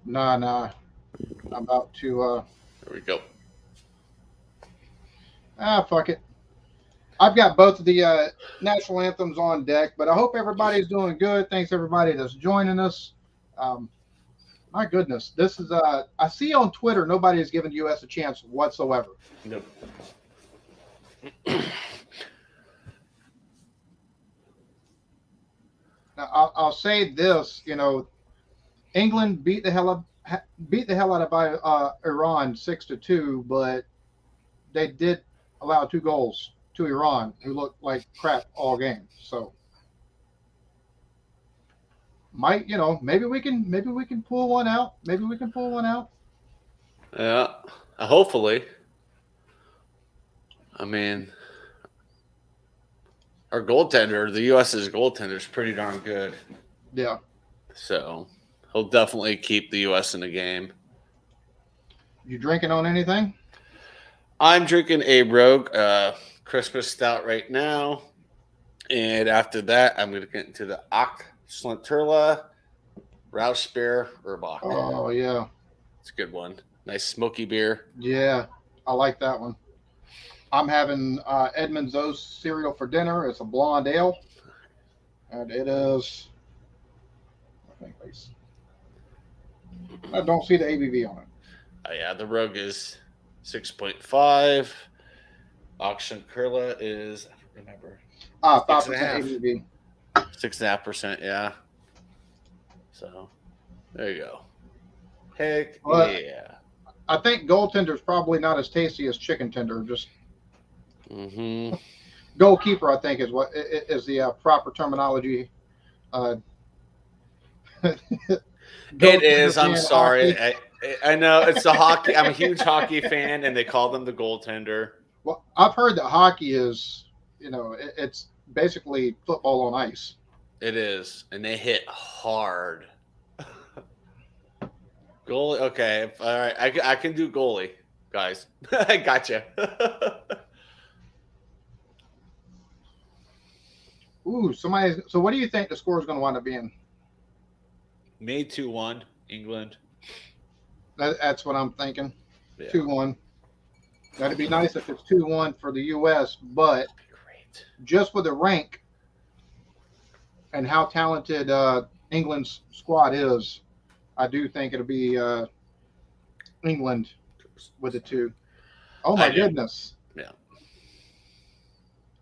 Nah, nah. I'm about to. There we go. Fuck it. I've got both of the national anthems on deck, but I hope everybody's doing good. Thanks everybody that's joining us. Um, my goodness, this is. I see on Twitter nobody has given the U.S. a chance whatsoever. Nope. Now, I'll say this. England beat the hell out of Iran 6-2, but they did allow two goals to Iran, who looked like crap all game. So might maybe we can pull one out. Maybe we can pull one out. Yeah. Hopefully. I mean, our goaltender, the U.S.'s goaltender, is pretty darn good. Yeah. So he'll definitely keep the U.S. in the game. You drinking on anything? I'm drinking a Rogue Christmas Stout right now. And after that, I'm going to get into the Ock Slanturla Roush Beer Urbach. Oh yeah, It's a good one. Nice smoky beer. yeah. I like that one. I'm having Edmund's O's cereal for dinner. It's a blonde ale, and it is. I think I don't see the ABV on it. Yeah, the Rogue is 6.5. Auction Curla is, I don't remember, six Five and a percent half. ABV. 6.5%, yeah. So there you go. Heck But yeah. I think goaltender is probably not as tasty as chicken tender. Just Mm-hmm. goalkeeper, I think, is the proper terminology. Uh, It goaltender is. I'm fan sorry. hockey. I know it's the hockey. I'm a huge hockey fan, and they call them the goaltender. Well, I've heard that hockey is, it's basically football on ice. It is, and they hit hard. Goalie. Okay. All right. I can do goalie, guys. I gotcha. Ooh, somebody. So, what do you think the score is going to wind up being? May 2-1, England. That's what I'm thinking. Yeah. 2-1. That'd be nice if it's 2-1 for the U.S., but Great. just with the rank and how talented England's squad is, I do think it'll be England with the two. Oh I my do. goodness. Yeah.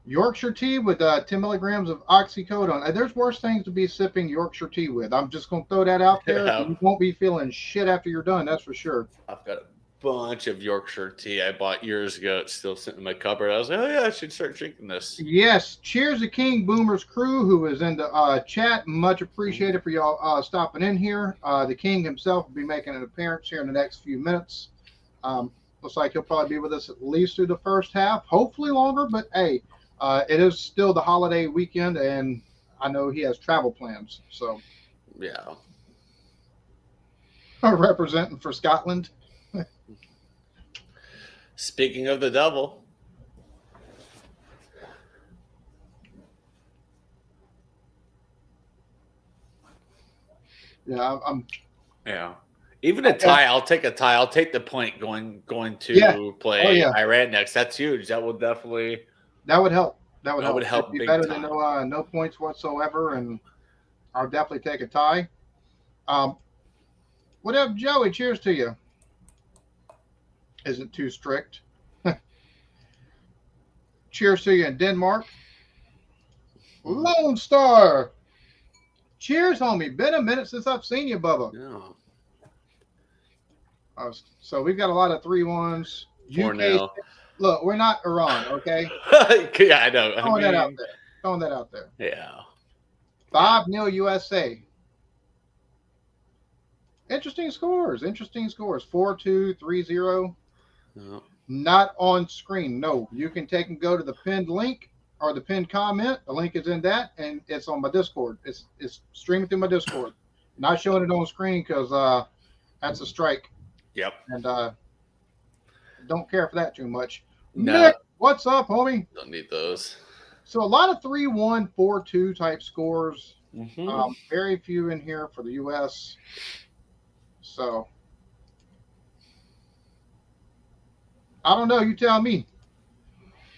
Yorkshire tea with 10 milligrams of oxycodone. There's worse things to be sipping Yorkshire tea with. I'm just going to throw that out there. Yeah. You won't be feeling shit after you're done, that's for sure. I've got a bunch of Yorkshire tea I bought years ago. It's still sitting in my cupboard. I was like, oh yeah, I should start drinking this. Yes, cheers to King Boomer's crew who is in the chat. Much appreciated for y'all stopping in here. The King himself will be making an appearance here in the next few minutes. Looks like he'll probably be with us at least through the first half, hopefully longer. But hey, it is still the holiday weekend, and I know he has travel plans. So Yeah. representing for Scotland. Speaking of the devil, Yeah, yeah. Even a tie, I'll take a tie. I'll take the point going Yeah. to Oh play yeah, Iran next. That's huge. That will definitely that would help. That would that would help. It'd help be big better than time. no points whatsoever, and I'll definitely take a tie. Um, what up, Joey? Cheers to you. Isn't too strict. Cheers to you in Denmark. Lone Star. Cheers, homie. Been a minute since I've seen you, Bubba. Yeah. So we've got a lot of 3-1s. 4 UK. 0. Look, we're not Iran, okay? Yeah, I know. I Throwing that out mean, there. Throwing that out there. yeah. 5-0 USA. Interesting scores. Interesting scores. 4-2, 3-0. Yeah. Not on screen. No, you can take and go to the pinned link or the pinned comment. The link is in that, and it's on my Discord. It's streaming through my Discord. Not showing it on screen because that's a strike, Yep. and don't care for that too much. No, Nick, what's up, homie? don't need those. So a lot of 3-1, 4-2 type scores. Mm-hmm. Very few in here for the U.S. So I don't know. You tell me.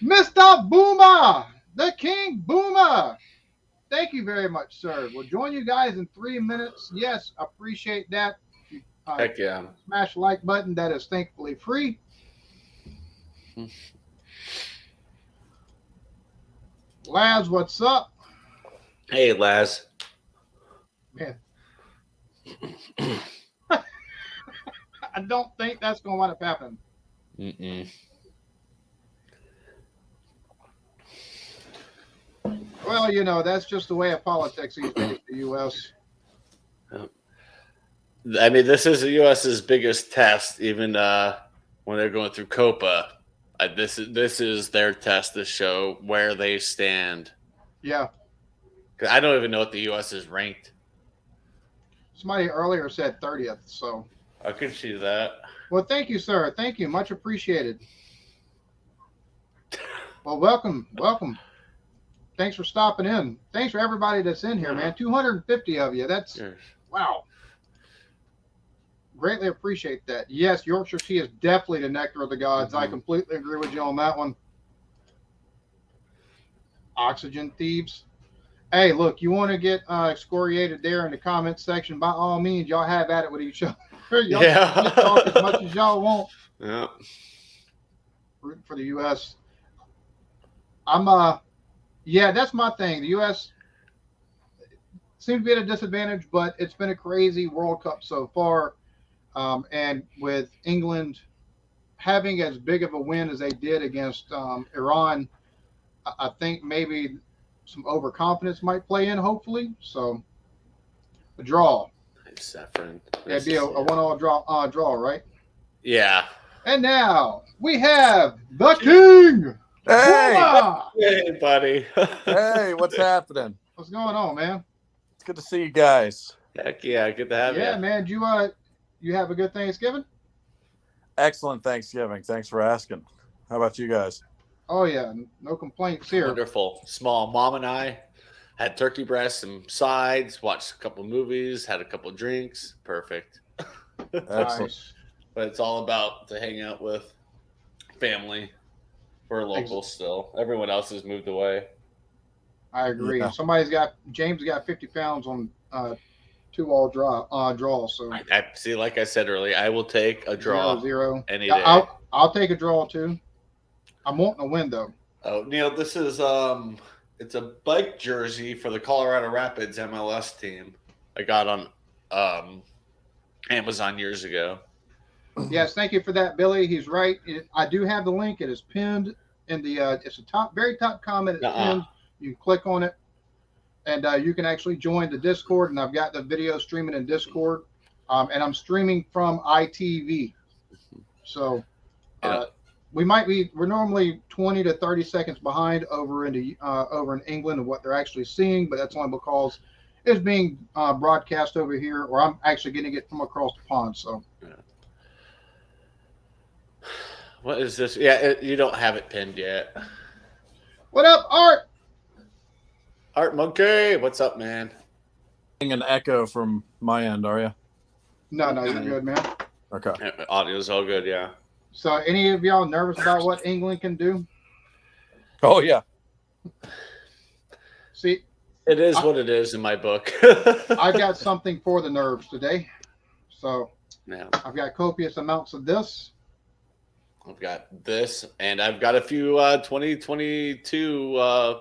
Mr. Boomer, the King Boomer. Thank you very much, sir. We'll join you guys in 3 minutes. Yes, appreciate that. Heck yeah. Smash the like button. That is thankfully free. Laz, what's up? Hey, Laz. Man. I don't think that's going to wind up happening. Mm-mm. Well, you know, that's just the way of politics these days in the U.S. I mean, this is the U.S.'s biggest test, even when they're going through COPA. This is their test to show where they stand. Yeah. 'Cause I don't even know what the U.S. is ranked. Somebody earlier said 30th, so. I could see that. Well, thank you, sir. Thank you. Much appreciated. Well, welcome. Welcome. Thanks for stopping in. Thanks for everybody that's in here, man. 250 of you. That's, Yes. wow. Greatly appreciate that. Yes, Yorkshire tea is definitely the nectar of the gods. I completely agree with you on that one. Oxygen thieves. Hey, look, you want to get excoriated there in the comments section, by all means, y'all have at it with each other. Y'all Yeah. talk as much as y'all want. Yeah. Rooting for the U.S. Yeah, that's my thing. The U.S. seems to be at a disadvantage, but it's been a crazy World Cup so far. And with England having as big of a win as they did against Iran, I think maybe some overconfidence might play in, hopefully. So, a draw. Nice, Saffron. Yeah, it'd be a 1-all draw, right? Yeah. And now we have the King. Hey, Boomer! Hey, buddy. hey, what's happening? What's going on, man? It's good to see you guys. Heck yeah, good to have Yeah, you. man. You have a good Thanksgiving? Excellent Thanksgiving. Thanks for asking. How about you guys? Oh yeah, no complaints here. Wonderful. Small mom and I had turkey breasts, some sides, watched a couple movies, had a couple drinks. Perfect. Excellent. Nice. But it's all about to hang out with family. We're local still. Everyone else has moved away. I agree. Yeah. James got 50 pounds on 2-all draw. So I see. Like I said earlier, I will take a draw 0-0. any Yeah, day. I'll take a draw too. I'm wanting a win though. Oh, Neil, this is it's a bike jersey for the Colorado Rapids MLS team. I got on Amazon years ago. Yes, thank you for that, Billy. He's right. I do have the link. It is pinned in the it's a very top comment. It's pinned. You can click on it, and you can actually join the Discord. And I've got the video streaming in Discord, and I'm streaming from ITV. So we're normally 20 to 30 seconds behind over in England of what they're actually seeing, but that's only because it's being broadcast over here, or I'm actually getting it from across the pond. So. What is this? Yeah, you don't have it pinned yet. What up, Art? Art Monkey, what's up, man? An echo from my end, are you? No, you're good, man. Okay. Audio's all good, yeah. So, any of y'all nervous about what England can do? Oh, yeah. See, It is what it is in my book. I've got something for the nerves today. So, Yeah. I've got copious amounts of this. I've got this, and I've got a few 2022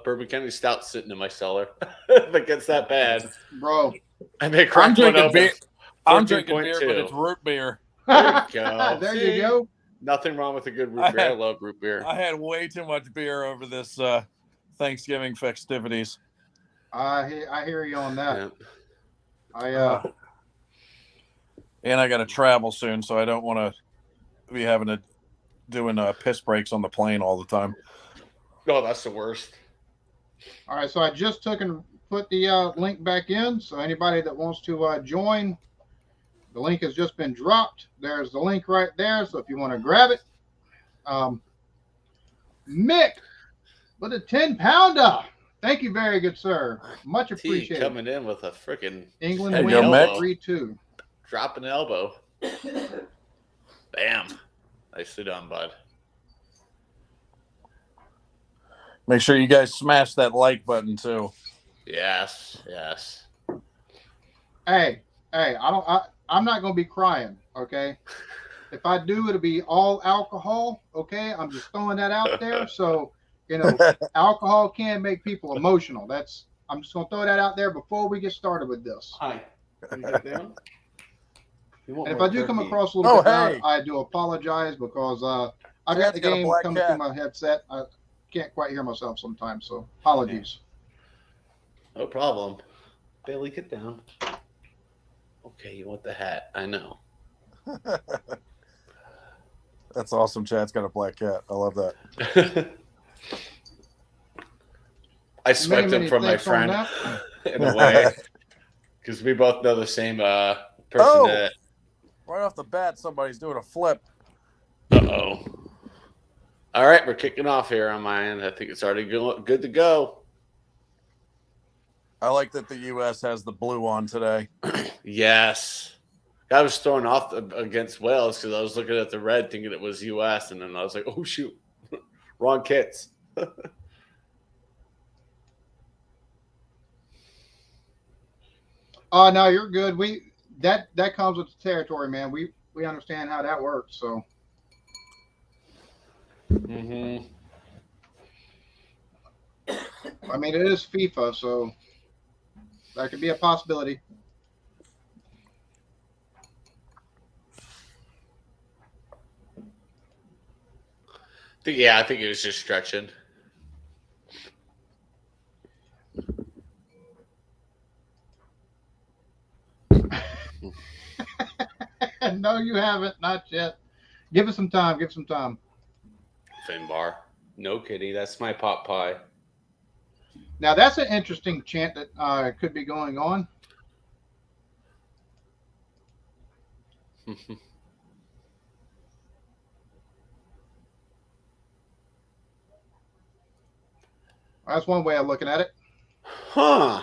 Bourbon County Stouts sitting in my cellar. If it gets that bad, Bro. I may crack I'm drinking one beer. open. I'm drinking beer, 14.2. but it's root beer. There you go. There See? you go. Nothing wrong with a good root beer. I love root beer. I had way too much beer over this Thanksgiving festivities. I hear you on that. Yeah. And I got to travel soon, so I don't want to be having to doing piss breaks on the plane all the time. Oh, that's the worst. All right, so I just took and put the link back in. So anybody that wants to join, the link has just been dropped. There's the link right there. So if you want to grab it, Mick with a 10-pounder. Thank you, very good, sir. Much T appreciated. coming in with a freaking England Hey, win yo, Mick. 3-2. Drop an elbow. Bam. Nicely done, bud. Make sure you guys smash that like button too. Yes. Yes. Hey, I'm not gonna be crying, okay? If I do, it'll be all alcohol, okay? I'm just throwing that out there. So, alcohol can make people emotional. I'm just gonna throw that out there before we get started with this. Hi. Can you get down? And if I do come across a little bit loud, I do apologize because I got the game coming through my headset. I can't quite hear myself sometimes, so apologies. No problem. Bailey, get down. Okay, you want the hat. I know. That's awesome. Chad's got a black cat. I love that. I swiped him from my friend in a way because we both know the same person. That... Right off the bat, somebody's doing a flip. Uh-oh. All right, we're kicking off here on my end. I think it's already good to go. I like that the U.S. has the blue on today. Yes. I was thrown off against Wales because I was looking at the red thinking it was U.S. and then I was like, oh, shoot. Wrong kits. No, you're good. That comes with the territory, man. We understand how that works, so. Mm-hmm. I mean, it is FIFA, so that could be a possibility. I think it was just stretching. No, you haven't. Not yet. Give it some time. Give it some time. Finbar. No kitty. That's my pot pie. Now, that's an interesting chant that could be going on. That's one way of looking at it. Huh.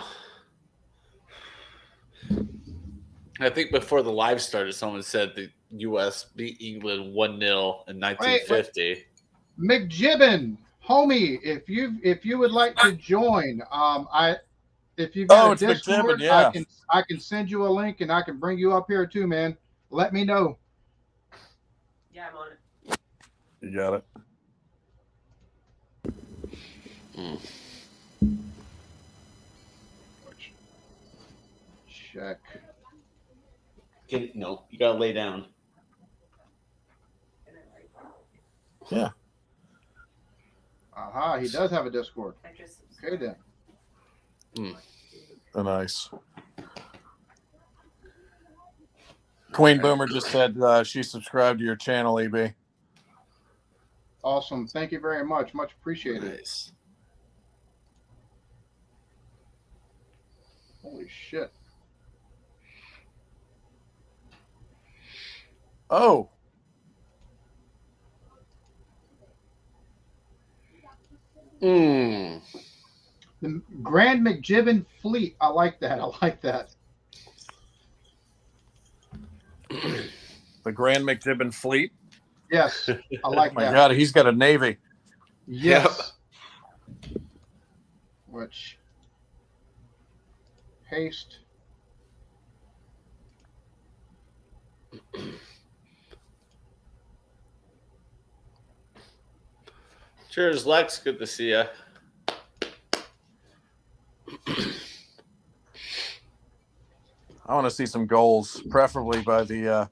I think before the live started, someone said the U.S. beat England 1-0 in 1950. Wait. McJibbin, homie, if you would like to join, if you've got a Discord, yeah. I can send you a link and I can bring you up here too, man. Let me know. Yeah, I'm on it. You got it. Check. No, you gotta lay down. Yeah. Aha, he does have a Discord. Okay then. Nice. Queen Boomer just said she subscribed to your channel, EB. Awesome. Thank you very much. Much appreciated. Nice. Holy shit. Oh. The Grand McJibbin Fleet. I like that. I like that. The Grand McJibbin Fleet? Yes. I like that. Oh my God, he's got a navy. Yes. Yep. Which paste. Cheers, Lex. Good to see you. I want to see some goals, preferably by the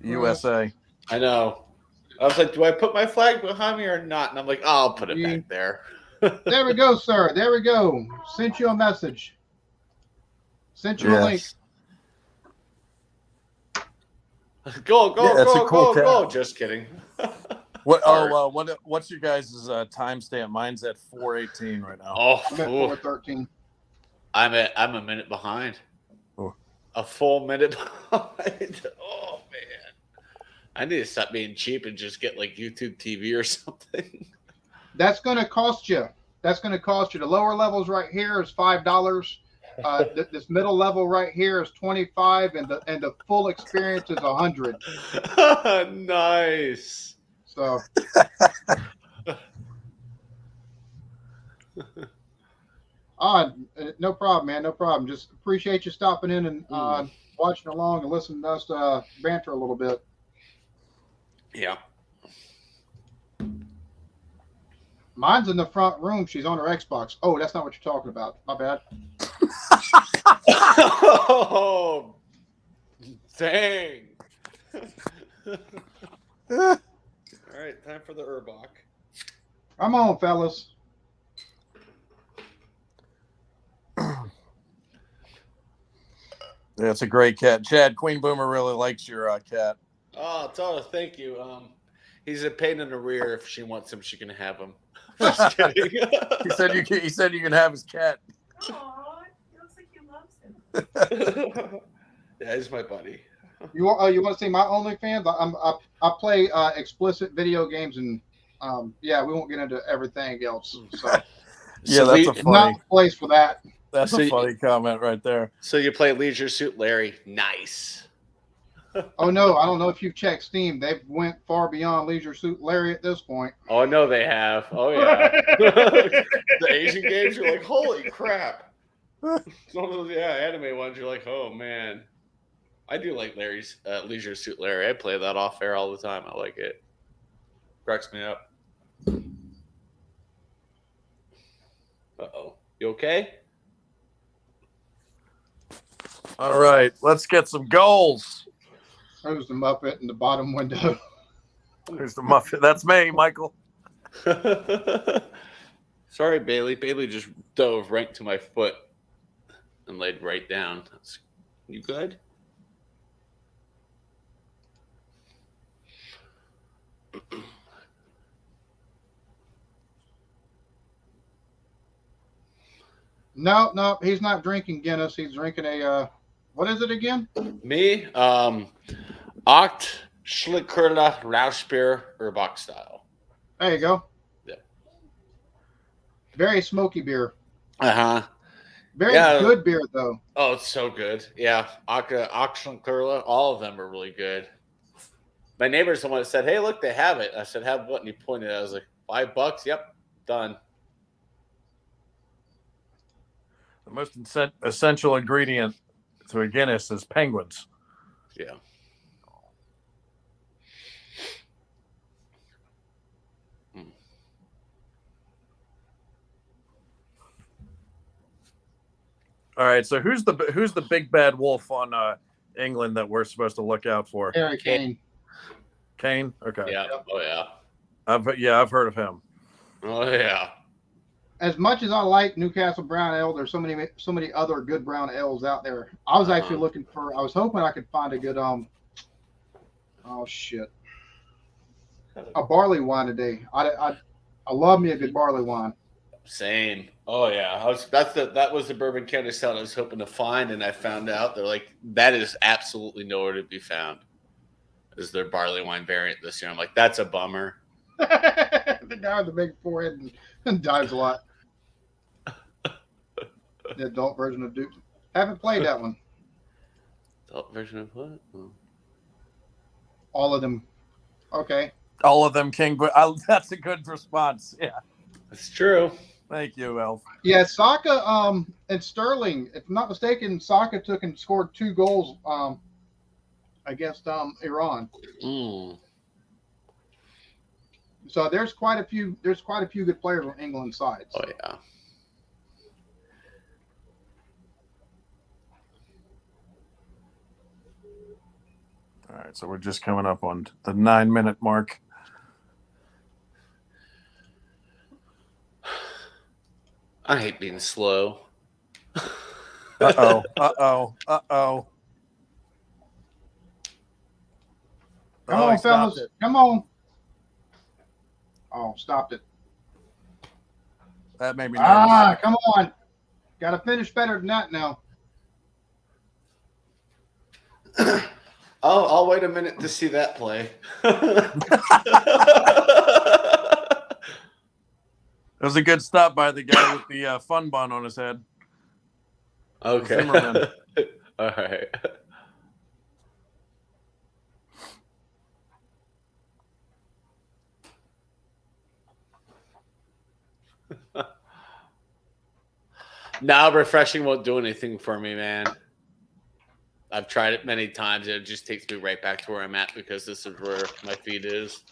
USA. I know. I was like, do I put my flag behind me or not? And I'm like, oh, I'll put it back there. There we go, sir. There we go. Sent you a message. Sent you a link. Go, go. Just kidding. What's your guys' timestamp? Mine's at 4:18 right now. Oh, I'm at 4:13. I'm a minute behind. Oh. A full minute behind. Oh man. I need to stop being cheap and just get like YouTube TV or something. That's gonna cost you. The lower levels right here is $5. This middle level right here is 25, and the full experience is 100. Nice. So. No problem, man. No problem. Just appreciate you stopping in and watching along and listening to us banter a little bit. Yeah. Mine's in the front room. She's on her Xbox. Oh, that's not what you're talking about. My bad. Oh, dang. All right, time for the Urbach. Come on, fellas. That's a great cat. Chad, Queen Boomer really likes your cat. Oh, tell her thank you. He's a pain in the rear. If she wants him, she can have him. Just kidding. He said you can have his cat. Aw, it looks like he loves him. Yeah, he's my buddy. You want to see my OnlyFans? I play explicit video games, and yeah, we won't get into everything else. So Yeah, that's a funny. not the place for that. That's a funny comment right there. So you play Leisure Suit Larry? Nice. Oh no, I don't know if you've checked Steam. They've went far beyond Leisure Suit Larry at this point. Oh, I know they have. Oh yeah. The Asian games, you're like, holy crap. Some of those, anime ones, you're like, oh man. I do like Larry's Leisure Suit Larry. I play that off air all the time. I like it. Cracks me up. Uh-oh. You okay? All right, let's get some goals. There's the Muppet in the bottom window. There's the muffin. That's me, Michael. Sorry, Bailey. Bailey just dove right to my foot and laid right down. You good? No, he's not drinking Guinness. He's drinking a what is it again? Me? Ocht Schlickerla Rausbier Urbach style. There you go. Yeah. Very smoky beer. Uh-huh. Very good beer though. Oh, it's so good. Yeah. Ocht Schlickerla, all of them are really good. My neighbor's the one that said, hey, look, they have it. I said, have what? And he pointed. I was like, $5? Yep, done. The most essential ingredient to a Guinness is penguins. Yeah. All right, so who's the big bad wolf on England that we're supposed to look out for? Harry Kane. Kane? Okay. Yeah. Oh, yeah. I've heard of him. Oh, yeah. As much as I like Newcastle Brown Ale, there's so many other good brown ales out there. I was actually looking for. I was hoping I could find a good oh shit, a barley wine today. I love me a good barley wine. Same. Oh yeah. That was the Bourbon County style I was hoping to find, and I found out they're like that is absolutely nowhere to be found. Is their barley wine variant this year? I'm like, that's a bummer. The guy with the big forehead and dives a lot. The adult version of Duke. Haven't played that one. Adult version of what? Oh. All of them. Okay. All of them, King. But that's a good response. Yeah. That's true. Thank you, Elf. Yeah, Saka and Sterling, if I'm not mistaken, Saka took and scored 2 goals against Iran. Mm. So there's quite a few good players on England's side. Oh yeah. All right, so we're just coming up on the 9-minute mark. I hate being slow. Uh-oh. Come on, fellas. Come on. Oh, stopped it. That made me nervous. Come on. Got to finish better than that now. I'll wait a minute to see that play. It was a good stop by the guy with the fun bun on his head. Okay. Zimmerman. All right. Now refreshing won't do anything for me, man. I've tried it many times and it just takes me right back to where I'm at because this is where my feed is.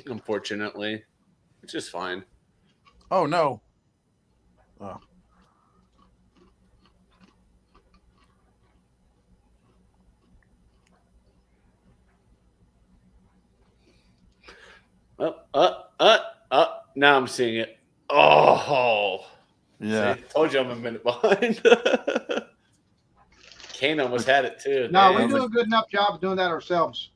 Unfortunately, which is fine. Oh no. Oh. Now I'm seeing it. Oh, Yeah. see, told you I'm a minute behind. Kane almost had it too. No, Dang. we do a good enough job of doing that ourselves.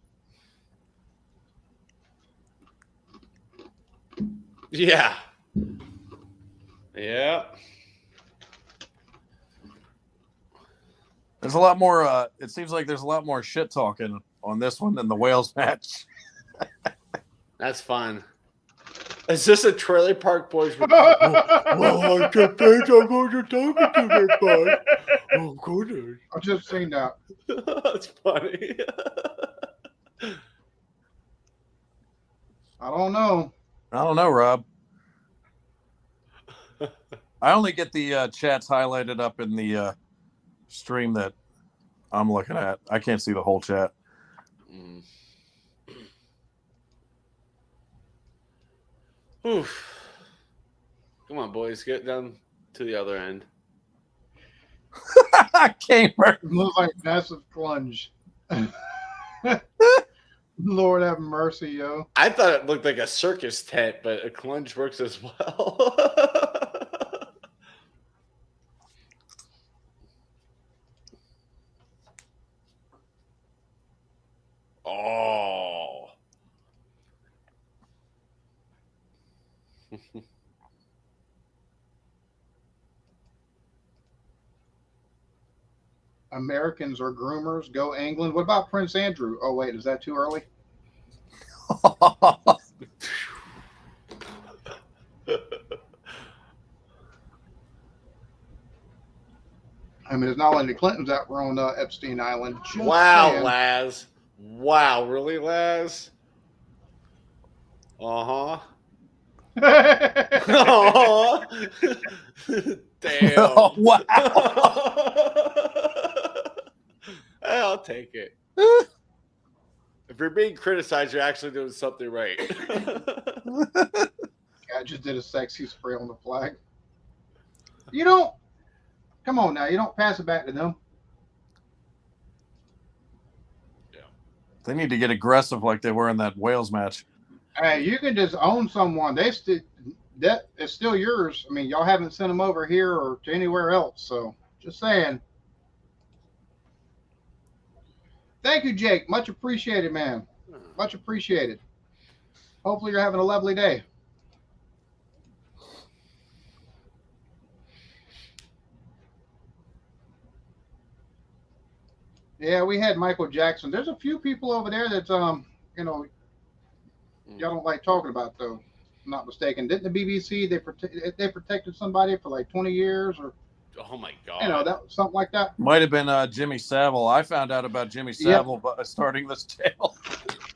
Yeah. Yeah. There's a lot more. It seems like there's a lot more shit talking on this one than the Wales match. That's fun. Is this a Trailer Park Boys? Oh, I can't think I'm going to talk to that boy. Oh, goodness. I've just seen that. That's funny. I don't know. I don't know, Rob. I only get the chats highlighted up in the stream that I'm looking at. I can't see the whole chat. Oof. Come on, boys. Get down to the other end. Gamer. It looks like massive plunge. Lord have mercy, yo. I thought it looked like a circus tent, but a clunge works as well. Oh. Americans are groomers. Go England. What about Prince Andrew? Oh, wait. Is that too early? I mean, it's not only the Clintons that were on Epstein Island. Just Wow, saying. Laz. Wow, really, Laz? Uh-huh. Oh, damn. Oh, wow. I'll take it. If you're being criticized, you're actually doing something right. I just did a sexy spray on the flag. You don't. Come on now. You don't pass it back to them. They need to get aggressive like they were in that Wales match. Hey, you can just own someone. That is still yours. I mean, y'all haven't sent them over here or to anywhere else. So just saying. Thank you, Jake. Much appreciated, man. Much appreciated. Hopefully you're having a lovely day. Yeah, we had Michael Jackson. There's a few people over there that you know, y'all don't like talking about, though. I'm not mistaken. Didn't the BBC they protected somebody for like 20 years or Oh my god. you know, that something like that? Might have been Jimmy Savile. I found out about Jimmy Savile by starting this channel.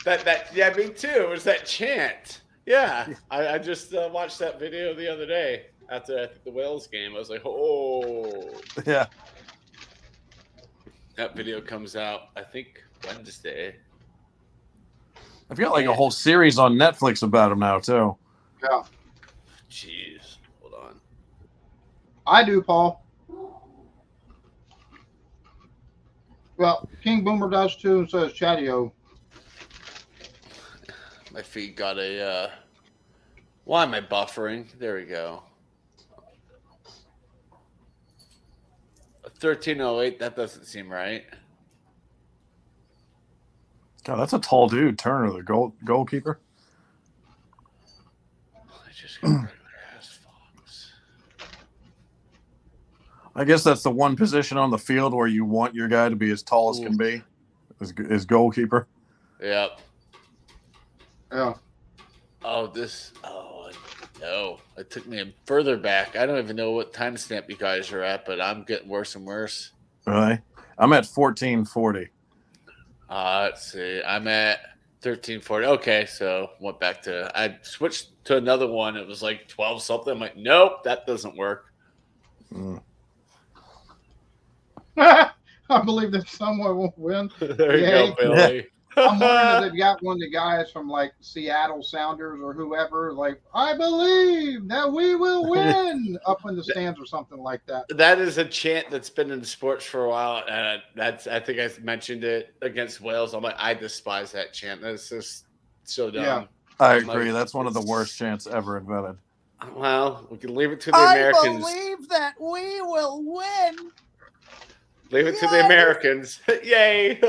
That yeah, me too. It was that chant. Yeah, I just watched that video the other day after I think the Wales game. I was like, oh. Yeah. That video comes out, I think, Wednesday. I've got like a whole series on Netflix about him now too. Yeah, Jeez, hold on. I do, Paul. Well, King Boomer does too, and so does Chatio. My feed got a. Why am I buffering? There we go. 1308. That doesn't seem right. God, that's a tall dude, Turner, the goalkeeper. I just got regular ass Fox. I guess that's the one position on the field where you want your guy to be as tall as can be, is goalkeeper. Yep. Yeah. Oh, this. Oh, No, it took me further back. I don't even know what timestamp you guys are at, but I'm getting worse and worse. Really? I'm at 1440. Let's see. I'm at 1340. Okay, so went back to. I switched to another one. It was like 12 something. I'm like, nope, that doesn't work. Mm. I believe that someone will win. There you Yay. go, Billy. I'm wondering if they've got one of the guys from like Seattle Sounders or whoever, like, I believe that we will win up in the stands or something like that. That is a chant that's been in sports for a while. I think I mentioned it against Wales. I'm like, I despise that chant. That's just so dumb. Yeah. I I'm like, agree. That's one of the worst chants ever invented. Well, we can leave it to the Americans. that we will win. Leave it to the Americans. Yay!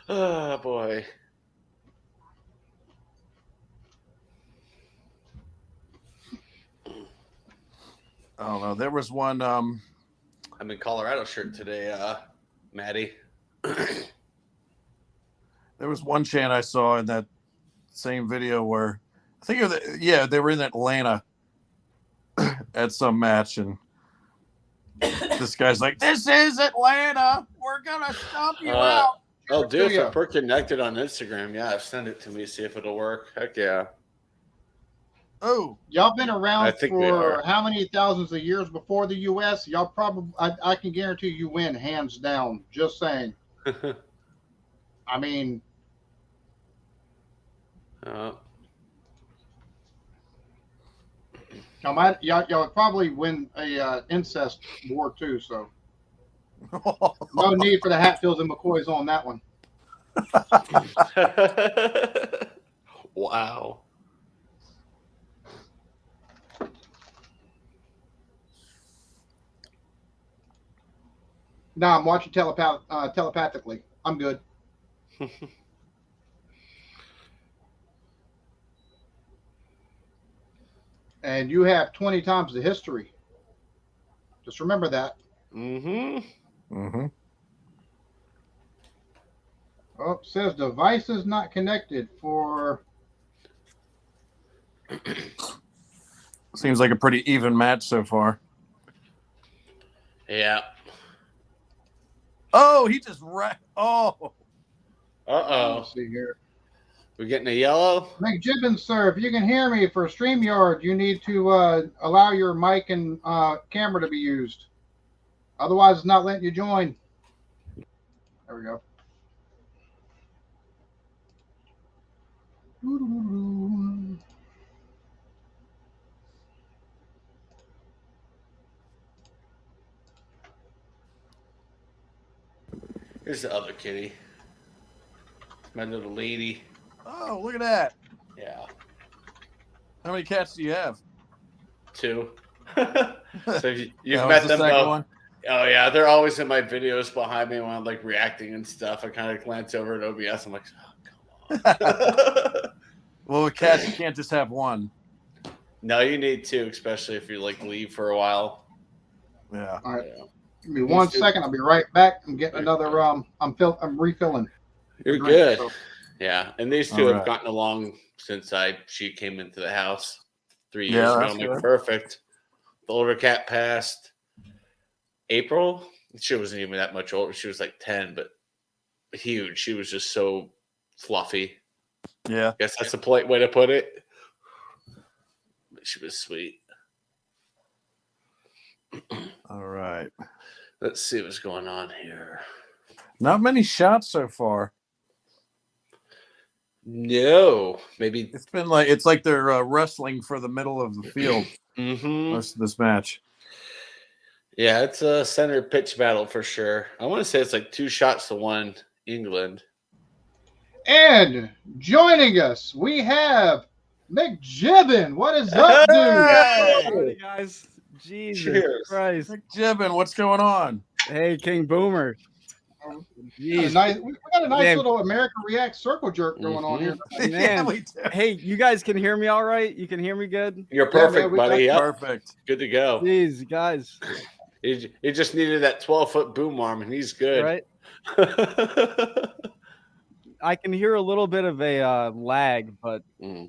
Oh boy. I don't know. There was one. I'm in Colorado shirt today, Maddie. There was one chant I saw in that same video where I think they were in Atlanta at some match, and this guy's like, "This is Atlanta. We're gonna stomp you out." Oh, dude, Yeah. if we're connected on Instagram, yeah, send it to me, see if it'll work. Heck yeah. Oh, Y'all been I around think we for are. how many thousands of years before the U.S.? Y'all probably, I can guarantee you win hands down. Just saying. I mean, y'all would probably win a incest war too. So no need for the Hatfields and McCoys on that one. Wow. No, I'm watching telepathically. I'm good. And you have 20 times the history. Just remember that. Mm-hmm. Oh, it says devices not connected for. Seems like a pretty even match so far. Yeah. Oh, he just oh. Uh-oh. Let's see here. We're getting a yellow? McJibbin, sir, if you can hear me for StreamYard, you need to allow your mic and camera to be used. Otherwise, it's not letting you join. There we go. Here's the other kitty. My little lady. Oh, look at that. Yeah. How many cats do you have? 2. So you've That met was the them second both. one? Oh yeah, they're always in my videos behind me when I'm like reacting and stuff. I kind of glance over at OBS. I'm like, oh, come on. Well, with cats, you can't just have one. No, you need 2, especially if you like leave for a while. Yeah. All right. Yeah. Give me 1 second. I'll be right back. I'm getting another. I'm refilling. You're drink, good. so. Yeah, and these 2 All have right. gotten along since she came into the house 3 Yeah, years ago. that's I'm like, good. perfect. The older cat passed April. She wasn't even that much older. She was like 10, but huge. She was just so fluffy. Yeah. Guess that's a polite way to put it. But she was sweet. All right. Let's see what's going on here. Not many shots so far. No, maybe. It's like they're wrestling for the middle of the field most of this match. Yeah, it's a center pitch battle for sure. I want to say it's like 2 shots to 1 England. And joining us, we have McJibbin. What is up, dude? Howdy, guys. Jesus Cheers. Christ. Jibbin, what's going on? Hey, King Boomer. We got a nice Man. little American React circle jerk going on here. Man. we do. Hey, you guys can hear me all right? You can hear me good? You're Yeah, perfect, man, we buddy. got- Yep. Perfect. Good to go. Jeez, guys. He just needed that 12-foot boom arm, and he's good. Right? I can hear a little bit of a lag, but Mm.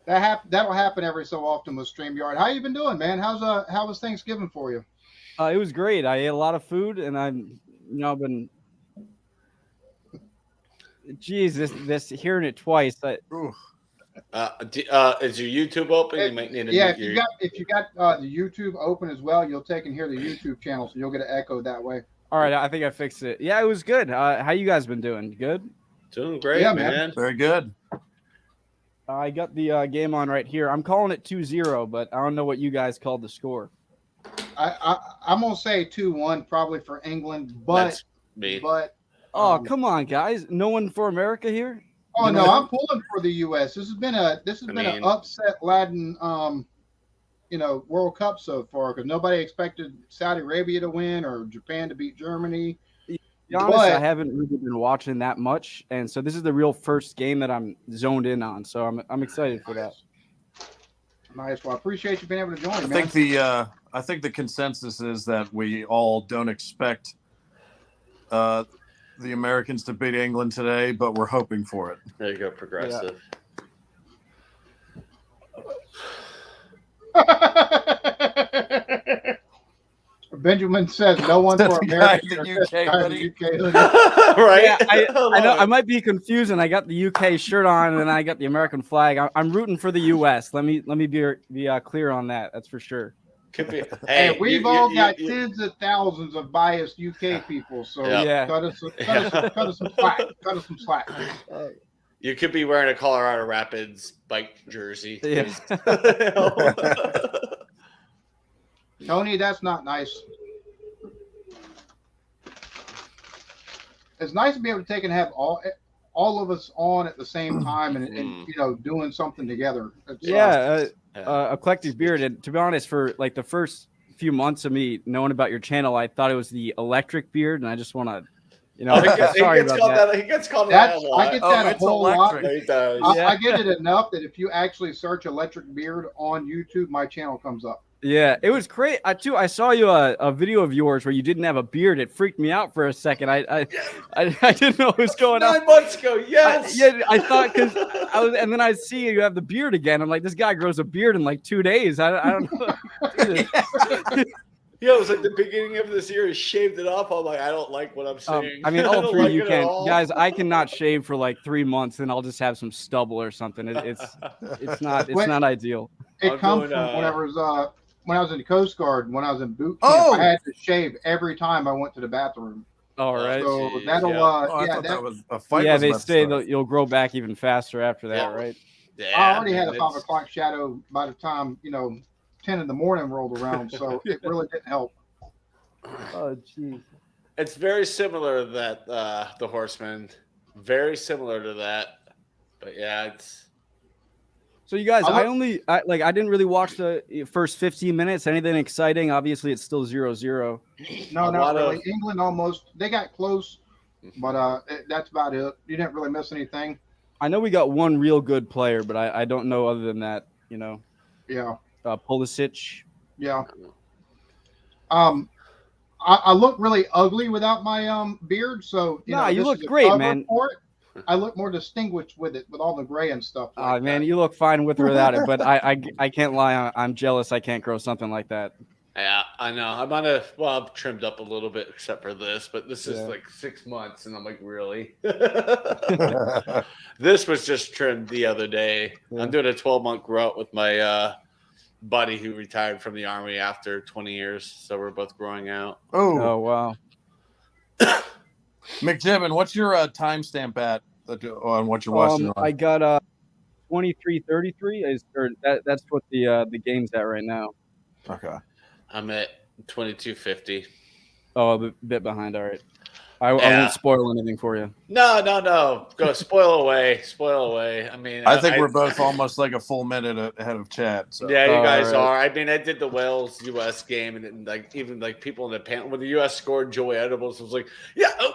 That'll happen every so often with StreamYard. How you been doing, man? How was Thanksgiving for you? It was great. I ate a lot of food, and I've been. Geez, this hearing it twice. Ooh. Is your YouTube open? You might need to Yeah, mute if you got the YouTube open as well, you'll take and hear the YouTube channel, so you'll get an echo that way. All right, I think I fixed it. Yeah, it was good. How you guys been doing? Good. Doing great, Yeah, man. Very good. I got the game on right here. I'm calling it 2-0, but I don't know what you guys called the score. I'm gonna say 2-1 probably for England, but That's me. Oh, come on, guys! No one for America here. oh no, I'm pulling for the U.S. This has been an mean- upset laden World Cup so far because nobody expected Saudi Arabia to win or Japan to beat Germany. To be honest, I But- haven't really been watching that much, and so this is the real first game that I'm zoned in on. So I'm excited for that. Nice. Well, I appreciate you being able to join, I man. think I think the consensus is that we all don't expect the Americans to beat England today, but we're hoping for it. There you go, progressive. Benjamin says no one That's for the guy America. in the UK, buddy. Right? Yeah, I know love I it. might be confused, and I got the UK shirt on, and I got the American flag. I'm rooting for the US. Let me be clear on that. That's for sure. Could be. Hey, Hey, we've all got tens of thousands of biased UK people, so Yeah. Yeah. cut us some slack. Cut us some slack. You could be wearing a Colorado Rapids bike jersey. Yeah. Tony, that's not nice. It's nice to be able to take and have all of us on at the same time and doing something together. It's, Yeah, Yeah. Eclectic Beard. And to be honest, for like the first few months of me knowing about your channel, I thought it was the Electric Beard, and I just want to, Oh, he gets sorry called about that. that. He gets called that That's a lot. I get that a it's whole electric. lot. He does. Yeah. I get it enough that if you actually search Electric Beard on YouTube, my channel comes up. Yeah, it was great. I saw you a video of yours where you didn't have a beard. It freaked me out for a second. I didn't know what was going on. 9 months ago, yes. I thought because and then I see you have the beard again. I'm like, this guy grows a beard in like 2 days. I don't know. Yeah, it was like the beginning of this year. He shaved it off. I'm like, I don't like what I'm seeing. I mean, I all don't three like of you it at can, all. guys. I cannot shave for like 3 months, and I'll just have some stubble or something. It's not ideal. It I'm comes doing, from when I was in the Coast Guard, when I was in boot camp, Oh! I had to shave every time I went to the bathroom. All right. So Jeez, that'll yeah. I thought that was a fight. Yeah, was they about to say start. that you'll grow back even faster after that, Yeah. right? Yeah, I already had a man, 5 o'clock shadow by the time 10 in the morning rolled around, so it really didn't help. Oh, jeez. It's very similar to that the Horseman. Very similar to that. But yeah, it's So you guys, I I didn't really watch the first 15 minutes. Anything exciting? Obviously, it's still 0-0. No, A not lot really. of- England they got close, but that's about it. You didn't really miss anything. I know we got one real good player, but I don't know other than that. Yeah, Pulisic. yeah. I look really ugly without my beard, so Nah, you this look is a great, cover man. for it. I look more distinguished with it, with all the gray and stuff. Like Man, that. you look fine with or without it, but I can't lie. I'm jealous. I can't grow something like that. yeah, I know. I'm I've trimmed up a little bit except for this, but this is Yeah. like 6 months, and I'm like, really? This was just trimmed the other day. Yeah. I'm doing a 12-month grow out with my buddy who retired from the army after 20 years, so we're both growing out. Oh, Oh wow. McJibbin, what's your timestamp at on what you're watching? I got 23:33. That's what the game's at right now. Okay. I'm at 22:50. Oh, a bit behind. All right. I Yeah. won't spoil anything for you. No. Go spoil away. Spoil away. I mean, I think we're both almost like a full minute ahead of Chad. So. Yeah, you All guys right. are. I mean, I did the Wales U.S. game, and even people in the panel when the U.S. scored, Joey Edibles was like, "Yeah, oh,"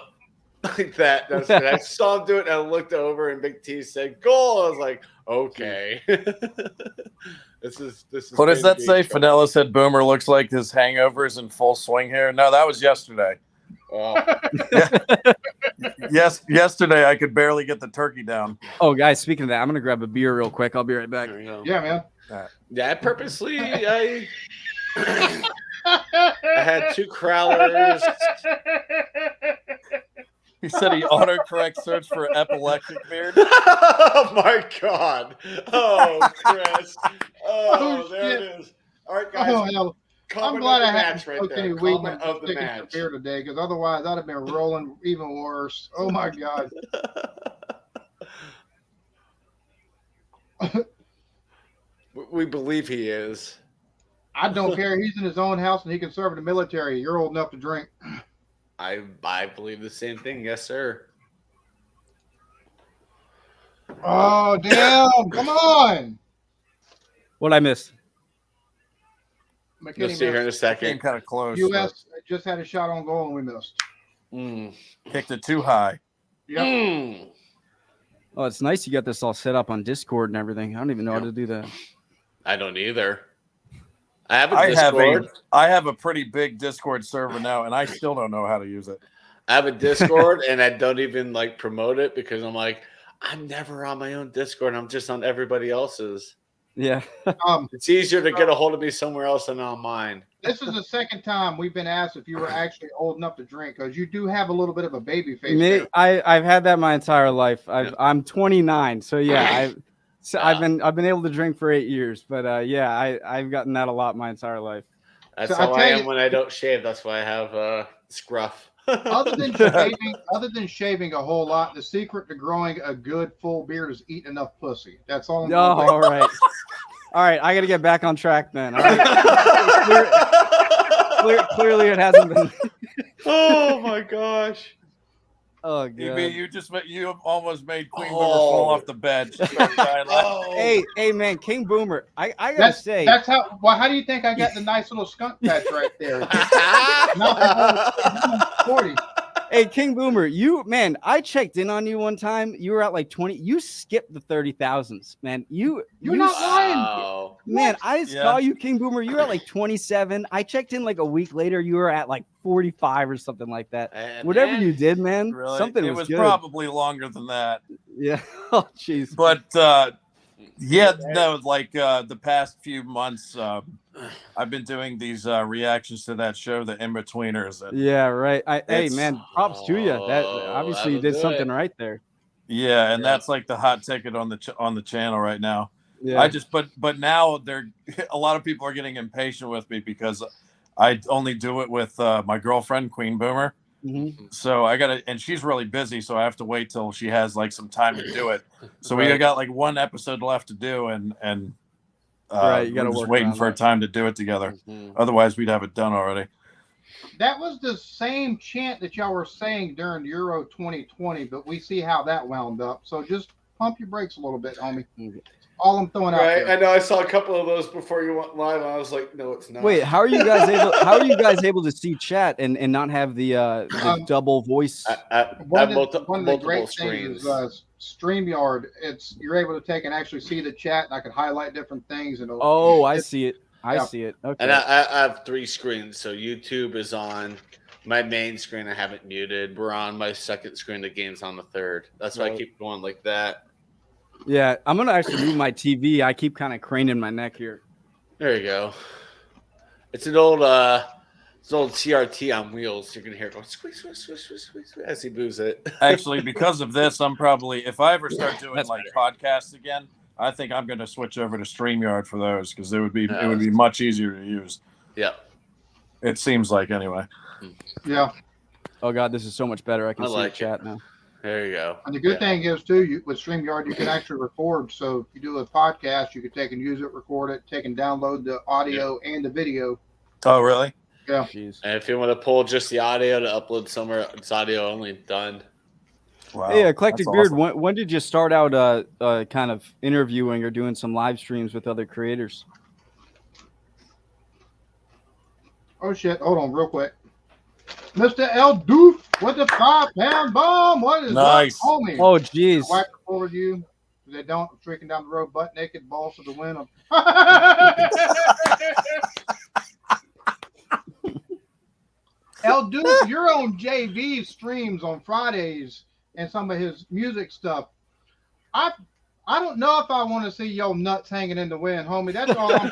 like that. And I saw him do it, and I looked over, and Big T said, "Goal." I was like, "Okay." This is. What does that crazy. say? Fidela said Boomer looks like his hangovers in full swing here. No, that was yesterday. Oh, Yes, yesterday I could barely get the turkey down. Oh, guys, speaking of that, I'm gonna grab a beer real quick. I'll be right back. There we go. Yeah, man. Yeah, I had 2 crowlers. He said he autocorrect searched for epileptic beard. Oh my god. Oh, Chris. Oh, there shit. it is. All right, guys. Oh, hell. I'm Comment glad of the I haven't match right smoked any there. weed Comment and of the taken some match. beer today, because otherwise I'd have been rolling even worse. Oh my god. We believe he is. I don't care. He's in his own house and he can serve in the military. You're old enough to drink. I believe the same thing. Yes, sir. Oh damn! Come on, What I missed? We'll McKinney see here in a missed. Came second. kind of close. U.S. just had a shot on goal and we missed. Mm. but kicked it too high. Yep. Mm. Oh, it's nice you got this all set up on Discord and everything. I don't even know how to do that. I don't either. I have a I have Discord. I have a pretty big Discord server now, and I still don't know how to use it. I have a Discord, and I don't even like promote it because I'm like, I'm never on my own Discord. I'm just on everybody else's. Yeah. It's easier to get a hold of me somewhere else than on mine. This is the second time we've been asked if you were actually old enough to drink, because you do have a little bit of a baby face. Me, there. I've had that my entire life. I'm 29, so yeah, I've been able to drink for 8 years, but yeah, I've gotten that a lot my entire life. That's So how I I tell am you- when I don't shave. That's why I have scruff. Other than shaving a whole lot, the secret to growing a good full beard is eating enough pussy. That's all. I'm Oh, gonna all right, all right. I got to get back on track then. All right. Clearly, it hasn't been. Oh my gosh. Oh You god. you almost made Queen Boomer Oh. fall off the bed. She started dying laughing. Hey, man, King Boomer. I gotta That's say, that's how. Well, how do you think I got the nice little skunk patch right there? Not 40. hey, King Boomer, I checked in on you one time. You were at like 20. You skipped the 30,000s, man. You're not lying. Wow. Man, I Yeah. saw you, King Boomer. You were at like 27. I checked in like a week later. You were at like 45 or something like that. And Whatever man, you did, man, Really? something it was, was good. probably longer than that. Yeah. Oh, jeez. But yeah, no, like the past few months, I've been doing these reactions to that show, The In-Betweeners. And Yeah, right. Hey, It's- man, props to you. That Oh, obviously you that'll did do something it. right there. yeah, and Yeah. that's like the hot ticket on the channel right now. Yeah. I just but now they're a lot of people are getting impatient with me because I only do it with my girlfriend Queen Boomer. Mhm. So I gotta, and she's really busy, so I have to wait till she has like some time to do it. So we Right. got like one episode left to do, and Right, you gotta we're just work waiting around for a that. time to do it together. Mhm. Otherwise, we'd have it done already. That was the same chant that y'all were saying during Euro 2020, but we see how that wound up. So just pump your brakes a little bit, homie. All I'm throwing out Right. there. I know I saw a couple of those before you went live. And I was like, no, it's not. Wait, how are you guys able? How are you guys able to see chat and not have the double voice? I One have of the multiple great screens. things is StreamYard. You're able to take and actually see the chat, and I can highlight different things. And Oh, I it's- see it. I Yeah. see it. Okay. And I have 3 screens. So YouTube is on my main screen. I have it muted. We're on my second screen. The game's on the third. That's why I Right. keep going like that. Yeah, I'm gonna actually move my TV. I keep kind of craning my neck here. There you go. It's an old CRT on wheels. You're gonna hear it go squeeze, squeeze, squeeze, squeeze, squeeze, squeeze as he moves it. Actually, because of this, I'm probably if I ever start doing That's like podcasts again, I think I'm going to switch over to StreamYard for those because it would be Yeah. much easier to use. Yeah. It seems like anyway. Yeah. Oh god, this is so much better. I can I see like the chat now. There you go. And the good Yeah. thing is too, with StreamYard, you can actually record. So if you do a podcast, you can take and use it, record it, take and download the audio and the video. Oh, really? Yeah. Jeez. And if you want to pull just the audio to upload somewhere, it's audio only. Done. Wow. Hey, Eclectic that's Beard, awesome. when did you start out kind of interviewing or doing some live streams with other creators? Oh shit! Hold on, real quick. Mr. L. Doof with the 5-pound bomb. What is Nice. up, homie? Oh, jeez. Wipe it forward you. If they don't, I'm streaking down the road butt naked, balls to the wind. L. Doof, you're on JV streams on Fridays. and some of his music stuff, I don't know if I want to see your nuts hanging in the wind, homie. That's all I'm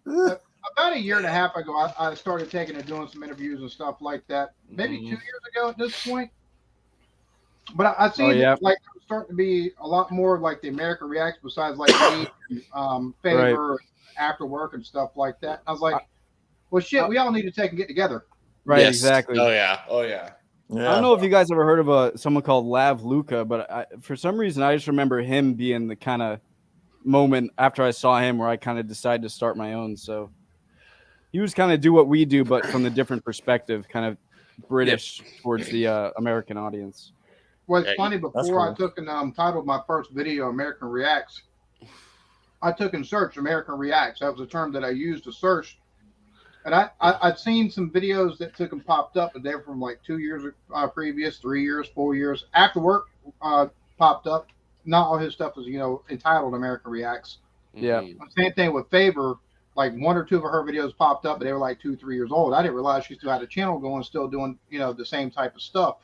saying. About a year and a half ago, I started taking and doing some interviews and stuff like that. Maybe 2 years ago at this point. But I seen it, like it was starting to be a lot more like the American Reacts besides like me, Favor, After Work and stuff like that. I was like, well, shit, we all need to take and get together. Right, Yes. exactly. Oh yeah. Oh yeah. Yeah. I don't know if you guys ever heard of someone called Lav Luca, but for some reason I just remember him being the kind of moment after I saw him where I kind of decided to start my own. So he was kind of do what we do, but from the different perspective, kind of British towards the American audience. Well, it's Yeah, funny. that's Before cool. I took and titled my first video American Reacts, I took and searched American Reacts. That was a term that I used to search. And I'd seen some videos that took and popped up, but they were from like 2 years previous, 3 years, 4 years. After Work popped up. Not all his stuff was, entitled American Reacts. Yeah. Same thing with Favor. Like 1 or 2 of her videos popped up, but they were like 2, 3 years old. I didn't realize she still had a channel going, still doing, the same type of stuff.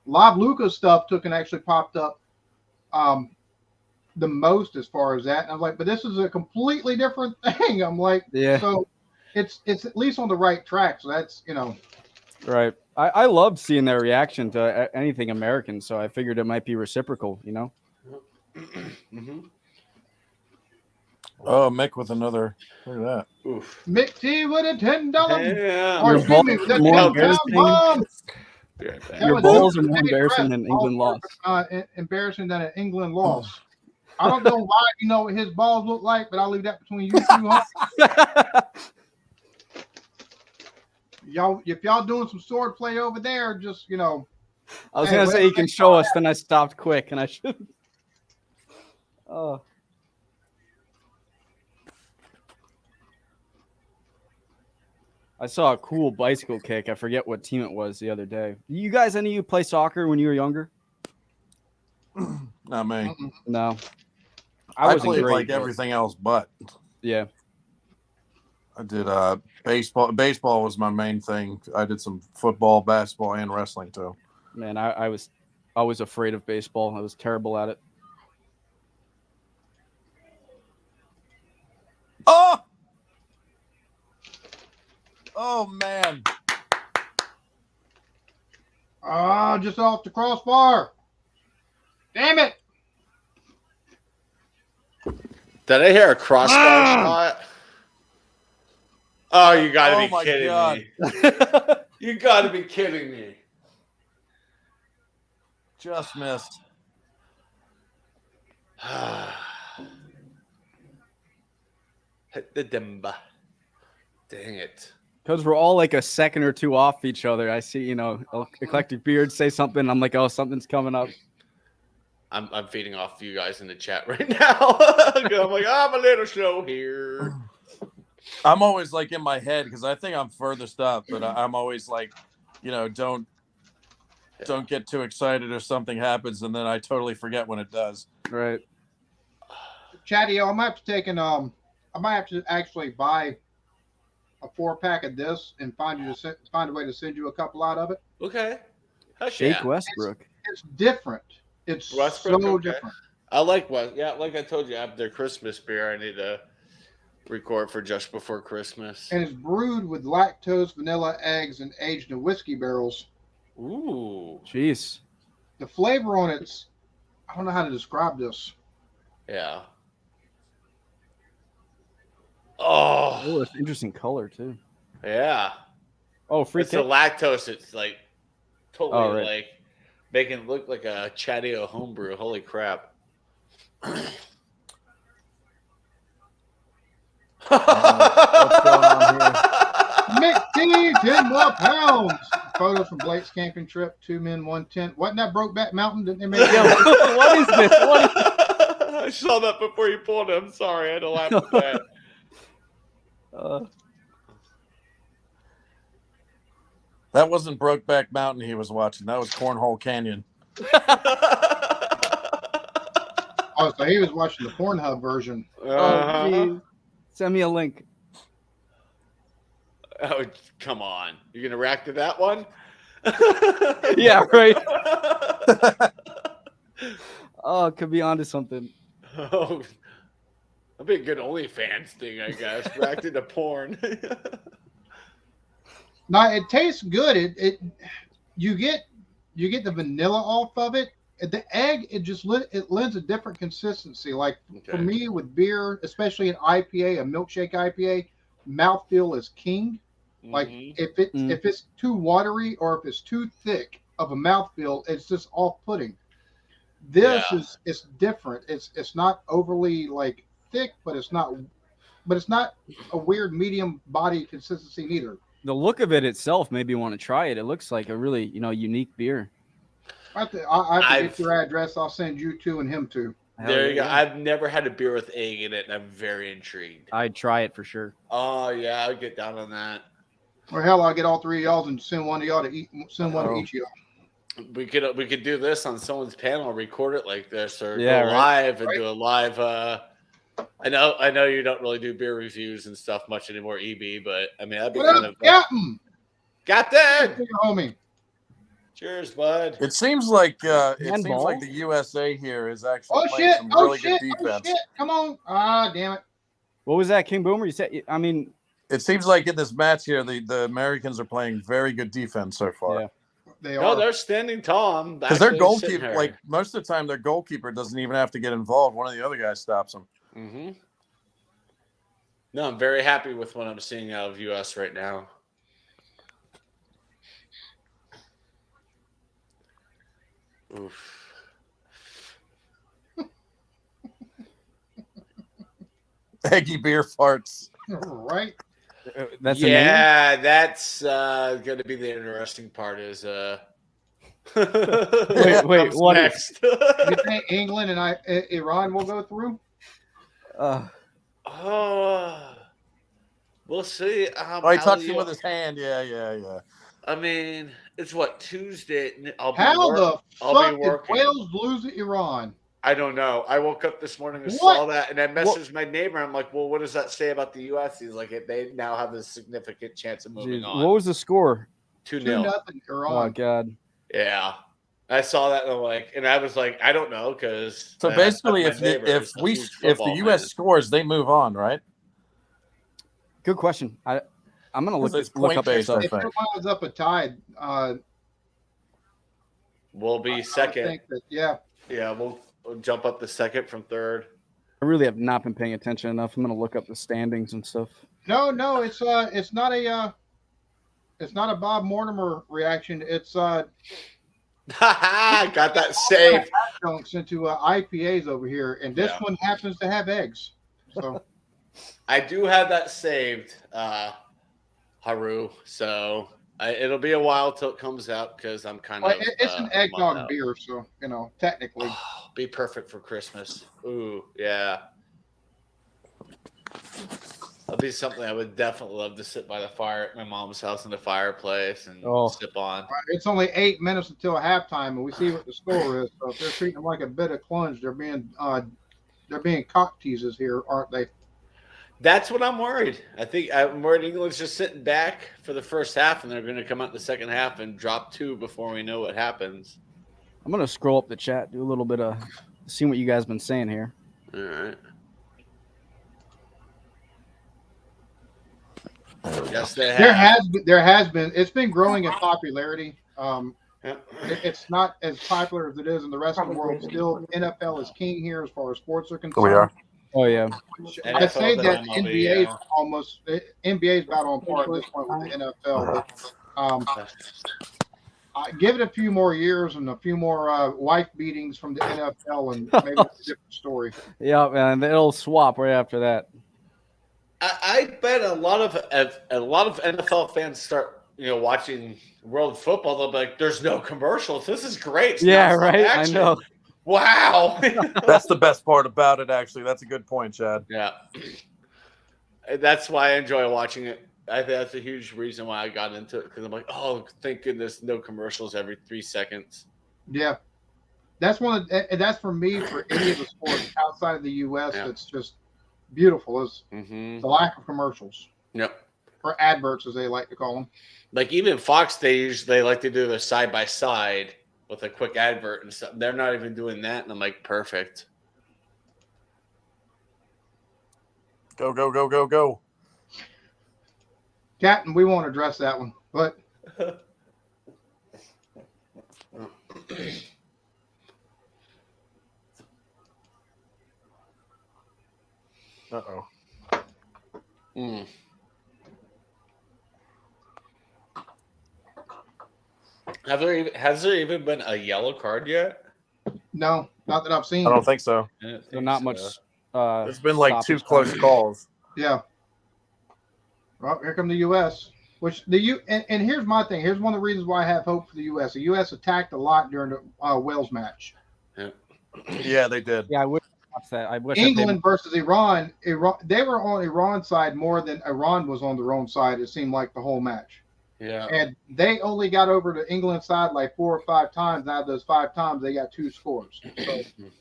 Live Lucas stuff took and actually popped up the most as far as that. And I'm like, but this is a completely different thing. I'm like, Yeah. So it's at least on the right track. So that's, Right. I loved seeing their reaction to anything American, so I figured it might be reciprocal, Mm-hmm. Oh, Mick with another. Look at that. Oof. Mick T with a $10. Yeah. Or Your excuse me, balls with a are more 10 embarrassing. bomb. Be right back. That Your was balls are Lucas more Day embarrassing Press. than England lost. Embarrassing than an England loss. I don't know why you know what his balls look like, but I'll leave that between you two. Huh? Y'all, if y'all doing some sword play over there, just I was Hey, gonna say wait, you can show us, then I stopped quick, and I should. Oh. I saw a cool bicycle kick. I forget what team it was the other day. You guys, any of you play soccer when you were younger? Not me. No. I wasn't played great, like but- everything else, but Yeah. I did baseball. Baseball was my main thing. I did some football, basketball, and wrestling too. Man, I was always afraid of baseball. I was terrible at it. Oh! Oh man! just off the crossbar. Damn it! Did I hear a crossbar shot? Oh, you gotta Oh be my kidding God. me. You gotta be kidding me. Just missed. Hit the dimba. Dang it. Because we're all like a second or two off each other. I see, Eclectic Beard say something. I'm like, oh, something's coming up. I'm feeding off you guys in the chat right now. I'm like, I'm a little slow here. I'm always like in my head because I think I'm furthest up, but I'm always like, don't get too excited if something happens, and then I totally forget when it does. Right. Chatty, I might have to take I might have to actually buy a 4-pack of this and find a way to send you a couple out of it. Okay. Heck Shake yeah. Westbrook. It's different. It's Westbrook, so okay. different. I like what, yeah, like I told you, after Christmas beer, I need to record for just before Christmas. And it's brewed with lactose, vanilla, eggs, and aged in whiskey barrels. Ooh. Jeez. The flavor on it's, I don't know how to describe this. Yeah. Oh, Oh, it's interesting color too. yeah. Oh, free It's the kick. lactose. It's like totally Oh, right. like making it look like a Chatio homebrew. Holy crap. What's going on here? Mick T, 10 more pounds. Photos from Blake's camping trip, 2 men, 1 tent. Wasn't that Brokeback Mountain? Didn't they make that? What is this? I saw that before you pulled it. I'm sorry. I had to laugh at that. That wasn't Brokeback Mountain he was watching. That was Cornhole Canyon. Oh, so he was watching the Pornhub version. Oh, geez. Send me a link. Oh, come on. You're going to react to that one? Yeah, right. Oh, could be onto something. Oh, that'd be a good OnlyFans thing, I guess. Reacting to porn. Now it tastes good. You get the vanilla off of it. The egg, it lends a different consistency. Like for Okay. me with beer, especially an IPA, a milkshake IPA, mouthfeel is king. Like Mhm. if it's too watery or if it's too thick of a mouthfeel, it's just off-putting. This Yeah. it's different. It's not overly like thick, but it's not a weird medium body consistency neither. The look of it itself made me want to try it. It looks like a really, unique beer. I have to I've- get your address. I'll send you two and him too. Hell There you go. yeah. I've never had a beer with egg in it, and I'm very intrigued. I'd try it for sure. Oh, yeah, I'll get down on that. Or hell, I'll get all three of y'all and send one to y'all to eat. Send one to Oh. each of y'all. We could do this on someone's panel, record it like this, or Yeah, go right. live and do a live. I know you don't really do beer reviews and stuff much anymore, EB, but I mean that'd be What kind up, of Captain? got that. Homie. Cheers, bud. It seems like Handball? the USA here is actually Oh playing shit! some Oh really shit! good Oh defense. shit! Come on! Ah, damn it! What was that, King Boomer? You said, I mean, It seems like in this match here, the Americans are playing very good defense so far. Yeah. They No, are. they're standing tall. I'm Because their actually sitting goalkeeper, here. like most of the time, their goalkeeper doesn't even have to get involved. One of the other guys stops him. Mm-hmm. No, I'm very happy with what I'm seeing out of US right now. Oof. Eggy beer farts. Right? that's a name? Yeah, that's going to be the interesting part. Is Wait, comes what is- next? You think England and Iran will go through? Oh, we'll see. Oh, he touched him with his hand. Yeah. I mean, it's what Tuesday. I'll be How work- the I'll fuck be did working. Wales lose to Iran? I don't know. I woke up this morning and What? saw that, and I messaged my neighbor. I'm like, "Well, what does that say about the U.S.?" He's like, "They now have a significant chance of moving Jeez, on." what was the score? 2-0. 2-0 Oh, Iran. God. Yeah, I saw that, and I was like, I don't know, because So basically, if the U.S. scores, they move on, right? Good question. I'm going to look It's up point-based, this up. I If think. Iran was up a tide, we'll be I would second. think that, yeah. Yeah, we'll jump up to second from third. I really have not been paying attention enough. I'm going to look up the standings and stuff. No, it's not a Bob Mortimer reaction. It's Got that saved. dunks into IPAs over here, and this Yeah. one happens to have eggs. So I do have that saved, Haru. So it'll be a while till it comes out because I'm kind well, of. it's an a month eggnog out. beer, so technically. Be perfect for Christmas. Ooh, yeah. That'll be something I would definitely love to sit by the fire at my mom's house in the fireplace and Oh. sip on. It's only 8 minutes until halftime, and we see what the score is. So if they're treating them like a bit of clunge, they're being cock teases here, aren't they? That's what I'm worried. I'm worried England's just sitting back for the first half, and they're going to come out in the second half and drop 2 before we know what happens. I'm going to scroll up the chat, do a little bit of see what you guys been saying here. All right. Yes, they have. There has been. It's been growing in popularity. Yeah. It's not as popular as it is in the rest of the world. Still, NFL is king here as far as sports are concerned. We are. Oh, yeah. I say NFL, that MLB, NBA is yeah. almost NBA is about on par at this point with the NFL. But, give it a few more years and a few more wife beatings from the NFL, and maybe it's a different story. Yeah, man. It'll swap right after that. I bet a lot of NFL fans start watching world football. They'll be like, "There's no commercials. This is great." It's Yeah, nonstop right. action. I know. Wow. That's the best part about it, actually. That's a good point, Chad. Yeah, that's why I enjoy watching it. I think that's a huge reason why I got into it, because I'm like, oh, thank goodness, no commercials every 3 seconds. Yeah, that's that's for me for any of the sports outside of the U.S. Yeah. It's just beautiful. Is Mm-hmm. the lack of commercials. Yep. or adverts as they like to call them. Like even Fox, they like to do the side by side with a quick advert and stuff. They're not even doing that, and I'm like, perfect. Go, go, go, go, go. Captain, we won't address that one, but Uh-oh. Mm. Has there even been a yellow card yet? no, not that I've seen. I don't think so. I didn't So think not so. much. There's been like two stoppage close time. calls. Yeah. Well, here come the U.S. Which and here's my thing. Here's one of the reasons why I have hope for the U.S. The U.S. attacked a lot during the Wales match. Yeah, they did. Yeah, I wish I watched that. I wish England versus Iran. They were on Iran's side more than Iran was on their own side. It seemed like the whole match. Yeah. And they only got over to England's side like 4 or 5 times. Out of those 5 times, they got 2 scores. So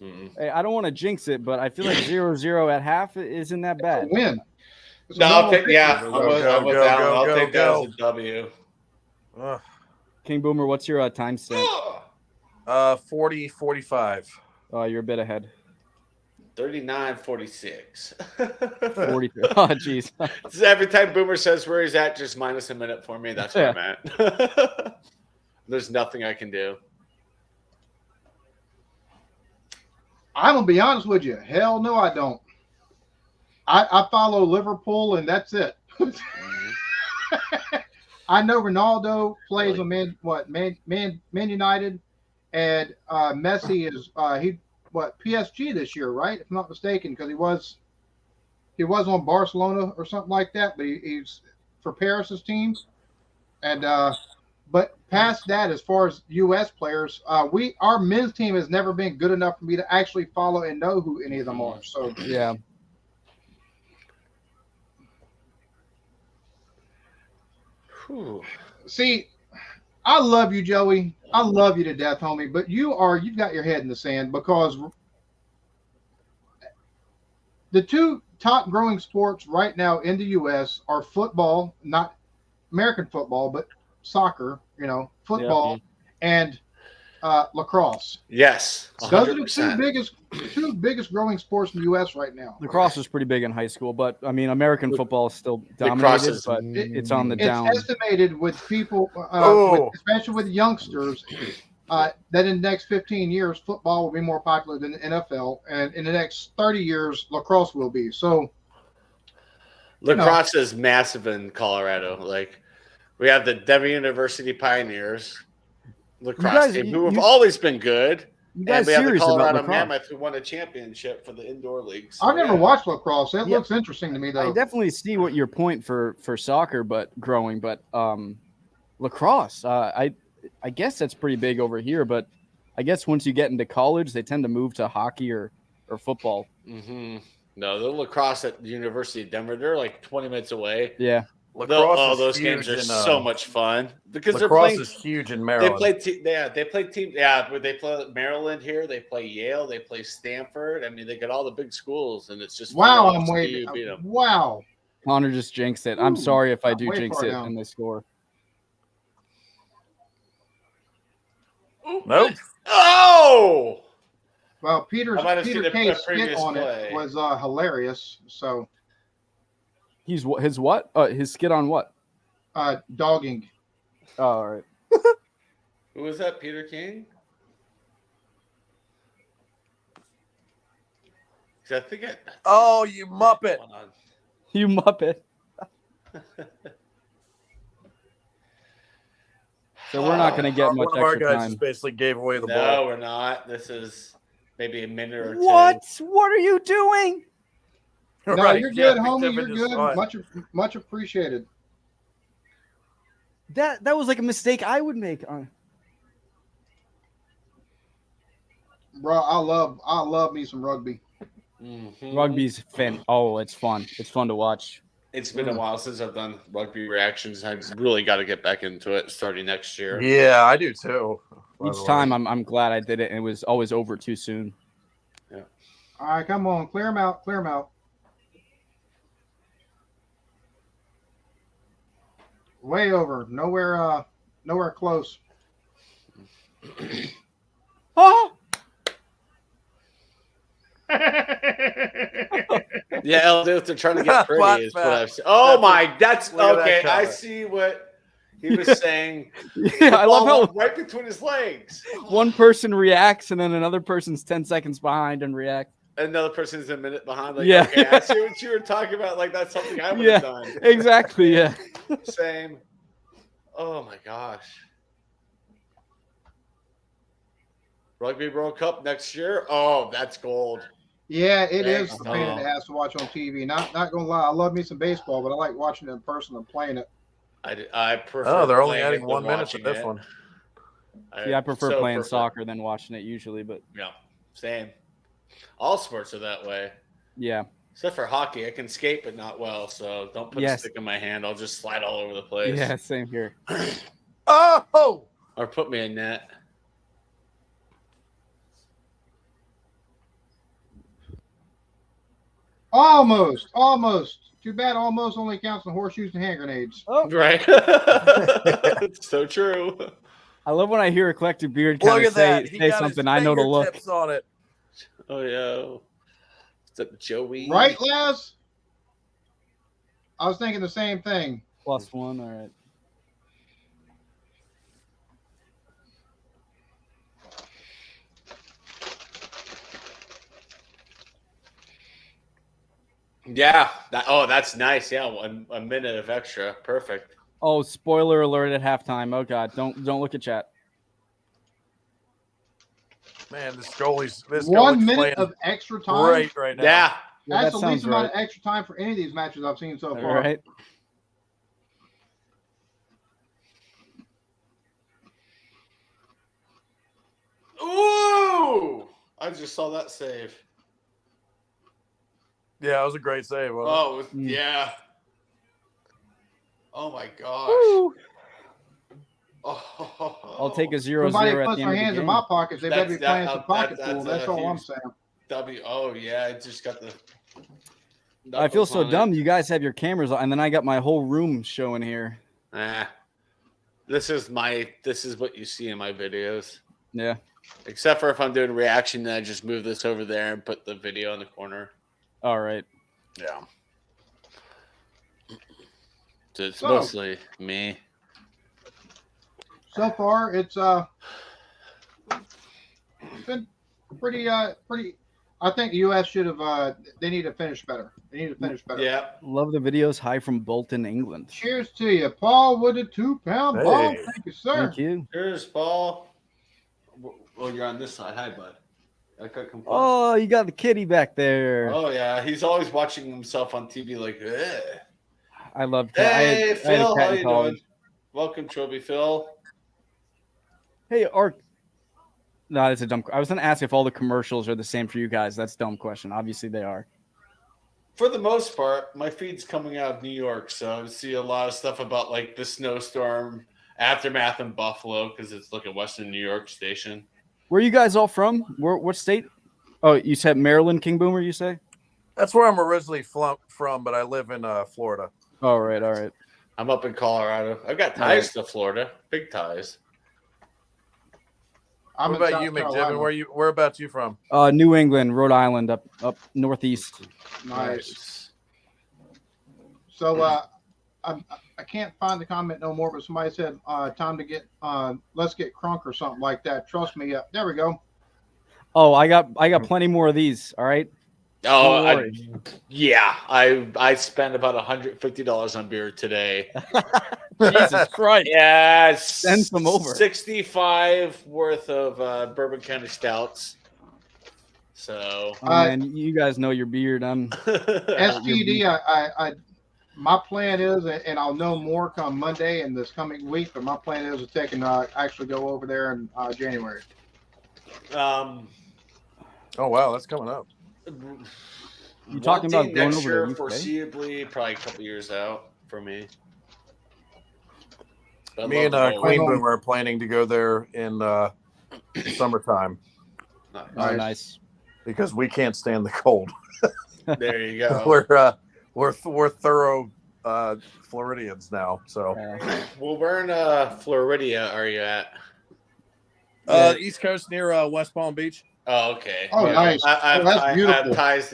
Mhm. Hey, I don't want to jinx it, but I feel like 0-0 at half isn't that it's bad. a win. It's a No, I'll normal take. Yeah, victory. I'm with Go, go, that go, one. I'll go, take that go. as a W. Ugh. King Boomer, what's your timestamp? 40, 45. You're a bit ahead. 39:46. 40. Oh, jeez. So every time Boomer says where he's at, just minus a minute for me. That's where I'm at. There's nothing I can do. I'm gonna be honest with you. Hell no, I don't. I follow Liverpool, and that's it. I know Ronaldo plays on Man United, and Messi is PSG this year, right? If I'm not mistaken, because he was on Barcelona or something like that, but he's for Paris's team. And but past that, as far as U.S. players, our men's team has never been good enough for me to actually follow and know who any of them are. So Yeah. Whew. see, I love you, Joey. I love you to death, homie. But you've got your head in the sand, because the 2 top growing sports right now in the U.S. are football, not American football, but soccer, football, and lacrosse. Yes, Those are the 100%. two biggest growing sports in the U.S. right now. Lacrosse is pretty big in high school, but I mean, American football is still Lacrosse dominated, is- but it's on the It's down. estimated with people, especially with youngsters, that in the next 15 years, football will be more popular than the NFL, and in the next 30 years, lacrosse will be. So Lacrosse is massive in Colorado. Like we have the Denver University Pioneers lacrosse guys- team, who have you- always been good. You And guys we have the serious about Colorado lacrosse? Mammoth, who won a championship for the indoor league. So, I've never yeah. watched lacrosse. It Yeah. looks interesting to me, I though. definitely see what your point for soccer, but growing, but lacrosse, I guess that's pretty big over here. But I guess once you get into college, they tend to move to hockey or football. Mm-hmm. No, the lacrosse at the University of Denver, they're like 20 minutes away. Yeah, Lacrosse is Those huge games are in, so much fun because lacrosse they're is huge in they Maryland. play they play team where they play Maryland here, they play Yale, they play Stanford. I mean, they got all the big schools, and it's just Wow, fun to I'm see waiting. you beat 'em. Wow. Connor just jinxed it. I'm Ooh, sorry if I I'm do way jinx far it down. and they score. Nope. Oh, Well, Peter I might have seen a K's skit previous on play. it was hilarious. So, He's his what? His skit on what? dogging. Oh, all right. who was that? Peter King? 'Cause I think Oh, you muppet. Hold on. You muppet. So we're not going to get much One of our extra guys time. just basically gave away the No, ball. we're not. This is maybe a minute or two. What? What are you doing? No, Right, you're yeah, good, Big homie. Tippin You're just good. saw it. Much appreciated. That was like a mistake I would make. Bro, I love me some rugby. Mhm. Rugby's fun. Oh, it's fun. It's fun to watch. It's been a while since I've done rugby reactions. I've really got to get back into it starting next year. Yeah, I do too. by the Each way. time I'm glad I did it, and it was always over too soon. All right, come on, clear them out. Way over. Nowhere close. Oh, Yeah, Elder, they're trying to get pretty. Bot Is what fat. I've seen. Oh That's my, that's look at that okay. I comment. see what he was saying. yeah, The I love ball how went right between his legs. one person reacts and then another person's 10 seconds behind and react. Another person is a minute behind. Like, Yeah. okay, I see what you were talking about. Like, that's something I would Yeah. have done. Exactly. Yeah. Same. Oh my gosh. Rugby World Cup next year. Oh, that's gold. Yeah, it is Thanks, a pain in Tom. the ass to watch on TV. Not gonna lie, I love me some baseball, but I like watching it in person and playing it. I prefer. Oh, they're only playing adding it 1 than minute to watching this it. one. Yeah, I prefer so playing prefer- soccer than watching it usually, but Yeah, same. All sports are that way, yeah. except for hockey. I can skate, but not well. So don't put a Yes. stick in my hand. I'll just slide all over the place. Yeah, same here. Oh, Or put me in net. Almost. Too bad almost only counts in horseshoes and hand grenades. Oh, Right. It's so true. I love when I hear a collective beard look kind of at that. say He got something. his I know to look. fingertips on it. Oh yeah. Is that Joey? Right, Laz? I was thinking the same thing. +1. All right. Yeah. That's nice. Yeah, a minute of extra. Perfect. Oh, spoiler alert at halftime. Oh god, don't look at chat. Man, this goalie's 1 minute playing of extra time. right now. Yeah. Yeah, That's that the least sounds amount right. of extra time for any of these matches I've seen so All far. right. Ooh! I just saw that save. Yeah, it was a great save. Wasn't Oh, Mm. yeah. Oh my gosh. Woo. Oh, I'll take a 0-0 Somebody at the puts end their of the hands in game. my pockets. They better be That's- playing that- some pocket that's pool. a That's all I'm huge- saying. W. Oh yeah, I just got the. I feel knuckles so on it. dumb. You guys have your cameras on, and then I got my whole room showing here. This is what you see in my videos. Yeah. Except for if I'm doing reaction, then I just move this over there and put the video in the corner. All right. Yeah. So it's So- mostly me. So far, it's been pretty. I think the U.S. should have. They need to finish better. They need to finish better. Yeah. Love the videos. Hi from Bolton, England. Cheers to you, Paul, with a 2-pound ball. Hey. Thank you, sir. Thank you. Here's Paul. Well, you're on this side. Hi, bud. I could complain. Oh, you got the kitty back there. Oh yeah, he's always watching himself on TV like, ugh. I love. Hey, I had a Phil, cat how in you college. doing? Welcome, Trophy Phil. Hey, Ark. No, that's a dumb. I was gonna ask if all the commercials are the same for you guys. That's a dumb question. Obviously, they are. For the most part, my feed's coming out of New York, so I see a lot of stuff about like the snowstorm aftermath in Buffalo because it's like a Western New York station. Where are you guys all from? What state? Oh, you said Maryland, King Boomer. You say? That's where I'm originally from, but I live in Florida. All right. All right. I'm up in Colorado. I've got ties to Florida, big ties. I'm What in about South you, Carolina. McDivitt? Whereabouts you from? New England, Rhode Island, up northeast. Nice. So I can't find the comment no more, but somebody said time to get let's get crunk or something like that. Trust me. There we go. Oh, I got plenty more of these. All right. Oh, Don't worry. yeah. I spent about $150 on beer today. Jesus Christ. Yeah, Send some over. 65 worth of Bourbon County Stouts. So Oh, man, you guys know your beard. STD. I my plan is, and I'll know more come Monday and this coming week. But my plan is to take and actually go over there in January. um Oh wow, that's coming up. You talking about wanting going next over year, to UK? foreseeably, probably a couple years out for me. But I'd Me and love to go Queen over. Boomer are planning to go there in summertime Nice. Oh, nice. because we can't stand the cold. There you go. We're thorough Floridians now. So Well, where in Florida are you at? East Coast near West Palm Beach. Oh, okay. Oh, Yeah. nice. I That's have beautiful. ties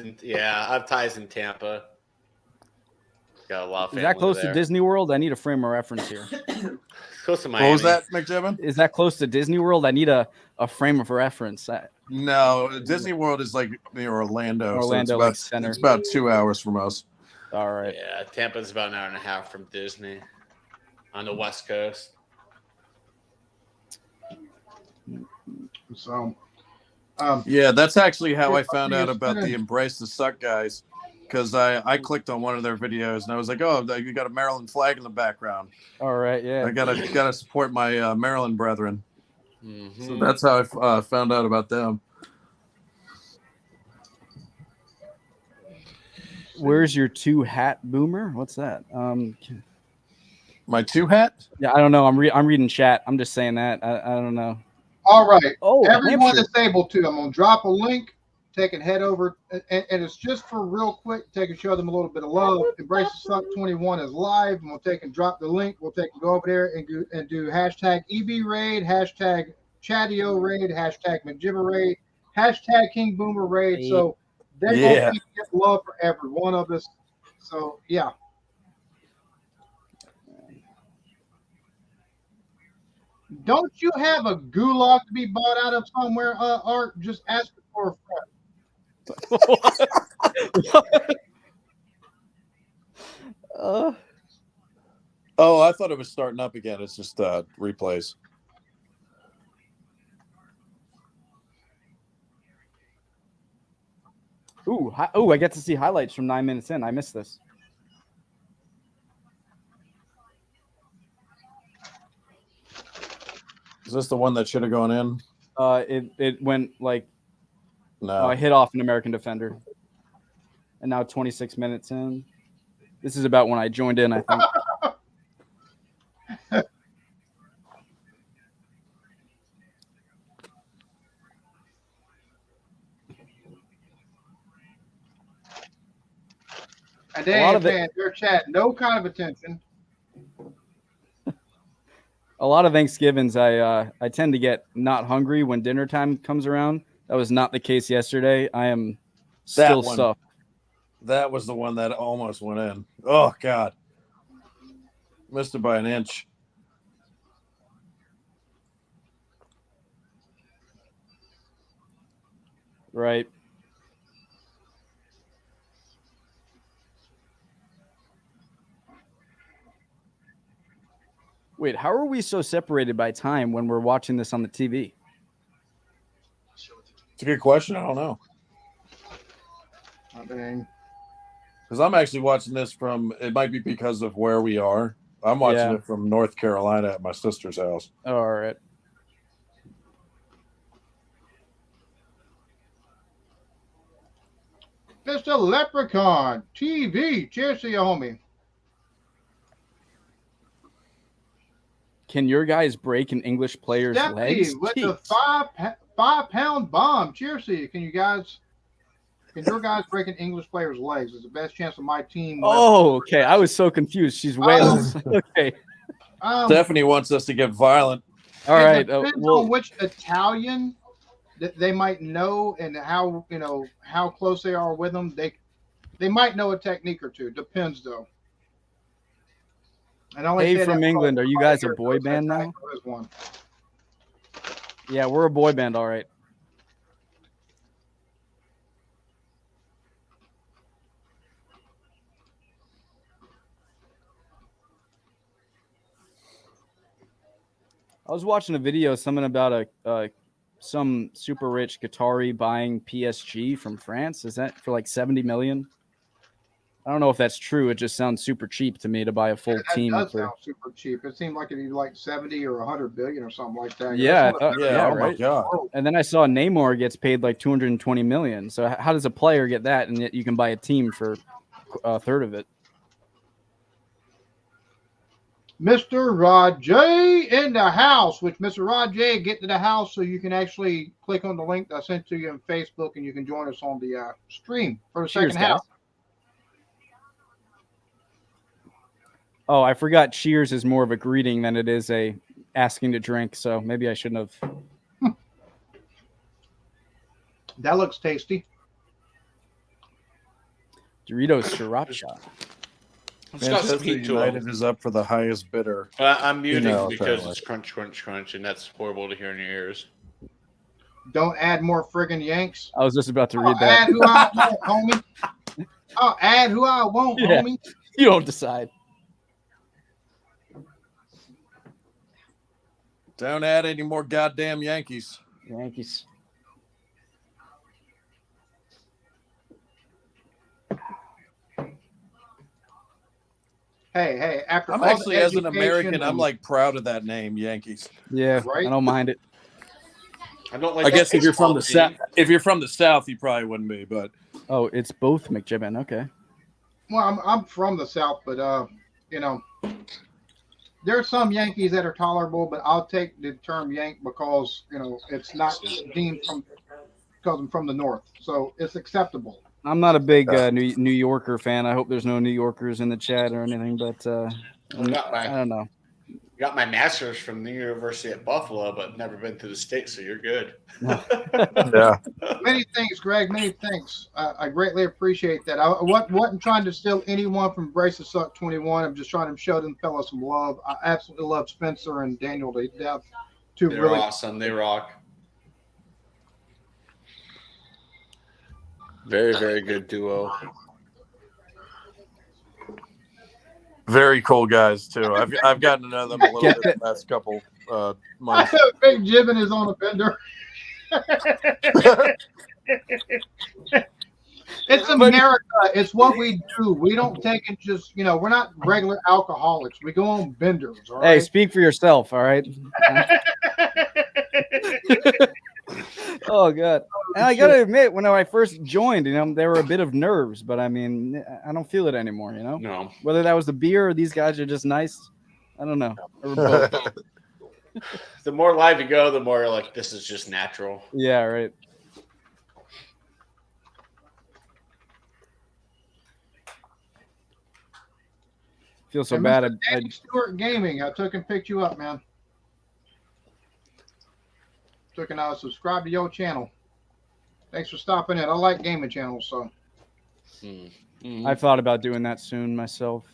in Tampa. Got a lot of Is family that close there. to Disney World? I need a frame of reference here. Close to Miami. What was that, McJibbin? Is that close to Disney World? I need a frame of reference. No, Disney World is like near Orlando. Orlando, like, center. It's about 2 hours from us. All right. Yeah, Tampa's about an hour and a half from Disney on the West Coast. So, Yeah, that's actually how I Yeah, found out about the understand. Embrace the Suck guys, because I clicked on one of their videos and I was like, oh, you got a Maryland flag in the background. All right. Yeah. I gotta support my Maryland brethren. Mhm. So that's how I found out about them. Where's your two hat boomer? What's that? My two hat? Yeah, I don't know. I'm reading chat. I'm just saying that. I don't know. all right. Oh, Everyone Hampshire. that's able to, I'm going to drop a link. Take and head over, and it's just for real quick. Take and show them a little bit of love. Embrace the Suck 21 is live, and we'll take and drop the link. We'll take and go over there and do hashtag EB Raid, hashtag Chatio Raid, hashtag McJibber Raid, hashtag King Boomer Raid. So they're going Yeah. to get love for every one of us. So yeah. Don't you have a gulag to be bought out of somewhere, Art? Just ask for a friend. Uh, Oh, I thought it was starting up again. It's just replays. I get to see highlights from 9 minutes in. I missed this. Is this the one that should have gone in? It went like No. I hit off an American defender, and now 26 minutes in. This is about when I joined in, I think. And A they lot ain't of it- paying their chat no kind of attention. A lot of Thanksgivings, I tend to get not hungry when dinner time comes around. That was not the case yesterday. I am still one. stuffed. That was the one that almost went in. Oh, God. Missed it by an inch. Right. Wait, how are we so separated by time when we're watching this on the TV? It's a good question. I don't know. I mean, Because I'm actually watching this from, it might be because of where we are. I'm watching Yeah. it from North Carolina at my sister's house. All right. Mr. Leprechaun TV. Cheers to you, homie. Can your guys break an English player's legs? Stephanie with the Jeez. 5-pound bomb. Cheers to you. Can your guys break an English player's legs? It's the best chance of my team. Oh, okay. I was so confused. She's Wales. Okay. Stephanie wants us to get violent. All It right. depends Well, on which Italian that they might know and how how close they are with them. They might know a technique or two. Depends though. And I only Hey, say from that England, are you because guys a here boy knows that band now? technique is one. yeah, we're a boy band. All right. I was watching a video, something about some super rich Qatari buying PSG from France. Is that for like 70 million? I don't know if that's true. It just sounds super cheap to me to buy a full That team. does For, sound super cheap. It seemed like it'd be like 70 or 100 billion or something like that. Yeah, That's what- Yeah, oh, my right. God. and then I saw Neymar gets paid like 220 million. So how does a player get that, and yet you can buy a team for a third of it? Mr. Rod J in the house, which Mr. Rod J, get to the house so you can actually click on the link that I sent to you on Facebook and you can join us on the stream for the Cheers, second half. Oh, I forgot. Cheers is more of a greeting than it is a asking to drink. So maybe I shouldn't have. That looks tasty. Doritos Sriracha. It's got some Manchester heat to United it. is up for the highest bidder. I'm muting know, because apparently. it's crunch, crunch, crunch, and that's horrible to hear in your ears. Don't add more friggin' Yanks. I was just about to I'll read that. add who I want, homie. I'll add who I want, Yeah. homie. You don't decide. Don't add any more goddamn Yankees. Yankees. Hey, after I'm all the actually, as an education American, I'm and- like proud of that name, Yankees. Yeah, Right? I don't mind it. I don't like. I guess that if you're from the baseball south, if you're from the south, you probably wouldn't be. But Oh, it's both McJibbin. Okay. Well, I'm from the South, but you know, there's some Yankees that are tolerable, but I'll take the term Yank because you know it's not deemed from because I'm from the North, so it's acceptable. I'm not a big New Yorker fan. I hope there's no New Yorkers in the chat or anything, but I don't know. Got my master's from the University at Buffalo, but never been to the States, so you're good. yeah, Many thanks, Greg. Many thanks. I greatly appreciate that. I wasn't trying to steal anyone from Brace of Suck 21. I'm just trying to show them fellas some love. I absolutely love Spencer and Daniel to death. Two They're really awesome. They rock. Very, very good duo. very cool guys too. I've gotten to know them a little Get bit the last couple I months. know Big Jibbin is on a bender. It's America. It's what we do. We don't take it just, you know, we're not regular alcoholics. We go on benders. All Hey, right. speak for yourself, all right? Oh god. And I gotta admit, when I first joined, you know, there were a bit of nerves, but I mean, I don't feel it anymore, you know? No. Whether that was the beer or these guys are just nice, I don't know. Or both. The more live you go, the more you're like, this is just natural. Yeah, right. Feel so And bad. Mr. Danny Stewart Gaming, I took and picked you up, man. Took and subscribe to your channel. Thanks for stopping in. I like gaming channels, so I thought about doing that soon myself.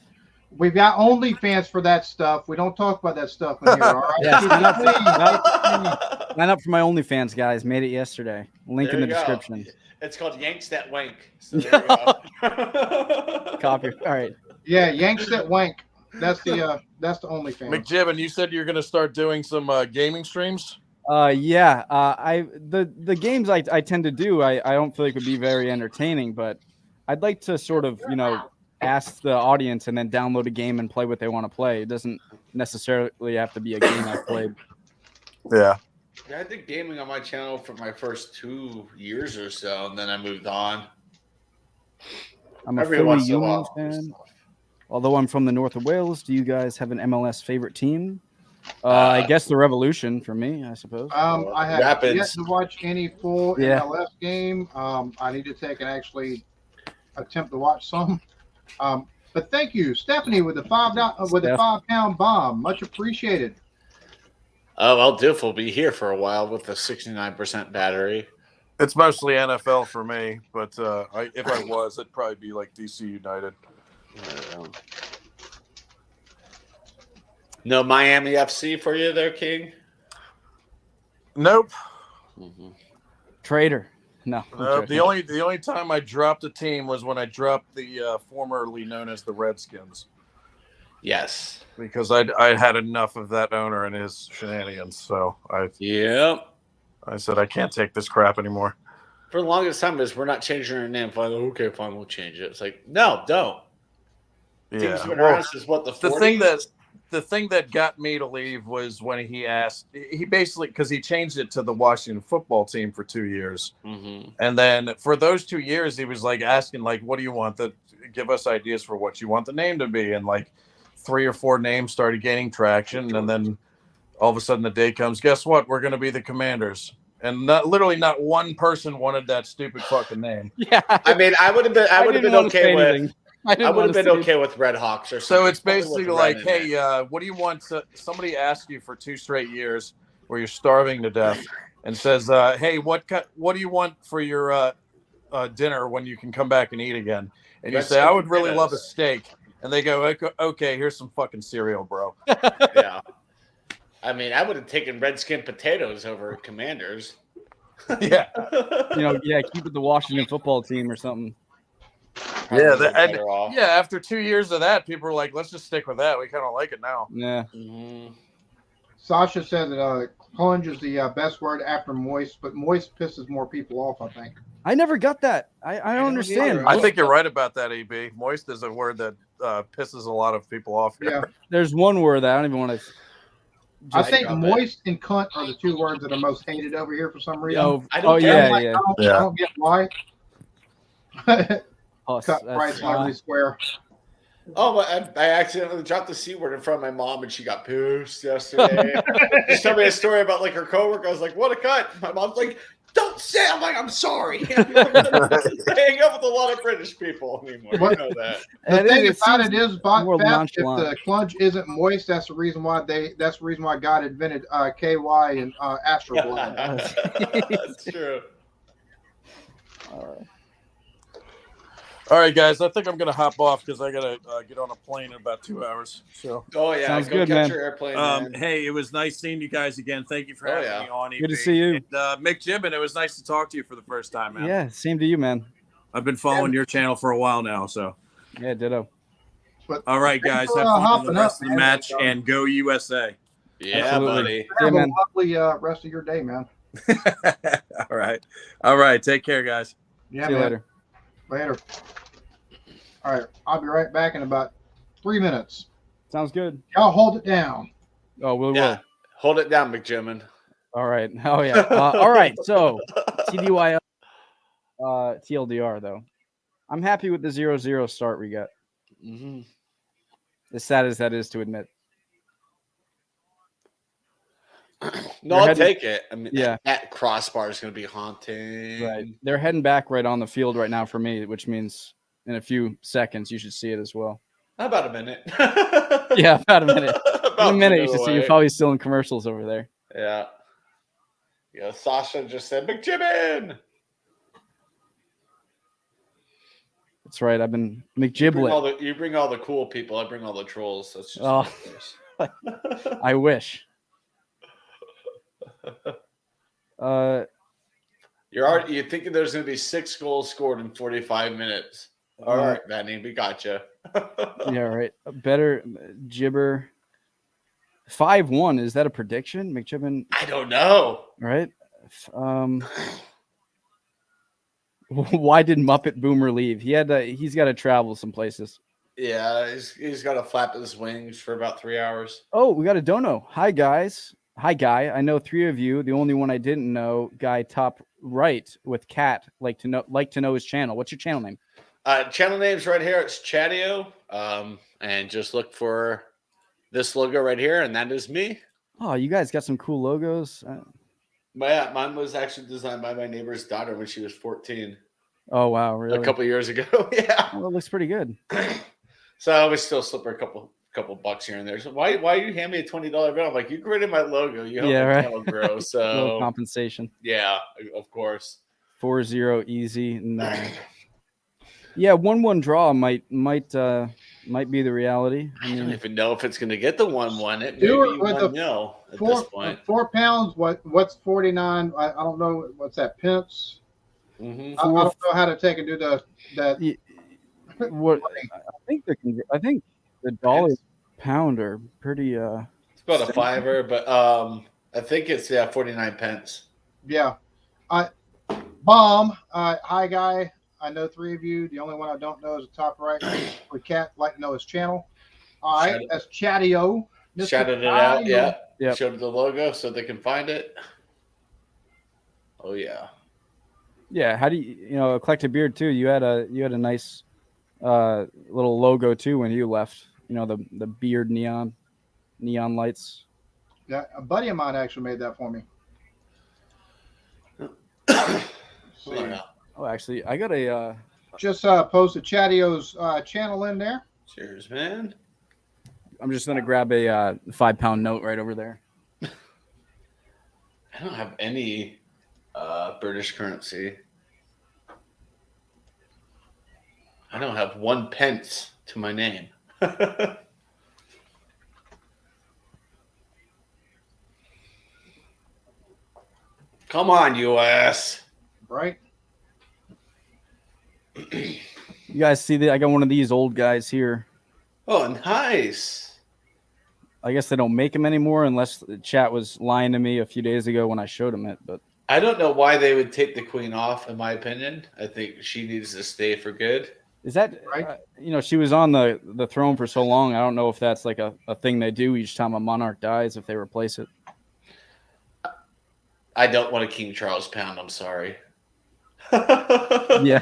we've got OnlyFans for that stuff. We don't talk about that stuff in here, all right? Yeah, sign up, Please. sign up for my OnlyFans, guys. Made it yesterday. Link There in the you go. description. It's called Yanks That Wank. So there you go. Copy. All right. Yeah, Yanks that wank. That's the OnlyFans. McJibbin, you said you're going to start doing some gaming streams. Yeah. The games I tend to do, I don't feel like would be very entertaining, but I'd like to sort of, you know, ask the audience and then download a game and play what they want to play. It doesn't necessarily have to be a game I've played. Yeah. Yeah, I did gaming on my channel for my first 2 years or so, and then I moved on. I'm a Every Philly once in a Union while. fan. Although I'm from the north of Wales, do you guys have an MLS favorite team? I guess the Revolution for me, I suppose. I have Rapids. yet to watch any full Yeah. MLS game. I need to take and actually attempt to watch some. But thank you, Stephanie, with the Steph. £5 bomb. Much appreciated. Oh, well, Diff will be here for a while with a 69% battery. It's mostly NFL for me, but if I was, it'd probably be like DC United. No Miami FC for you there, King? Nope. Traitor. No. I'm The joking. only time I dropped a team was when I dropped the formerly known as the Redskins Yes. because I had enough of that owner and his shenanigans. So Yep. I said I can't take this crap anymore. For the longest time, is we're not changing our name. Fine, okay, fine, we'll change it. It's like, no, don't. Teams Yeah. been Well, around since what, the 40s? the thing that got me to leave was when he basically, because he changed it to the Washington football team for 2 years. Mm-hmm. And then for those 2 years, he was like asking, like, what do you want? Give us ideas for what you want the name to be. And like 3 or 4 names started gaining traction. And then all of a sudden the day comes, guess what? We're going to be the Commanders. And literally not one person wanted that stupid fucking name. Yeah. I mean, I would have been didn't want to okay say with. anything. I didn't would have wanna been say- okay with Red Hawks or So something. it's Something basically with like, red in it. hey, what do you want? Somebody asks you for 2 straight years where you're starving to death, and says, "Hey, what do you want for your dinner when you can come back and eat again?" And you Red say, "I would really potatoes. love a steak," and they go, "Okay, here's some fucking cereal, bro." Yeah. I mean, I would have taken Redskin potatoes over Commanders. Yeah, keep it the Washington football team or something. yeah, Probably better off. yeah. After 2 years of that, people were like, "Let's just stick with that. We kind of like it now." Yeah. Mhm. Sasha said that clunge is the best word after moist, but moist pisses more people off, I think. I never got that. I don't don't understand. either. I think you're right about that, EB. Moist is a word that pisses a lot of people off here. Yeah. There's one word that I don't even want to. I think drop it. moist and cunt are the 2 words that are most hated over here for some reason. Oh, I don't get yeah, Like, yeah. I don't get why. Cut Us, price every square. Oh, I accidentally dropped the C word in front of my mom, and she got pissed yesterday. She told me a story about like her coworker. I was like, "What a cut!" My mom's like, "Don't say." I'm like, "I'm sorry." I hang up with a lot of British people anymore. What? You know that. The And thing it about seems it is, more Fab, if nonchalant. the clunge isn't moist, that's the reason why God invented KY and Astro Blood. That's true. All right, guys. I think I'm gonna hop off because I gotta get on a plane in about 2 hours. So, Oh yeah, Sounds go good, catch man. your airplane. Man. hey, it was nice seeing you guys again. Thank you for Oh, having yeah. me on. Good to EB. see you. And, Mick Gibbon, it was nice to talk to you for the first time, man. Yeah, same to you, man. I've been following your channel for a while now. So, Yeah, ditto. all right, guys. for, Have fun on the hopping rest up, of the man. match and go USA. Yeah, Absolutely. buddy. Yeah, Have a man. lovely rest of your day, man. All right. Take care, guys. Yeah, See you man. later. Later. All right, I'll be right back in about 3 minutes. Sounds good. Y'all hold it down. Oh, we will. Yeah, hold it down, McJimmon. All right. Oh yeah. All right. So TDYL, TLDR though. I'm happy with the 0-0 start we got. Mm-hmm. As sad as that is to admit. No, You're I'll heading- take it. I mean, Yeah. that crossbar is going to be haunting. Right. They're heading back right on the field right now for me, which means in a few seconds you should see it as well. About a minute. Yeah, about a minute. About In a minute you should see. away. You're probably still in commercials over there. Yeah. Yeah, Sasha just said, McJibbin! That's right. I've been You bring, all McGiblet. you bring all the cool people. I bring all the trolls. That's just Oh. how it goes. I wish. You're thinking there's going to be 6 goals scored in 45 minutes. All right, Vanny, we got you. Yeah, right. Better Gibber. 5-1. Is that a prediction? McGibbon, I don't know. right? Why did Muppet Boomer leave? He's got to travel some places. Yeah, he's got to flap his wings for about 3 hours. Oh, we got a dono. Hi guys. Hi guy. I know 3 of you. The only one I didn't know, guy top right with cat. Like to know his channel. What's your channel name? Channel name's right here. It's Chatio. And just look for this logo right here, and that is me. Oh, you guys got some cool logos. Mine was actually designed by my neighbor's daughter when she was 14 Oh wow, really? a couple years ago. Yeah. Oh, that looks pretty good. So I always still slip her a couple bucks here and there. So why you hand me a $20 bill? I'm like, you created my logo. You helped Yeah, my right. channel grow. Little So compensation. yeah, of course. 4-0 easy. No. Yeah, 1-1 draw might be the reality. I don't even know if it's going to get the 1-1. It may Do be it with a 1-0 at this Four, point. 4 pounds. What's 49? I don't know. What's that? Pence. Mhm. I don't know how to take and do that. What I think the dollar pound are pretty It's about a $5, but I think it's 49 pence. Yeah. Bomb. Hi, guy. I know 3 of you. The only one I don't know is the top right. With cat, like to know his channel. All right, that's Chatio. Mr. Shouted it out, Chatio. yeah. Yep. Showed the logo so they can find it. Oh yeah. yeah. How do you Eclectic Beard too? You had a nice little logo too when you left. You know the beard neon lights. Yeah, a buddy of mine actually made that for me. Oh, yeah. Oh, actually, I got a just posted Chatio's channel in there. Cheers, man. I'm just gonna grab a 5-pound note right over there. I don't have any British currency. I don't have 1 pence to my name. Come on, US. Right? You guys see that? I got one of these old guys here. Oh, nice. I guess they don't make them anymore unless the chat was lying to me a few days ago when I showed him it. But I don't know why they would take the queen off, in my opinion. I think she needs to stay for good. is that Right. she was on the throne for so long. I don't know if that's like a thing they do each time a monarch dies if they replace it. I don't want a King Charles pound. I'm sorry. Yeah.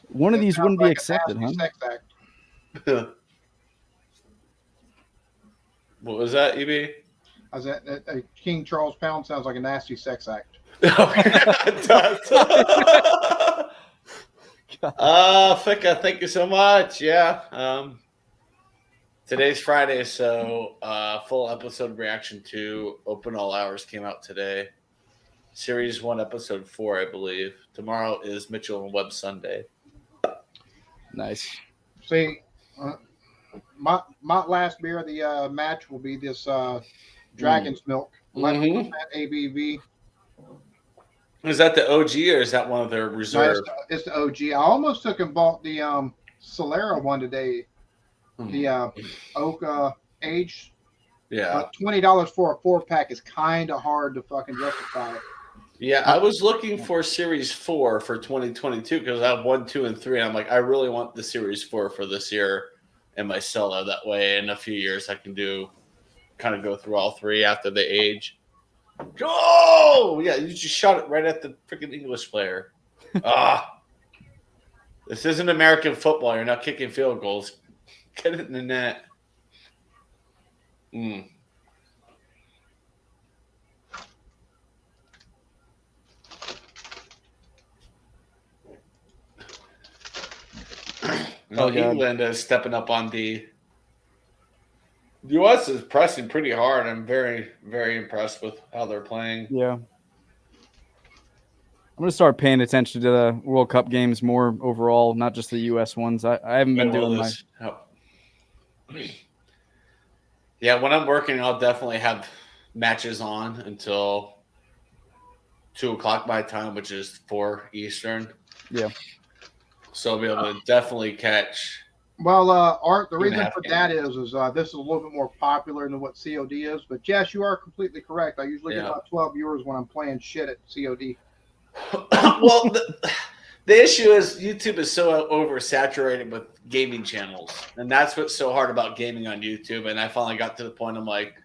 One of It these sounds wouldn't be like a accepted, huh? nasty sex act. What was that, EB? I was at a King Charles pound sounds like a nasty sex act. It does. Fika, thank you so much. Yeah. Today's Friday, so full episode reaction to Open All Hours came out today. Series 1, Episode 4, I believe. Tomorrow is Mitchell and Webb Sunday. Nice. See, my last beer of the match will be this Dragon's Milk, 11% ABV. Is that the OG or is that one of their No, reserve? it's the OG. I almost took and bought the Solera one today, the Oak aged. Yeah. But $20 for a 4-pack is kind of hard to fucking justify. Yeah, I was looking for Series 4 for 2022 because I have 1, 2, and 3. I'm like, I really want the Series 4 for this year in my cellar. That way, in a few years, I can kind of go through all 3 after they age. Oh, yeah, you just shot it right at the freaking English player. This isn't American football. You're not kicking field goals. Get it in the net. No, England is stepping up on the U.S. is pressing pretty hard. I'm very, very impressed with how they're playing. Yeah. I'm going to start paying attention to the World Cup games more overall, not just the U.S. ones. I haven't been doing my... Yeah, when I'm working, I'll definitely have matches on until 2 o'clock my time, which is 4 Eastern. Yeah. So I'll be able to definitely catch. Well, Art, the 2.5 reason for that games. is this is a little bit more popular than what COD is. But yes, you are completely correct. I usually get about 12 viewers when I'm playing shit at COD. Well, the issue is YouTube is so oversaturated with gaming channels, and that's what's so hard about gaming on YouTube. And I finally got to the point I'm like,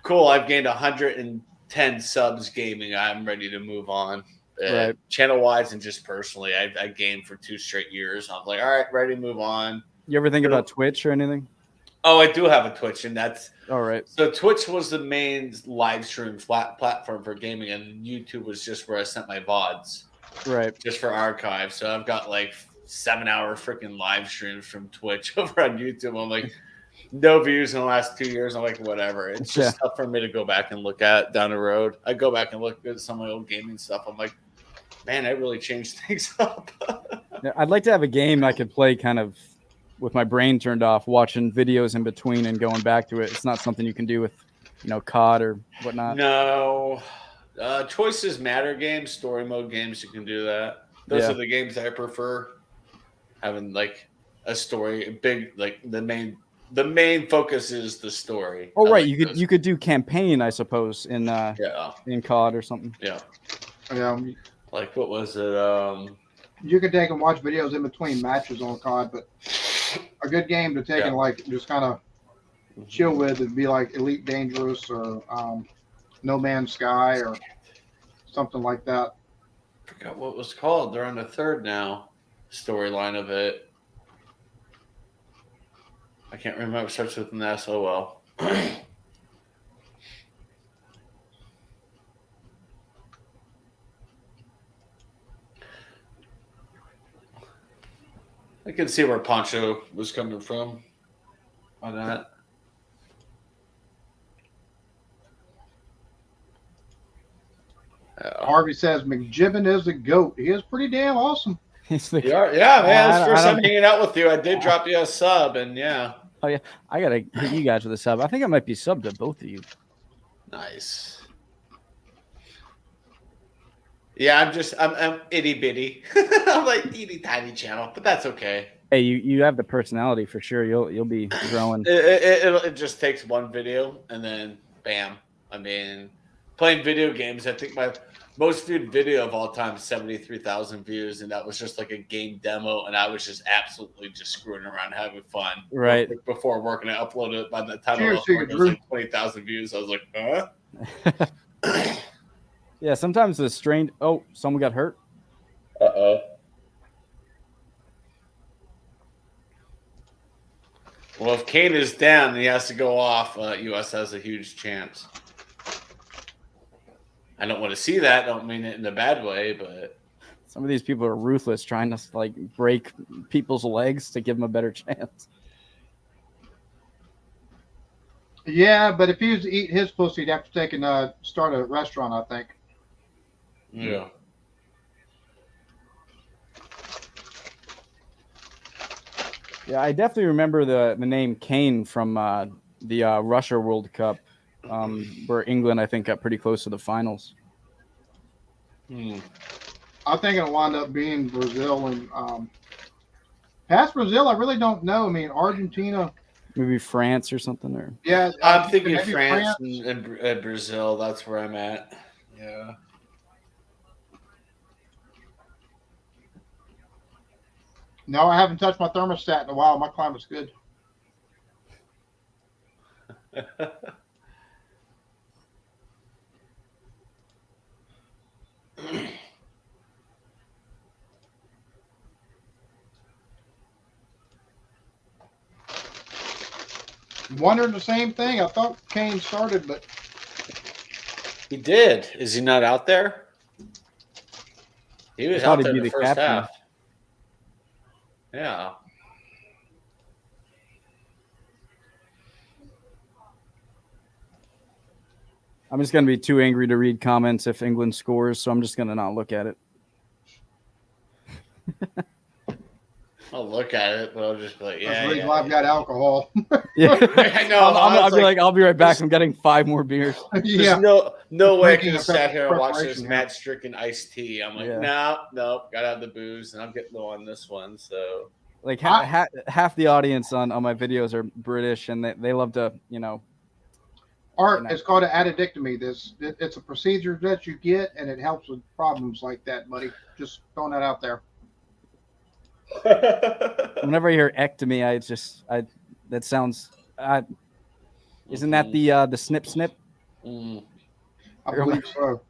cool, I've gained 110 subs gaming. I'm ready to move on. Right. Channel wise and just personally, I gamed for 2 straight years. I'm like, all right, ready to move on. You ever think about Twitch or anything? Oh, I do have a Twitch, and that's all right. So Twitch was the main live stream platform for gaming, and YouTube was just where I sent my VODs, right? Just for archive. So I've got like 7-hour freaking live streams from Twitch over on YouTube. I'm like, no views in the last 2 years. I'm like, whatever. It's just tough for me to go back and look at down the road. I go back and look at some of my old gaming stuff. I'm like, man, I really changed things up. I'd like to have a game I could play kind of with my brain turned off, watching videos in between and going back to it. It's not something you can do with, COD or whatnot. No. Choices matter games, story mode games, you can do that. Those are the games I prefer. Having like a story, big, like the main focus is the story. Oh, right. You could do campaign, I suppose, in COD or something. Yeah. Like what was it? You can take and watch videos in between matches on COD, but a good game to take and like just kind of chill with would be like Elite Dangerous or No Man's Sky or something like that. Forgot what it was called. They're on the 3rd now. Storyline of it. I can't remember. It starts with an S. Oh well. I can see where Poncho was coming from on that. Harvey says McJibbin is a goat. He is pretty damn awesome. He's the, Yeah, man. It's I the first don't- time hanging out with you. I did drop you a sub, and yeah. I gotta hit you guys with a sub. I think I might be subbed to both of you. Nice. Yeah, I'm itty bitty. I'm like itty tiny channel, but that's okay. Hey, you have the personality for sure. You'll be growing. It just takes one video and then bam. I mean, playing video games. I think my most viewed video of all time is 73,000 views, and that was just like a game demo, and I was just absolutely just screwing around, having fun. Right. Before working, I uploaded it. By the time Cheers I to you, uploaded, it was Drew. like 20,000 views. I was like, huh? Yeah, sometimes the strange. Oh, someone got hurt. Uh-oh. Well, if Kane is down and he has to go off, U.S. has a huge chance. I don't want to see that. I don't mean it in a bad way, but Some of these people are ruthless, trying to like break people's legs to give them a better chance. Yeah, but if he was to eat his pussy, he'd have to take and start a restaurant, I think. yeah. Yeah, I definitely remember the name Kane from the Russia World Cup, where England, I think, got pretty close to the finals. I think it'll wind up being Brazil and past Brazil. I really don't know. I mean, Argentina. Maybe France or something. Or Yeah, I'm thinking maybe France and Brazil. That's where I'm at. Yeah. No, I haven't touched my thermostat in a while. My climate's good. Wondering the same thing. I thought Kane started, but He did. Is he not out there? He was I thought out he'd there be in the the first captain. half. Yeah. I'm just gonna be too angry to read comments if England scores, so I'm just gonna not look at it. I'll look at it, but I'll just be like, that's yeah. the reason yeah, why I've got alcohol. Yeah, I know. I'll it's be like, like, I'll be right back. I'm getting 5 more beers. Yeah. There's no way I Making could a have sat here and watched this preparation, Matt Stricken iced tea. I'm like, Yeah. no, gotta have the booze, and I'm getting low on this one. So Like half the audience on my videos are British, and they love to, Art, it's called an addictomy. It's a procedure that you get, and it helps with problems like that, buddy. Just throwing that out there. whenever I hear ectomy, that sounds. Isn't that the snip snip? Mm. I believe so.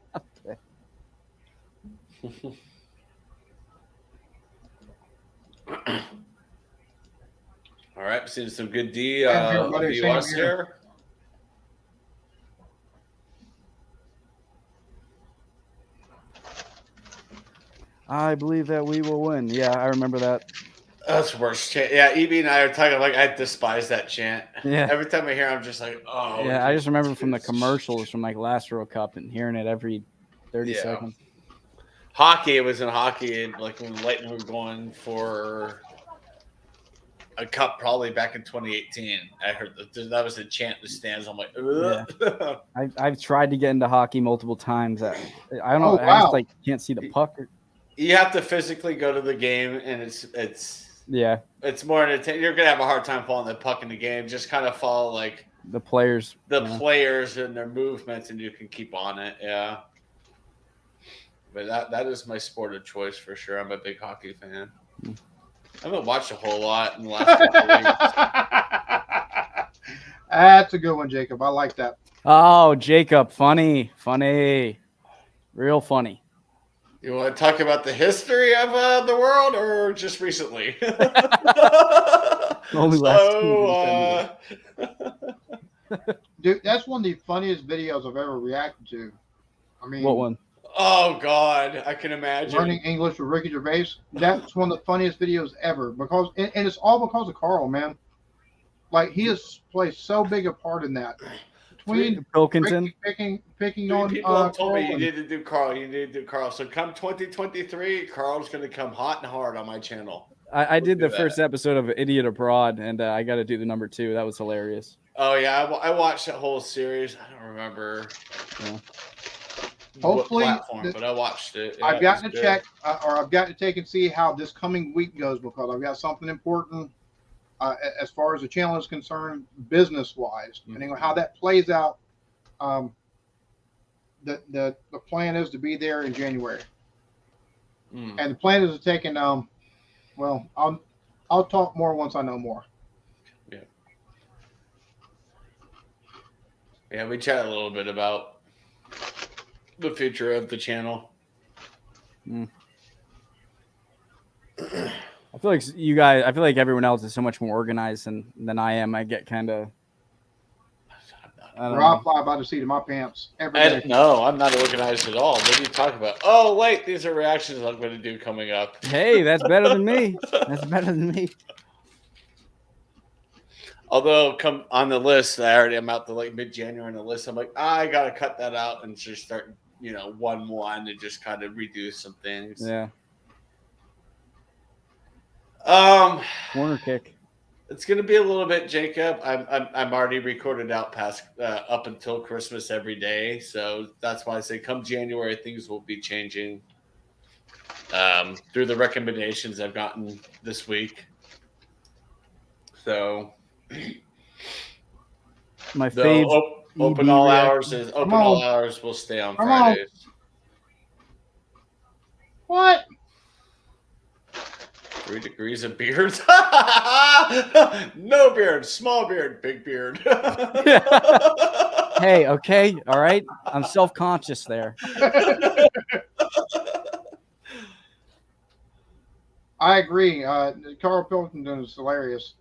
All right, seeing some good D Yeah, here, of buddy, the same US here. here. I believe that we will win. Yeah, I remember that. That's worst chant. Yeah, EB and I are talking like I despise that chant. Yeah. Every time I hear, I'm just like, oh. Yeah, I just remember it's- from the it's- commercials from like last World Cup and hearing it every 30 Yeah. seconds. Hockey. It was in hockey, and like when Lightning were going for a cup, probably back in 2018. I heard that was a chant in the stands. I'm like, ugh. I've tried to get into hockey multiple times. I don't know. Oh, I wow. just like can't see the puck. You have to physically go to the game, and it's more entertaining. You're gonna have a hard time following the puck in the game. Just kind of follow like The players. the yeah. players and their movements, and you can keep on it. Yeah. But that is my sport of choice for sure. I'm a big hockey fan. I haven't watched a whole lot in the last couple of weeks. That's a good one, Jacob. I like that. Oh, Jacob, funny, real funny. You want to talk about the history of the world, or just recently? Only last Dude, that's one of the funniest videos I've ever reacted to. I mean, What one? Oh God, I can imagine. Learning English with Ricky Gervais. That's one of the funniest videos ever because, and it's all because of Carl, man. Like he has played so big a part in that. Between Pilkington. Ricky picking Three on people have told me Carl you and- need to do Carl. You need to do Carl. So come 2023, Carl's going to come hot and hard on my channel. I did the do that. first episode of Idiot Abroad, and I got to do the number 2. That was hilarious. Oh yeah, I watched that whole series. I don't remember. Yeah. Hopefully, what platform, but I watched it. Yeah, I've it gotten was to good. check, or I've got to take and see how this coming week goes because I've got something important as far as the channel is concerned, business wise, and how that plays out. The plan is to be there in January, and the plan is to take in. Well, I'll talk more once I know more. Yeah, we chat a little bit about the future of the channel. I feel like you guys. I feel like everyone else is so much more organized than I am. I get kind of. Rob fly by the seat of my pants every day. No, I'm not organized at all. What are you talking about? Oh, wait, these are reactions I'm going to do coming up. Hey, that's better than me. That's better than me. Although, come on the list, I already am out to like mid-January on the list. I'm like, I got to cut that out and just start, 1-1 and just kind of redo some things. Yeah. Corner kick. It's going to be a little bit, Jacob. I'm already recorded out past up until Christmas every day, so that's why I say come January things will be changing. Through the recommendations I've gotten this week. So My the faves. open EB all reaction. hours is open all hours will stay on Come on. Fridays. What? 3 degrees of beard. No beard, small beard, big beard. Hey, okay, all right. I'm self-conscious there. I agree. Carl Pilkington is hilarious.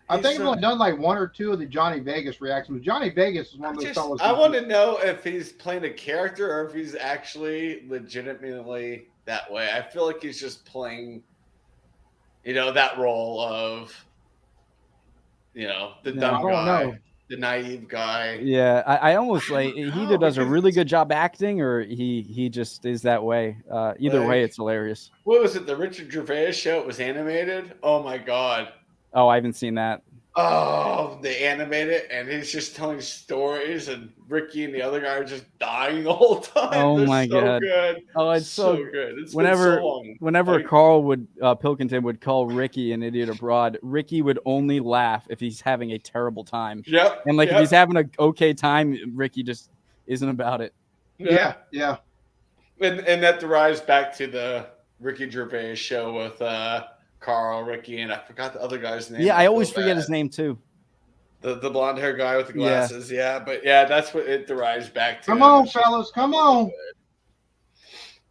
I think I've only done like 1 or 2 of the Johnny Vegas reactions. Johnny Vegas is one of those fellas. I want to know if he's playing a character or if he's actually legitimately that way. I feel like he's just playing, that role of, the dumb guy, the naive guy. Yeah, I almost like he either does a really good job acting or he just is that way. Either way, it's hilarious. What was it? The Richard Gervais show? It was animated. Oh my god. Oh, I haven't seen that. Oh, they animate it, and he's just telling stories, and Ricky and the other guy are just dying the whole time. Oh They're my so god! Good. Oh, it's so good. It's whenever been so long. whenever Carl would Pilkington would call Ricky an idiot abroad, Ricky would only laugh if he's having a terrible time. Yep. And if he's having an okay time, Ricky just isn't about it. Yeah. And that derives back to the Ricky Gervais show with Carl, Ricky, and I forgot the other guy's name. Yeah, I always forget his name too. The blonde hair guy with the glasses. Yeah, but yeah, that's what it derives back to. Come on, fellas. Come on.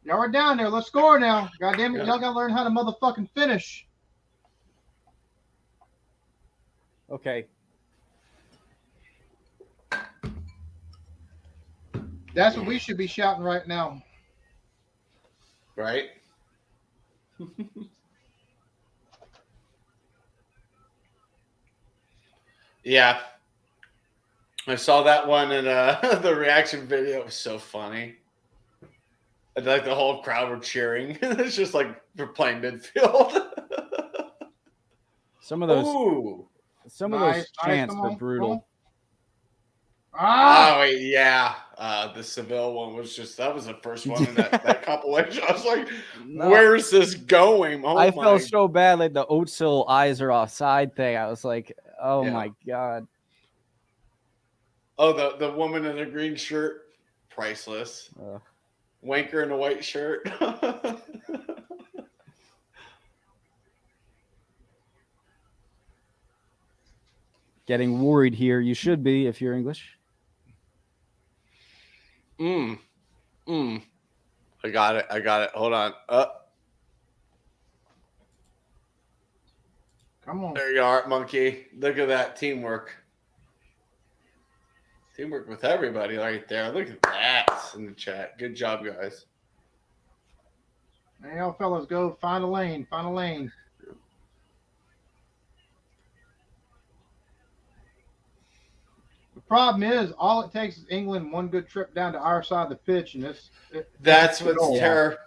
Y'all are down there. Let's score now. God damn it. Y'all got to learn how to motherfucking finish. Okay. That's what we should be shouting right now. Right? Yeah. I saw that one in the reaction video. It was so funny. And like the whole crowd were cheering. It's just like we're playing midfield. Some of those Nice, chants come are on, brutal. Ah! Oh wait, yeah. The Seville one was that was the first one in that compilation. I was like, where's this going? Oh, I felt so bad, like the Oatsil eyes are offside thing. I was like, oh Yeah. my god. Oh, the woman in the green shirt, priceless. Wanker in a white shirt. Getting worried here. You should be if you're English. I got it. Hold on. Come on. There you are, monkey. Look at that teamwork. Teamwork with everybody right there. Look at that in the chat. Good job, guys. There y'all fellas go. Find a lane. Find a lane. The problem is, all it takes is England one good trip down to our side of the pitch, and That's what's goal. terror.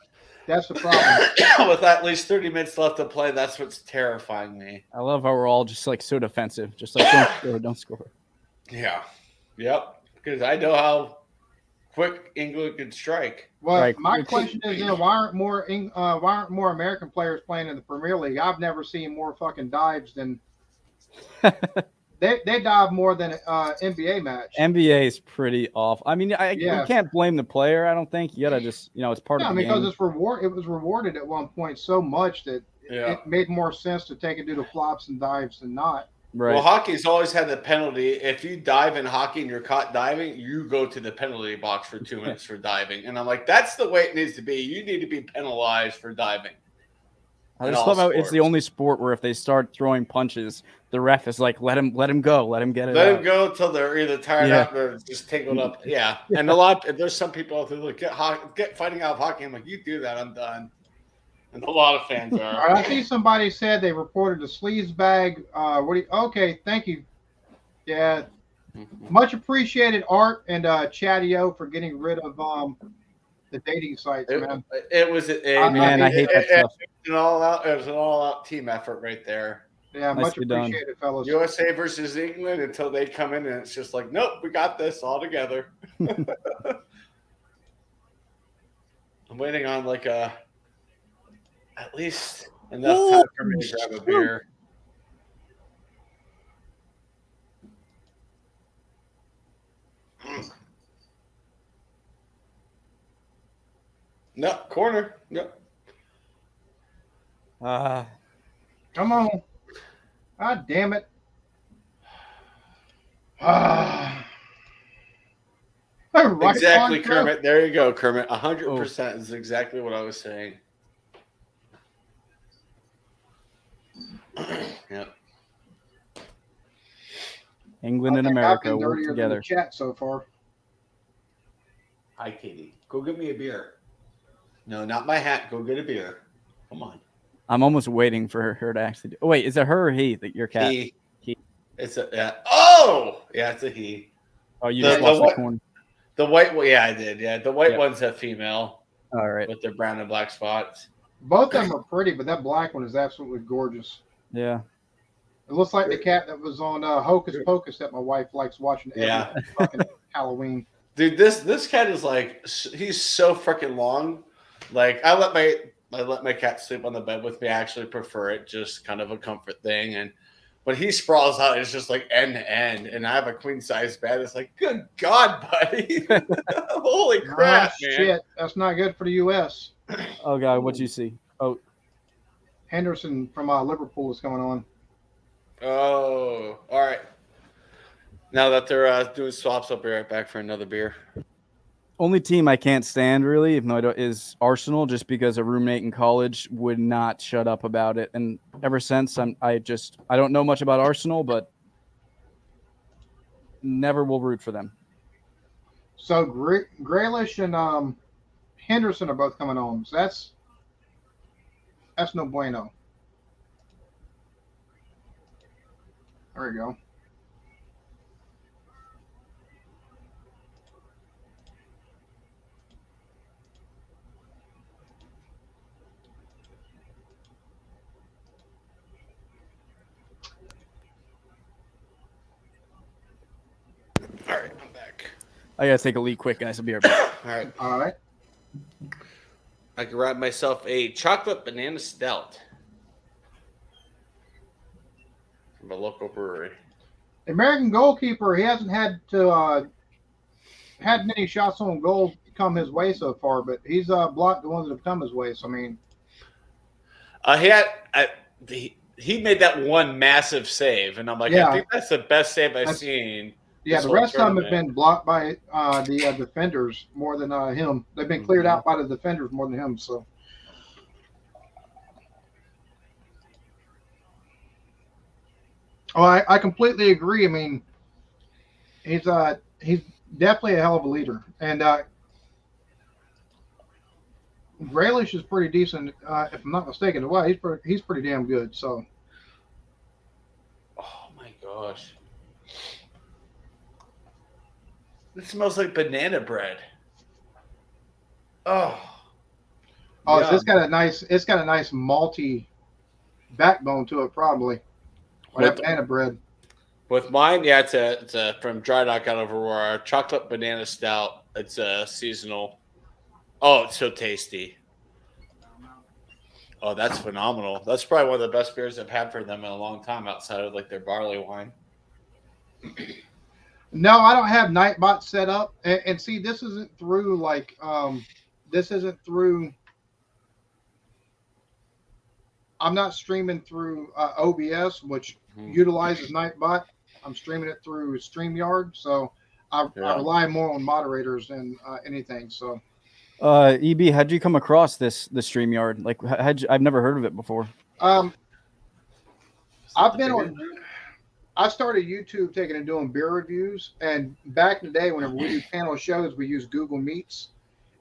That's the problem. With at least 30 minutes left to play, that's what's terrifying me. I love how we're all just like so defensive, just like don't score, don't score. Yeah. Yep. Because I know how quick England can strike. Well, Right. my question is, why aren't more American players playing in the Premier League? I've never seen more fucking dives than they dive more than NBA match. NBA is pretty off. I mean, Yeah. you can't blame the player. I don't think you gotta just it's part Yeah, of the because game. it's reward. It was rewarded at one point so much that Yeah. it made more sense to take it to the flops and dives than not. Right. Well, hockey's always had the penalty. If you dive in hockey and you're caught diving, you go to the penalty box for 2 minutes for diving. And I'm like, that's the way it needs to be. You need to be penalized for diving. I in just all love how it's the sports. only sport where if they start throwing punches, the ref is like, let him go, let him get it Let out. them go until they're either tired Yeah. out or just tangled up. Yeah. And there's some people out there like, get fighting out of hockey. I'm like, you do that, I'm done. And a lot of fans All are. right, I see somebody said they reported a sleaze bag. Okay, thank you. Yeah, much appreciated, Art and Chatio, for getting rid of the dating sites, man. It was Man, I hate that stuff. It was an all-out team effort right there. Yeah, much Nicely done. appreciated, fellas. USA versus England until they come in and it's just like, nope, we got this all together. I'm waiting on like at least enough time for me to grab a beer. No, corner. Yep. Come on. God damn it. Right Exactly, on, Kermit. There you go, Kermit. 100% is exactly what I was saying. Yep. England and I've America been work dirtier than together. the chat so far. Hi, Katie. Go get me a beer. No, not my hat. Go get a beer. Come on. I'm almost waiting for her to actually do. Oh, wait, is it her or he that your cat? He. He. It's a yeah. Oh, yeah, it's a he. Oh, you The- just the lost the what- corn. The white one, yeah, I did. Yeah, the white Yeah. one's a female All right. with their brown and black spots. Both of them are pretty, but that black one is absolutely gorgeous. Yeah. It looks like the cat that was on Hocus Pocus that my wife likes watching every Yeah. fucking Halloween. Dude, this cat is like he's so freaking long. Like I let my cat sleep on the bed with me. I actually prefer it, just kind of a comfort thing. And when he sprawls out, it's just like end to end. And I have a queen size bed. It's like, good God, buddy! Holy crap, man! Shit, that's not good for the U.S. Oh God, what'd you see? Oh, Henderson from Liverpool is coming on. Oh, all right. Now that they're doing swaps, I'll be right back for another beer. only team I can't stand really, even though I don't, is Arsenal, just because a roommate in college would not shut up about it, and ever since I don't know much about Arsenal, but never will root for them. So Grealish and Henderson are both coming on. So that's no bueno. There we go. All right, I'm back. I gotta take a leak quick, guys. I'll be right back. All right, All right. I can grab myself a chocolate banana stout from a local brewery. The American goalkeeper, he hasn't had to had many shots on goal come his way so far, but he's blocked the ones that have come his way. So I mean, He made that one massive save, and I'm like, Yeah. I think that's the best save I've That's- seen. yeah, This the whole rest of them have tournament. been blocked by the defenders more than him. They've been cleared out by the defenders more than him. So. Oh, I completely agree. I mean, he's definitely a hell of a leader, and Graylish is pretty decent, if I'm not mistaken. Well, he's pretty damn good. So Oh my gosh. It smells like banana bread. Oh. oh, Yeah. it's got a nice malty backbone to it, probably. Or that With- banana bread. With mine, yeah, it's a from Dry Dock out of Aurora, chocolate banana stout. It's a seasonal. Oh, it's so tasty. Oh, that's phenomenal. That's probably one of the best beers I've had for them in a long time outside of like their barley wine. No, I don't have Nightbot set up, and see, this isn't through like this isn't through. I'm not streaming through OBS, which utilizes Nightbot. I'm streaming it through StreamYard, so I rely more on moderators than anything. So, EB, how'd you come across the StreamYard? Like, I've never heard of it before. I've been on. I started YouTube taking and doing beer reviews, and back in the day, whenever we do panel shows, we use Google Meets,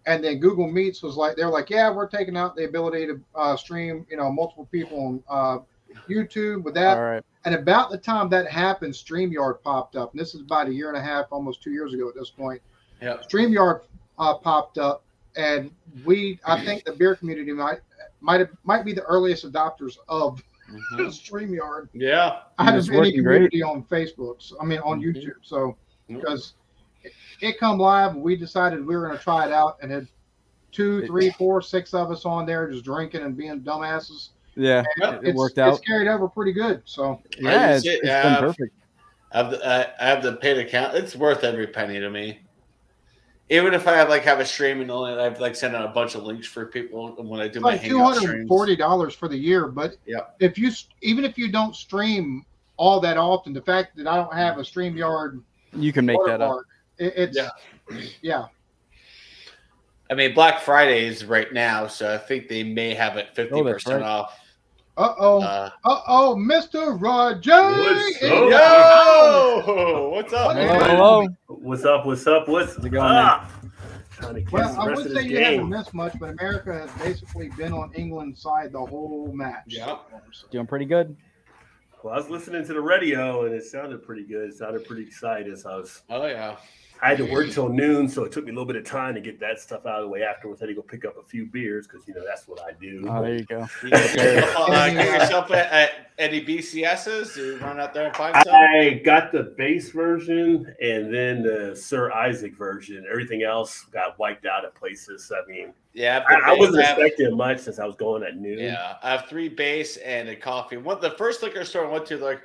and then Google Meets was like, they're like, yeah, we're taking out the ability to stream, multiple people on YouTube with that. All right. And about the time that happened, StreamYard popped up, and this is about a year and a half, almost 2 years ago at this point. Yeah. StreamYard popped up, and I think the beer community might be the earliest adopters of StreamYard. Yeah. I It's have any working great. community on Facebook. On YouTube. So because it come live, we decided we were going to try it out, and had 2, 3, 4, 6 of us on there just drinking and being dumbasses. Yeah, And it worked out. It's carried over pretty good. So Yeah, use it's it, been perfect. I have the paid account. It's worth every penny to me. Even if I have a stream and only I've sent out a bunch of links for people when I do it's my like hangout streams. $240 for the year. But Yep. even if you don't stream all that often, the fact that I don't have a StreamYard You can make that up. watermark, it's yeah. I mean, Black Friday is right now, so I think they may have it 50% right. off. Mr. Roger. What's up? Yo! What's up, man? Hello. What's up? What's it going, up? Trying to catch Well, the I rest would of say the you haven't game. missed much, but America has basically been on England's side the whole match. Yeah. Doing pretty good. Well, I was listening to the radio and it sounded pretty good. It sounded pretty excited. So Oh, yeah. I had to work till noon, so it took me a little bit of time to get that stuff out of the way. Afterwards, I had to go pick up a few beers because that's what I do. Oh, there you go. Get yourself at any BCSs to run out there and find some? I got the base version and then the Sir Isaac version. Everything else got wiped out at places. I mean, Yeah. I wasn't expecting much since I was going at noon. Yeah, I have 3 base and a coffee. The first liquor store I went to, like,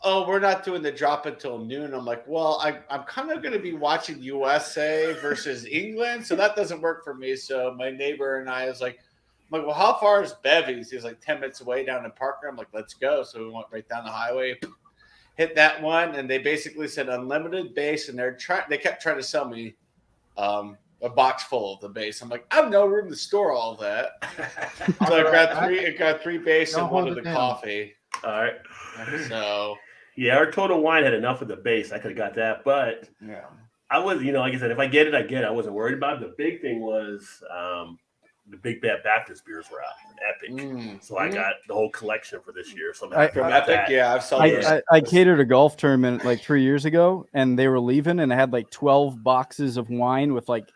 oh, we're not doing the drop until noon. I'm like, well, I'm kind of going to be watching USA versus England, so that doesn't work for me. So my neighbor and I was like, well, how far is Bevy's? He's like 10 minutes away down in Parker. I'm like, let's go. So we went right down the highway, hit that one, and they basically said unlimited base, and they kept trying to sell me a box full of the base. I'm like, I have no room to store all of that. So I got 3 base and one of the coffee. All right. So yeah, our Total Wine had enough of the base. I could have got that, but yeah. I was, like I said, if I get it, I get it. I wasn't worried about it. The big thing was the Big Bad Baptist beers were out, Epic. So I got the whole collection for this year. So From Epic, yeah, I've saw those. I catered a golf tournament like 3 years ago, and they were leaving, and I had like 12 boxes of wine with like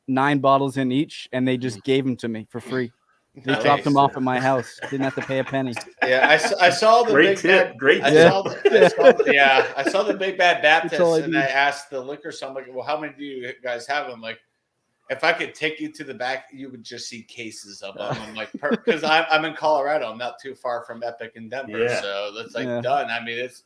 9 bottles in each, and they just gave them to me for free. They Nice. dropped them off at my house. Didn't have to pay a penny. Yeah, I saw the Great big tip. bad. Great I tip. saw the Big Bad Baptist, all I and need. I asked the liquor store, I'm like, well, how many do you guys have? I'm like, if I could take you to the back, you would just see cases of them. I'm like, because I'm in Colorado, I'm not too far from Epic in Denver, Yeah. so that's Yeah. done. I mean, it's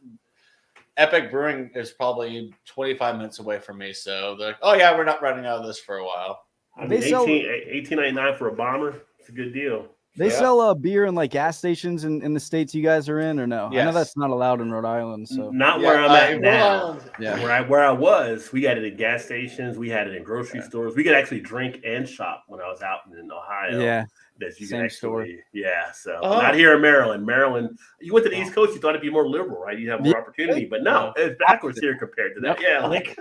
Epic Brewing is probably 25 minutes away from me, so they're like, oh yeah, we're not running out of this for a while. I mean, They sell- $18.99 for a bomber. It's a good deal. They Yeah. sell beer in like gas stations in the states you guys are in, or no? I know Yes. that's not allowed in Rhode Island. So Not where I'm at Rhode now. Island. yeah, Where I was, we got it at gas stations. We had it in grocery stores. We could actually drink and shop when I was out in Ohio. yeah. that you can Same actually, story. yeah. So Oh. not here in Maryland. Maryland, you went to the East Coast, you thought it'd be more liberal, right? You have more Yeah. opportunity, but no, it's backwards here compared to that. Yep. Yeah, like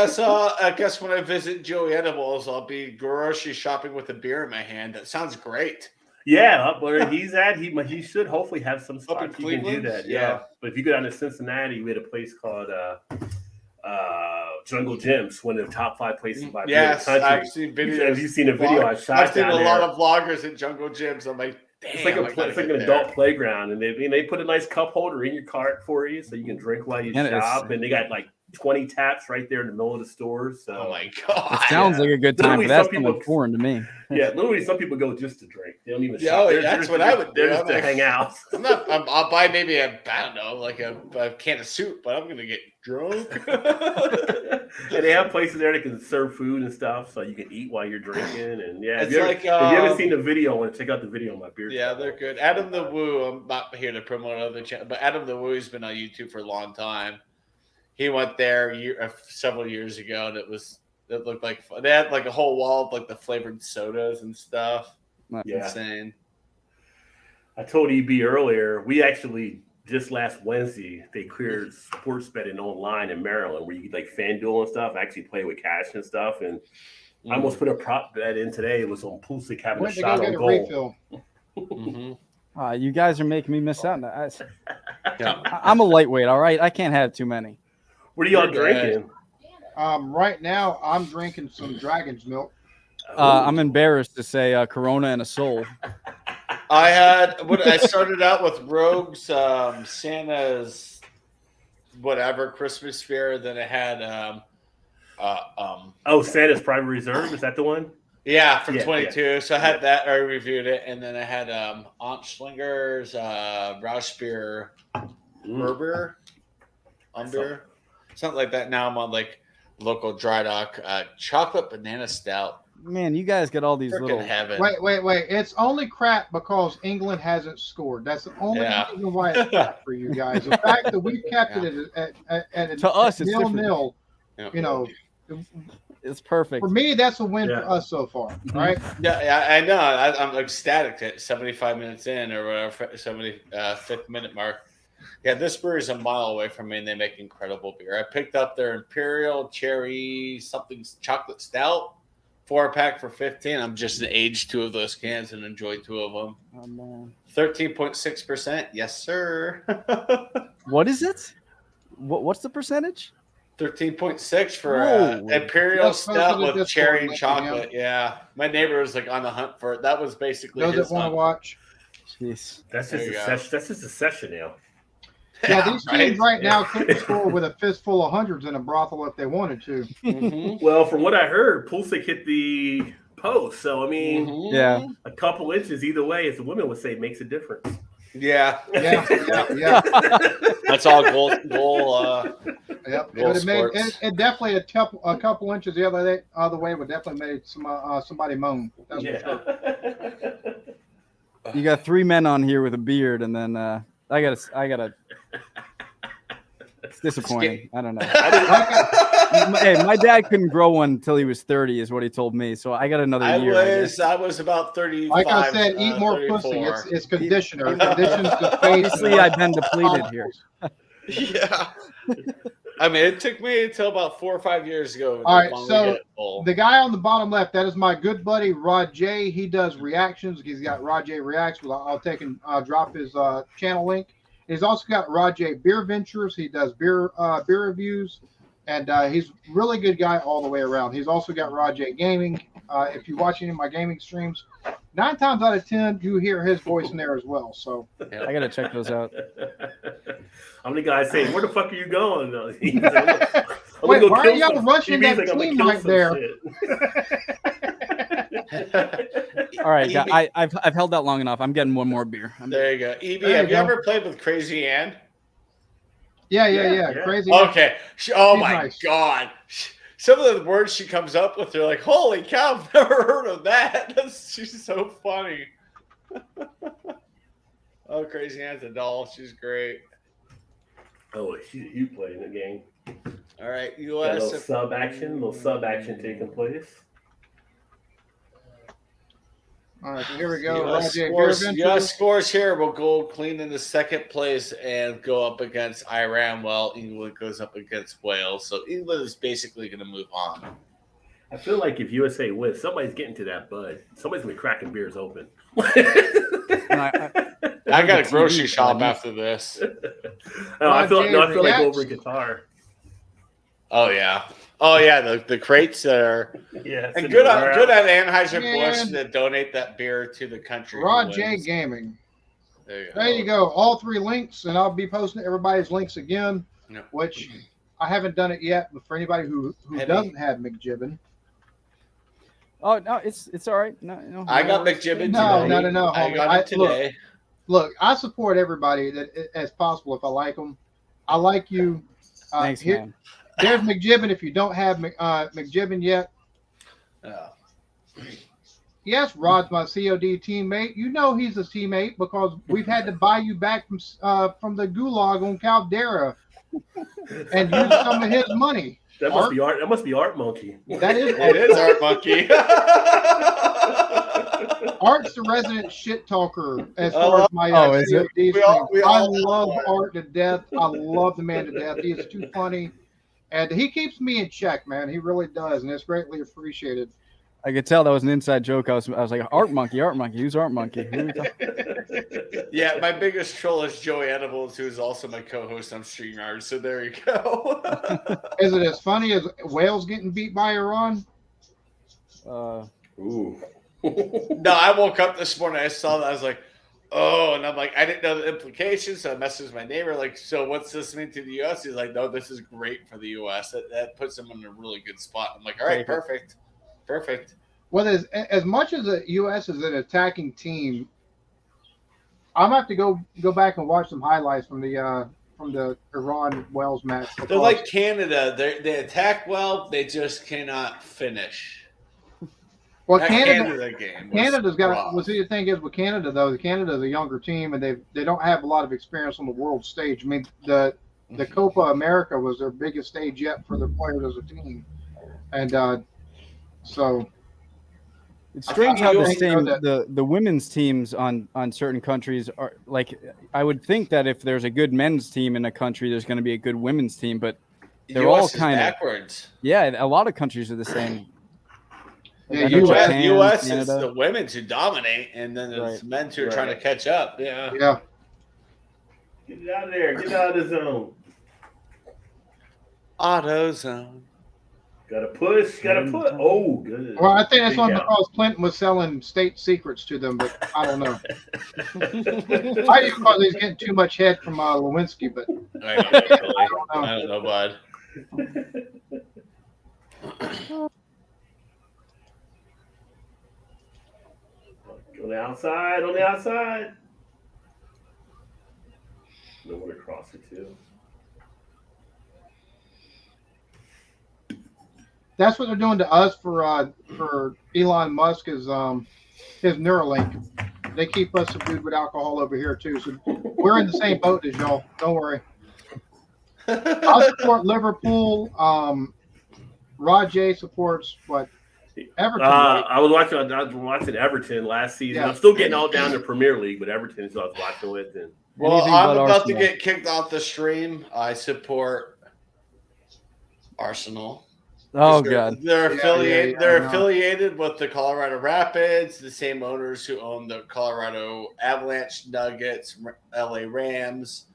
So I guess when I visit Joey Edibles, I'll be grocery shopping with a beer in my hand. That sounds great. yeah, up where he's at, he should hopefully have some in spots you can do Cleveland? that. Yeah. Yeah, but if you go down to Cincinnati, we had a place called Jungle Gyms, one of the top 5 places by beer in the Yes, country. I've seen videos. Have you seen a video I shot I've seen down a there? lot of vloggers at Jungle Gyms. I'm like, damn, It's like I gotta it's like get an there. adult playground, and they put a nice cup holder in your cart for you, so you can drink while you And it's- shop. And they got like 20 taps right there in the middle of the stores. So Oh my god! It sounds like a good time, Literally, but that's some people- something foreign to me. yeah, literally, some people go just to drink. They don't even Yeah, shop. oh, They're that's just- what I would do. They're just I'm to like- hang out. I'll buy maybe I don't know, like a can of soup, but I'm gonna get drunk. And they have places there that can serve food and stuff, so you can eat while you're drinking. And yeah, It's if you like, if you haven't seen the video, I want to check out the video on my beer. Yeah, channel. they're good. Adam the Woo. I'm not here to promote other channel, but Adam the Woo's been on YouTube for a long time. He went there several years ago, and it looked like fun. They had like a whole wall of like the flavored sodas and stuff. Yeah. Insane. I told EB earlier, we actually just last Wednesday they cleared sports betting online in Maryland, where you could like FanDuel and stuff, actually play with cash and stuff. And I almost put a prop bet in today. It was on Pulisic having a Went to go shot get on a goal. refill. Mhm. You guys are making me miss out. Yeah. I'm a lightweight, all right? I can't have too many. What are y'all You're good. drinking? Right now, I'm drinking some Dragon's Milk. I'm embarrassed to say Corona and a Soul. I started out with Rogue's Santa's whatever Christmas fair. Then I had Oh, Santa's Private Reserve, is that the one? yeah from Yeah, 22. So I had that. I reviewed it, and then I had Aunt Schlinger's Roush beer, Berber, Umber, something like that. Now I'm on like local dry dock chocolate banana stout. Man, you guys got all these Freaking little. heaven. Wait. It's only crap because England hasn't scored. That's the only Yeah. reason why it's crap for you guys. The fact that we've kept it at To us, it's different. 0-0, Yeah. you know, It's perfect. for me, that's a win Yeah. for us so far, right? Yeah, I know. I'm ecstatic at 75 minutes in or whatever, 75th minute mark. Yeah, this brewery is a mile away from me, and they make incredible beer. I picked up their Imperial Cherry something chocolate stout 4-pack for 15. I'm just aged 2 of those cans and enjoyed 2 of them. Oh, man. 13.6%. Yes, sir. What is it? What's the percentage? 13.6 for Whoa. Imperial That's stout posted with at this cherry point, and chocolate. Yeah, my neighbor was like on the hunt for it. That was basically Those his that want hunt. to watch. Jeez. That's There just you a go. session. That's just a session now. Yeah, these right? teams right now couldn't score with a fistful of hundreds in a brothel if they wanted to. Mhm. Well, from what I heard, Pulisic hit the post. So I mean, Mhm. Yeah. a couple inches either way, as the women would say, makes a difference. Yeah. Yeah. That's all goal. Yep. Goal But it made sports. it definitely a couple inches the other way would definitely made somebody moan. That's for sure. Yeah. You got 3 men on here with a beard, and then I gotta. It's disappointing. I don't know. Hey, my dad couldn't grow one until he was 30, is what he told me. So I got another year. I guess. I was about 35. Like I said, eat more pussy. 34. It's conditioner. It conditions the face. Obviously, I've been depleted here. Yeah. I mean, it took me until about 4 or 5 years ago. to All right, finally so get it full. The guy on the bottom left, that is my good buddy Rod J. He does reactions. He's got Rod J Reacts. Well, I'll take and drop his channel link. He's also got Rod J Beer Ventures. He does beer reviews, and he's a really good guy all the way around. He's also got Rod J Gaming. If you watch any of my gaming streams, 9 times out of 10 you hear his voice in there as well. So I gotta check those out. How many guys say, "Where the fuck are you going?" I'm Wait, gonna why kill are y'all some- rushing EB's that I'm gonna team kill right some there? shit. All right, I've held that long enough. I'm getting one more beer. There you go. EB, There have you you go. ever played with Crazy Ann? Yeah. Crazy. Okay. Oh She's my nice. God. Some of the words she comes up with, they're like, holy cow, I've never heard of that. She's so funny. Oh, Crazy Ann's a doll. She's great. Oh, you play in the game. All right, Got a US. little sub action taking place. All right, so here we go. US Rajay scores, Beerventure. US scores here will go clean into second place and go up against Iran while England goes up against Wales. So England is basically going to move on. I feel like if USA wins, somebody's getting to that bud. Somebody's gonna be cracking beers open. And I got a TV, grocery shop buddy. after this. I feel like Reacts. over in Qatar. Oh yeah, the crates that are Yeah, and good on warehouse. Anheuser-Busch Man. to donate that beer to the country. who Rajay wins. Gaming. There There you go. All 3 links, and I'll be posting everybody's links again, Yep. which I haven't done it yet, but for anybody who Heavy. doesn't have McJibbin, Oh no, it's all right. No, I got McJibbin No, today. no, I homie. got it Look, today. look, I support everybody that as possible if I like them. I like you. Thanks, Here- man. There's McJibbin if you don't have McJibbin yet. Yeah. Yes, Rod's my COD teammate. You know he's a teammate because we've had to buy you back from the gulag on Caldera and use some of his money. That must be art. That must be Art Monkey. That is It is Art Monkey. Art's the resident shit talker as Oh, far as my oh, is it? COD We all- stream. we I all love love Art to death. I love the man to death. He is too funny. And he keeps me in check, man. He really does, and it's greatly appreciated. I could tell that was an inside joke. I was like, Art Monkey. Who's Art Monkey? Who are we talking- Yeah, my biggest troll is Joey Edibles, who is also my co-host on StreamYard. So there you go. Is it as funny as Wales getting beat by Iran? Ooh. No, I woke up this morning. I saw that. I was like, oh, and I'm like, I didn't know the implications. So I messaged my neighbor, like, so what's this mean to the U.S.? He's like, no, this is great for the U.S. That puts them in a really good spot. I'm like, all right, perfect. Well, as much as the U.S. is an attacking team, I'm gonna have to go back and watch some highlights from the Iran Wales match. They're like Canada. They attack well. They just cannot finish. well, That Canada. game. Canada's got. rough. Well, see, the thing is with Canada though, Canada's a younger team and they don't have a lot of experience on the world stage. I mean, the Copa America was their biggest stage yet for their players as a team, and so. It's strange how I the think same that- the women's teams on certain countries are like. I would think that if there's a good men's team in a country, there's going to be a good women's team. But they're all US is kind of backwards. yeah. A lot of countries are the same. Yeah, I know US Japan, U.S. is Canada. the women who dominate, and then there's Right. men who are Right. trying to catch up. Yeah. Yeah. Get it out of there. Get out of the zone. AutoZone. Gotta push. Oh, good. Well, I think that's Big one out. because Clinton was selling state secrets to them, but I don't know. I think because he's getting too much head from Lewinsky, but I don't know, I don't know. I don't know, bud. On the outside. On the outside. No one across it too. That's what they're doing to us for Elon Musk is his Neuralink. They keep us subdued with alcohol over here too, so we're in the same boat as y'all. Don't worry. I support Liverpool. Rajay supports what? Everton. right? I was watching Everton last season. Yeah. I'm still getting all down to Premier League, but Everton, so I was watching with. And Well, Anything I'm but about to Arsenal. get kicked off the stream. I support Arsenal. Oh They're- god. They're Yeah, affiliated. yeah, I they're know. affiliated with the Colorado Rapids, the same owners who own the Colorado Avalanche, Nuggets, LA Rams.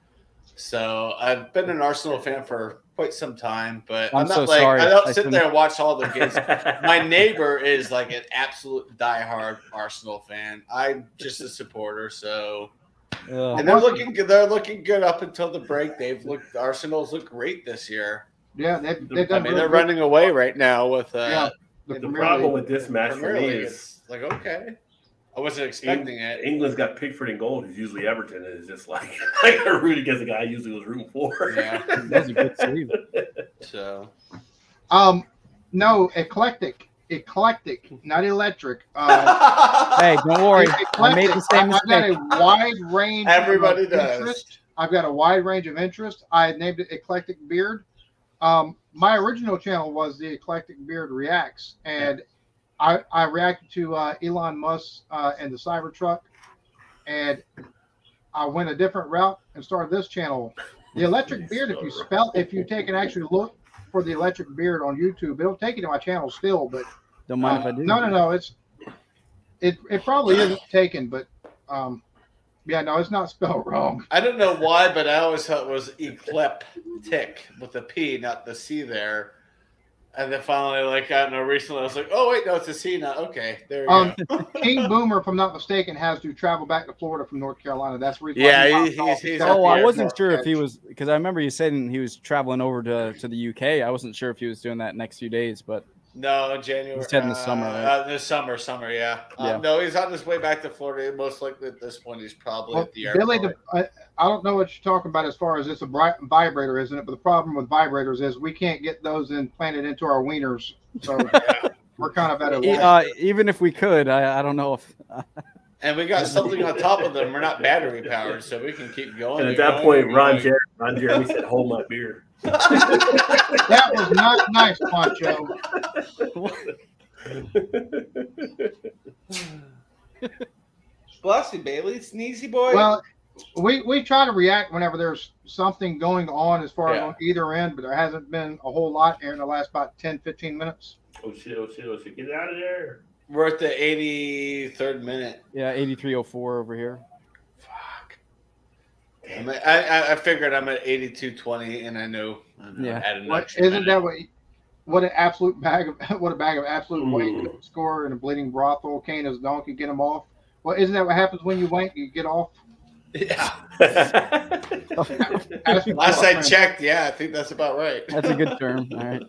So I've been an Arsenal fan for quite some time, but I'm I'm not so like sorry. I don't I sit shouldn't- there and watch all the games. My neighbor is like an absolute diehard Arsenal fan. I'm just a supporter, so Ugh. and they're looking good. They're looking good up until the break. Arsenal's look great this year. Yeah, they've I done mean, really they're good. running away right now with Yeah, the the Premier problem League. with this match for Premier me League. is It's like okay, I wasn't expecting it. England's got Pickford in goal, who's usually Everton, and it's just like I gotta root against the guy I usually was rooting for. Yeah, That was a good save. so No, eclectic, not electric. Hey, don't worry. Eclectic. I made the same I've got mistake. a wide range. Everybody of does. interest. I've got a wide range of interest. I named it Eclectic Beard. My original channel was the Eclectic Beard Reacts, and I reacted to Elon Musk and the Cybertruck, and I went a different route and started this channel. The Electric Beard. If you take and actually look for the Electric Beard on YouTube, it'll take you to my channel still. But Don't mind if I do. no. It probably isn't taken, but yeah, no, it's not spelled wrong. I don't know why, but I always thought it was ecliptic with a P, not the C there. And then finally, like, I don't know, recently I was like, oh, wait, no, it's a C now. Okay, there you go. King Boomer, if I'm not mistaken, has to travel back to Florida from North Carolina. That's the reason. Yeah, he's Oh, I Yeah, wasn't sure if he was, because I remember you saying he was traveling over to the UK. I wasn't sure if he was doing that next few days, but No, January. He's heading this summer, right? This summer, yeah. Yeah. No, he's on his way back to Florida. Most likely at this point, he's probably at the Billy, airport. I don't know what you're talking about as far as it's a vibrator, isn't it? But the problem with vibrators is we can't get those implanted into our wieners. So we're kind of at a even if we could, I don't know if. And we got something on top of them. We're not battery powered, so we can keep going. And at that point, Ron Jeremy said, "Hold my beer." That was not nice, Poncho. Bless you, Bailey. Sneezy boy. Well, we try to react whenever there's something going on as far as on either end, but there hasn't been a whole lot here in the last about 10, 15 minutes. Oh shit! Get out of there. We're at the 83rd minute. Yeah, 8304 over here. Fuck. I figured I'm at 82:20, and I know. Yeah. Isn't that what an absolute bag of absolute wank could score in a bleeding brothel? Kane as a donkey, get him off. Well, isn't that what happens when you wank? You get off. Yeah. Last I checked, yeah, I think that's about right. That's a good term. All right.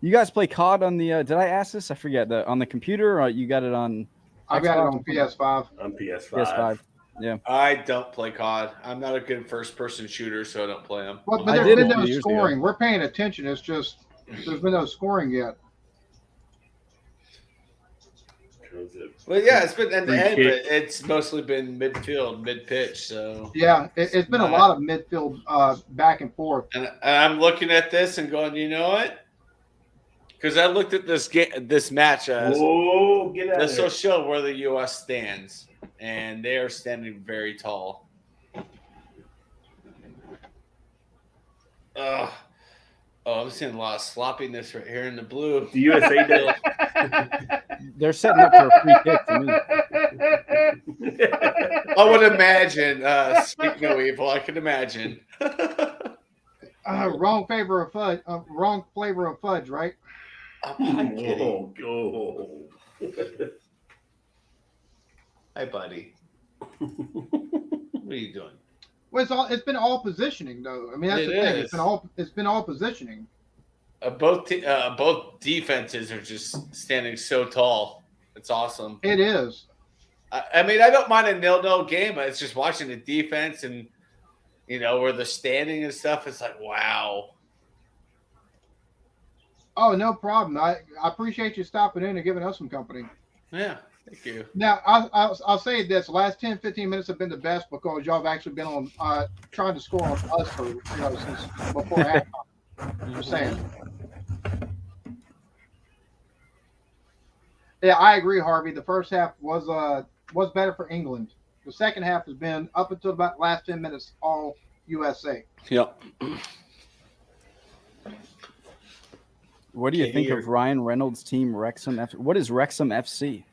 You guys play COD on the? Did I ask this? I forget. On the computer, or you got it on? I got it on PS5. On PS5. PS5. Yeah. I don't play COD. I'm not a good first-person shooter, so I don't play them. Well, but there's been no scoring. We're paying attention. It's just there's been no scoring yet. Well, yeah, it's been end to end, but it's mostly been midfield, mid-pitch. So yeah, it's been a lot of midfield back and forth. And I'm looking at this and going, you know what? Because I looked at this match as this will show where the U.S. stands, and they are standing very tall. Oh, I'm seeing a lot of sloppiness right here in the blue. The USA does. They're setting up for a free kick to me. I would imagine. Speak no evil. I can imagine. Wrong flavor of fudge. Wrong flavor of fudge, right? I'm not kidding. Oh. Hi, buddy. What are you doing? Well, it's been all positioning, though. I mean, that's the thing. It's been all positioning. Both defenses are just standing so tall. It's awesome. It is. I mean, I don't mind a 0-0 game. It's just watching the defense and, where the standing and stuff. It's like, wow. Oh, no problem. I appreciate you stopping in and giving us some company. Yeah, thank you. Now, I'll say this. The last 10, 15 minutes have been the best because y'all have actually been on trying to score on us for, since before halftime. Just saying. Yeah, I agree, Harvey. The first half was better for England. The second half has been, up until about the last 10 minutes, all USA. Yep. What do you think of Ryan Reynolds' team, Wrexham? What is Wrexham FC?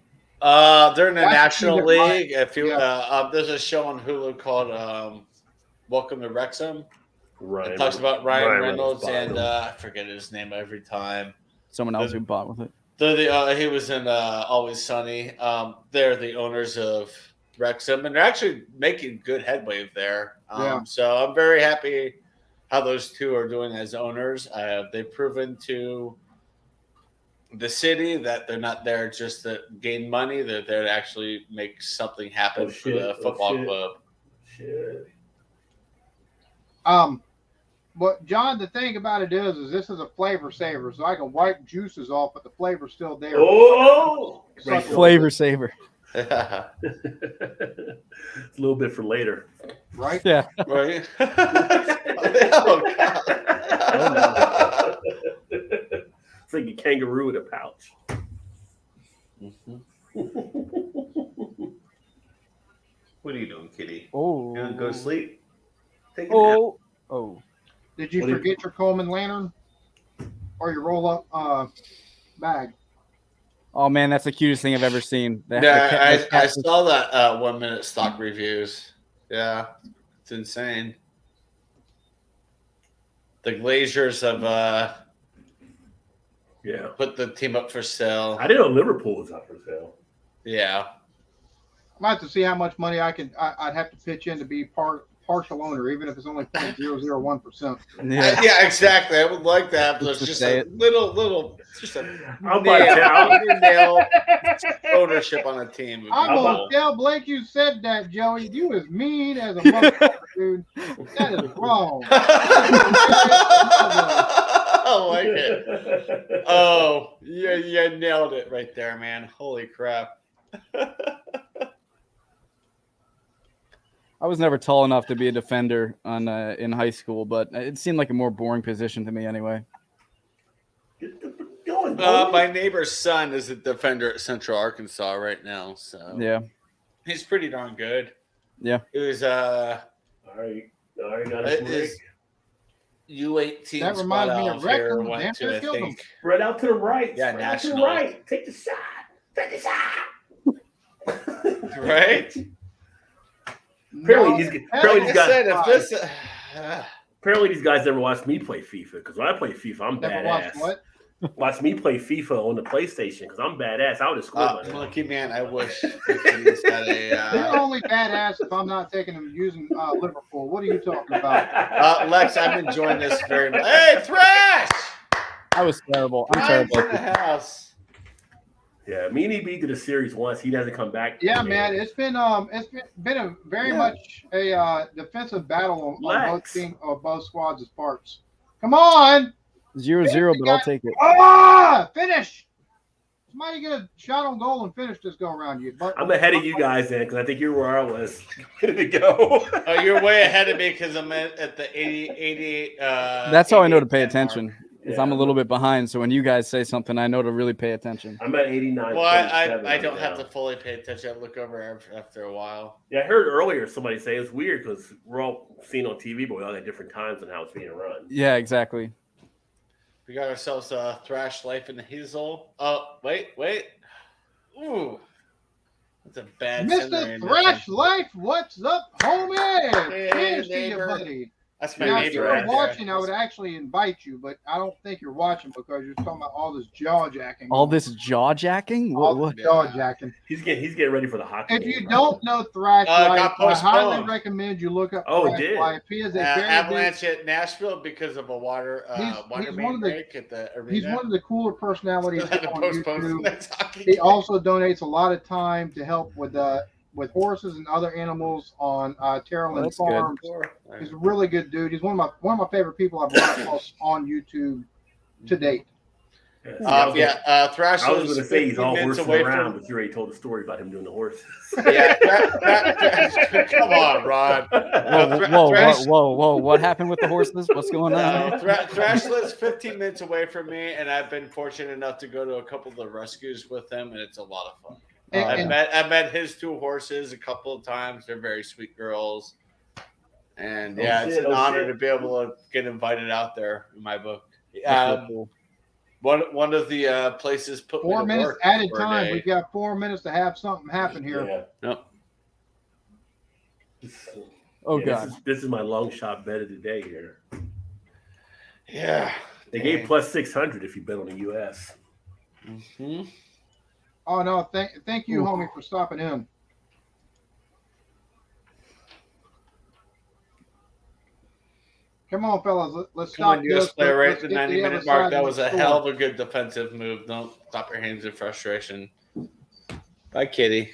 They're in the National League. If you there's a show on Hulu called Welcome to Wrexham. It talks about Ryan Reynolds and I forget his name every time. Someone else who bought with it. He was in Always Sunny. They're the owners of Wrexham, and they're actually making good headway there. So I'm very happy how those two are doing as owners. They've proven to the city that they're not there just to gain money. They're there to actually make something happen for the football club. Shit. But John, the thing about it is this is a flavor saver, so I can wipe juices off, but the flavor's still there. Oh, flavor saver. It's a little bit for later, right? Yeah. Right. It's like a kangaroo in a pouch. Mhm. What are you doing, kitty? Oh. You gonna go to sleep? Take a nap. Oh. Did you What do you- forget your Coleman lantern or your roll up bag? Oh man, that's the cutest thing I've ever seen. Yeah, I saw that 1 minute stock reviews. Yeah, it's insane. The Glazers have Yeah. put the team up for sale. I didn't know Liverpool was up for sale. Yeah. I might have to see how much money I'd have to pitch in to be partial owner, even if it's only 0.001%. Yeah. Yeah, exactly. I would like that. But Just there's to just say a it. little, just a I'll buy nail ownership on a team. would be I'm cool. gonna tell Blake you said that, Joey. You as mean as a motherfucker, dude. That is wrong. I like it. Oh, yeah, you nailed it right there, man. Holy crap. I was never tall enough to be a defender in high school, but it seemed like a more boring position to me anyway. Get the going, boy. My neighbor's son is a defender at Central Arkansas right now, so Yeah. he's pretty darn good. Yeah. It was All right, got a it break. is U18 That reminds me of squad out here Wrexham. went Damn to, sure I killed him. think. Spread out to the right. Yeah, Spread out to the national. right. Take the shot. Take the shot. Right? Apparently, Like these I guys. said, if this Apparently, these guys never watched me play FIFA because when I play FIFA, I'm Never watched badass. what? Watch me play FIFA on the PlayStation because I'm badass. I would have scored by now. lucky man, I wish the Kings had You're a only badass if I'm not taking him using Liverpool. What are you talking about? Lex, I'm enjoying this very much. Hey, Thrash! I was terrible. I'm Ryan's terrible. in the house. Yeah, Meanie B did a series once. He doesn't come back. Yeah, man, it's been a very much a defensive battle on both squads' parts. Come on, 0-0, but I'll take it. finish! Somebody get a shot on goal and finish this go around you. But I'm ahead of you guys then because I think you're where I was a minute ago. Oh, you're way ahead of me because I'm at the 88. That's how I know to pay 88 attention. mark. Is I'm a little bit behind, so when you guys say something, I know to really pay attention. I'm at 89. Well, I 27 don't right have now. to fully pay attention. I look over after a while. Yeah, I heard earlier somebody say it's weird because we're all seen on TV, but we all at different times on how it's being run. Yeah, exactly. We got ourselves a Thrash Life in the Hazel. Oh, wait. Ooh. That's a bad Mr. Thrash Life, what's up, homie? Hey, Cheers to you, neighbor. buddy. That's my Now, if neighbor. you were right there. watching, I would actually invite you, but I don't think you're watching because you're talking about all this jaw jacking. All this jaw jacking? all What? this jaw jacking. He's getting ready for the hockey. If game, you right? don't know Thrash got Life, I highly postponed. recommend you look up Oh, it Thrash did? Life. He is a very big, Avalanche at Nashville because of a water He's main one of the- break at the arena. he's one of the cooler personalities Had to on postpone the YouTube. next hockey He game. also donates a lot of time to help with horses and other animals on Terrell That's good. Farms. He's a really good dude. He's one of my favorite people I've run across on YouTube to date. Thrash I was lives going to say he's 15 all minutes horsing away around, from. but you already told the story about him doing the horses. Yeah, come on, Ron. Whoa. What happened with the horses? What's going on? Thrash lives 15 minutes away from me, and I've been fortunate enough to go to a couple of the rescues with him, and it's a lot of fun. I've met his two horses a couple of times. They're very sweet girls, and it's an honor to be able to get invited out there in my book. That's real cool. One of the places put 4 me to minutes work added for a time. day. We've got 4 minutes to have something happen here. Yeah. Nope. Oh, Yeah, God. This is my long shot bet of the day here. Yeah. They gave plus 600 if you bet on the U.S. Mm-hmm. Oh no, thank you, homie, for stopping in. Come on, fellas, let's Come stop on, US this. player, right Let's at the get to 90-minute other mark. side That of was the a story. hell of a good defensive move. Don't stop your hands in frustration. Bye, Kitty.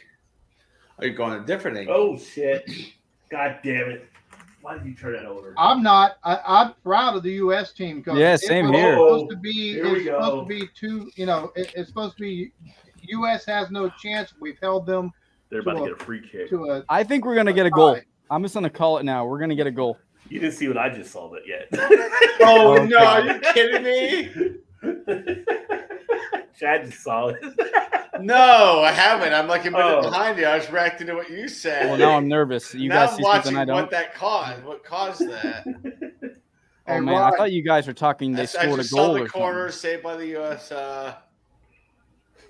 Are you going a different angle? Oh, shit. God damn it. Why did you turn that over? I'm not. I'm proud of the U.S. team because Yeah, same here. Supposed to be, Here we it's supposed go. to be two. It's supposed to be. U.S. has no chance. We've held them They're about to get a free kick. to a. I think we're going to get a goal. I'm just going to call it now. We're going to get a goal. You didn't see what I just saw that yet. Oh, Okay. no. Are you kidding me? Chad just saw it. No, I haven't. I'm like a minute Oh. behind you. I was reacting to what you said. Well, now I'm nervous. You now guys I'm see watching something I don't. what that caused. What caused that? Oh Hey, man, Rod. I thought you guys were talking. They I scored a just saw goal the or corner something. saved by the U.S.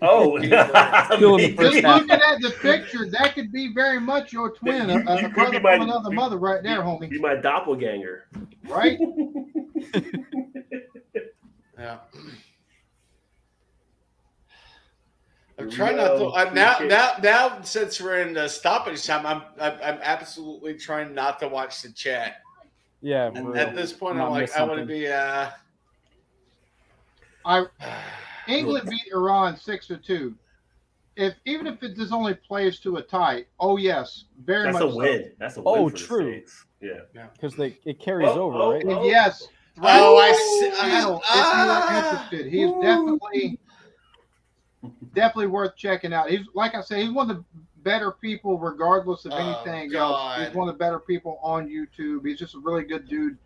Oh, Still in the first Just half. looking at the picture, that could be very much your twin, You a could brother be from my- another mother, right there, homie. Be my doppelganger. Right? Yeah. I'm Here we trying not to. go. Now, since we're in the stoppage time, I'm absolutely trying not to watch the chat. Yeah. And we're- at this point, I'm not like, miss I want to something. be. England beat Iran 6-2. Even if it just only plays to a tie, oh yes, very That's much a so. win. That's a win Oh, for the true. States. Yeah. because it carries over, right? And yes, Oh, I Channel, see. if you are interested, he's definitely worth checking out. He's, like I said, he's one of the better people, regardless of Oh, anything God. else. He's one of the better people on YouTube. He's just a really good dude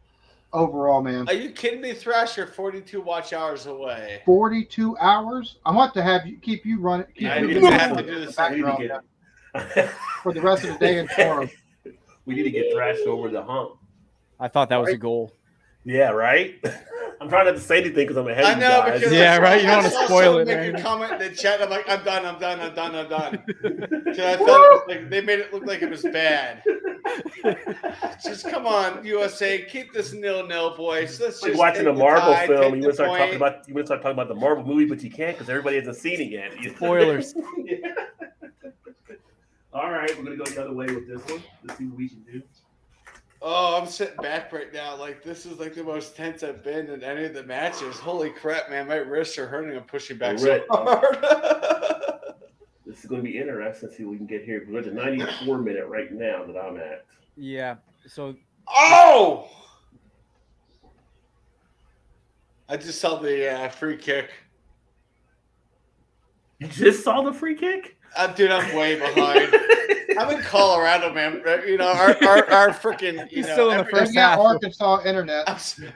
overall, man. Are you kidding me, Thrasher? 42 watch hours away. 42 hours. I want to have you keep you running. Keep I you need to running have to in do the this. We need to background get, for the rest of the day and tomorrow. we need to get thrashed over the hump. I thought that was a Right. goal. Yeah, right? I'm trying not to say anything because I'm ahead I of you know guys. because Yeah, right, you don't I wanna saw spoil someone it, Make right? a comment in the chat. I'm like, I'm done. 'Cause I thought it was like they made it look like it was bad. Just come on, USA, keep this 0-0, boys. Let's It's like just watching a take the Marvel tie, film. take You the want to start talking point. about the Marvel movie, but you can't because everybody hasn't seen it yet. Spoilers. Yeah. All right, we're gonna go the other way with this one. Let's see what we can do. Oh, I'm sitting back right now. Like this is like the most tense I've been in any of the matches. Holy crap, man! My wrists are hurting. I'm pushing back so Right. hard. This is going to be interesting. Let's see what we can get here. We're at the 94 minute right now that I'm at. Yeah. So Oh! I just saw the free kick. You just saw the free kick? Dude, I'm way behind. I'm in Colorado, man. You know, our freaking, you He's know, still in the every- first They've got half. Arkansas internet.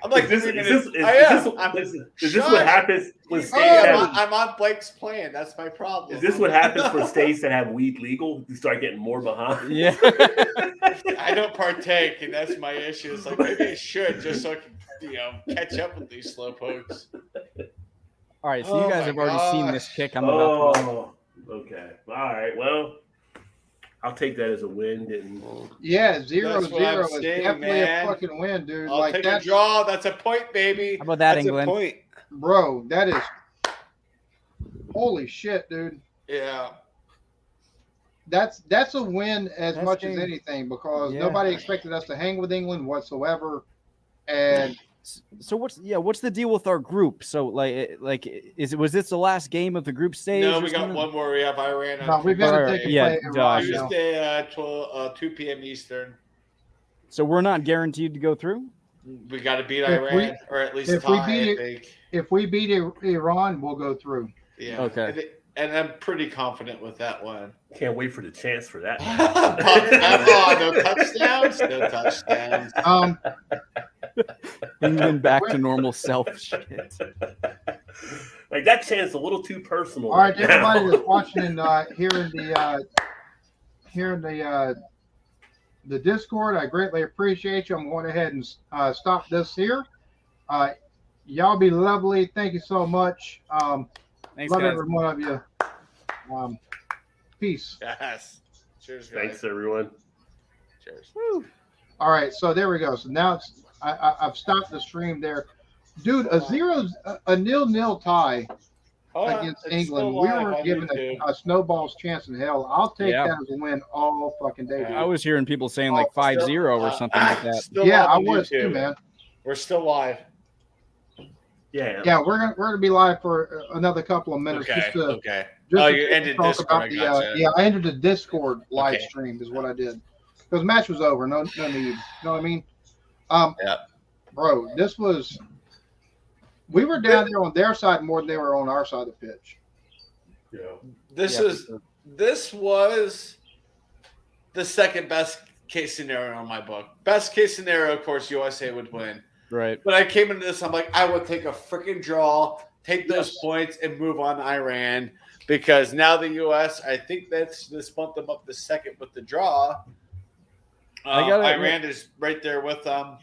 I'm like, Is this, 3 is minutes. this, is, I is am. this, I'm, is this what Shush. happens when states Hey, have? I'm on Blake's plan. That's my problem. Is this what happens for states that have weed legal? You start getting more behind. yeah. I don't partake, and that's my issue. It's like maybe I should just so I can, you know, catch up with these slowpokes. All right. So Oh you guys my have already seen this gosh. kick. I'm about to. Oh, okay. All right. Well, I'll take that as a win. Didn't. Yeah, 0-0 That's what I'm is saying, definitely man. a fucking win, dude. I'll like take that, a draw. That's a point, baby. How about that, That's England? a point. bro. That is holy shit, dude. Yeah. That's a win as That's much as big. anything because Yeah. nobody expected us to hang with England whatsoever. And So what's the deal with our group? So was this the last game of the group stage? No, or we got something? one more. We have Iran. no, we've got to Alright, take a yeah, play at Iran Josh. now. Tuesday, 2 p.m. Eastern. So we're not guaranteed to go through. We got to beat If Iran, we- or at least if we tie, beat I it- think. If we beat Iran, we'll go through. Yeah. Okay. And I'm pretty confident with that one. Can't wait for the chance for that. No touchdowns. No touchdowns. England back to normal self. Shit. Like that chance a little too personal. All right, now. everybody that's watching and hearing the Discord, I greatly appreciate you. I'm going ahead and stop this here. Y'all be lovely. Thank you so much. Thanks, Love guys. every one of you. Peace. Yes. Cheers, guys. Thanks, everyone. Cheers. All right, so there we go. So now it's I've stopped the stream there, dude. A 0-0 tie Hold on, against it's England. still We live were on given YouTube. a snowball's chance in hell. I'll take Yeah. that as a win all fucking day. Yeah. dude. I was hearing people saying like Still- 5-0 or something like that. Still Yeah, live I on was YouTube. too, man. We're still live. Yeah. Yeah, we're gonna be live for another couple of minutes. Okay. Just to, Okay. just Oh, to you ended talk Discord, about I the, gotcha. yeah, I ended the Discord live Okay. stream is what I did because match was over. No need. You know what I mean? Yeah. Bro, this was. We were down there on their side more than they were on our side of the pitch. Yeah. This was the second best case scenario in my book. Best case scenario, of course, USA would win. Right. But I came into this, I'm like, I would take a freaking draw, take those points and move on Iran, because now the U.S., I think that's this bumped them up to second with the draw. Iran is right there with them.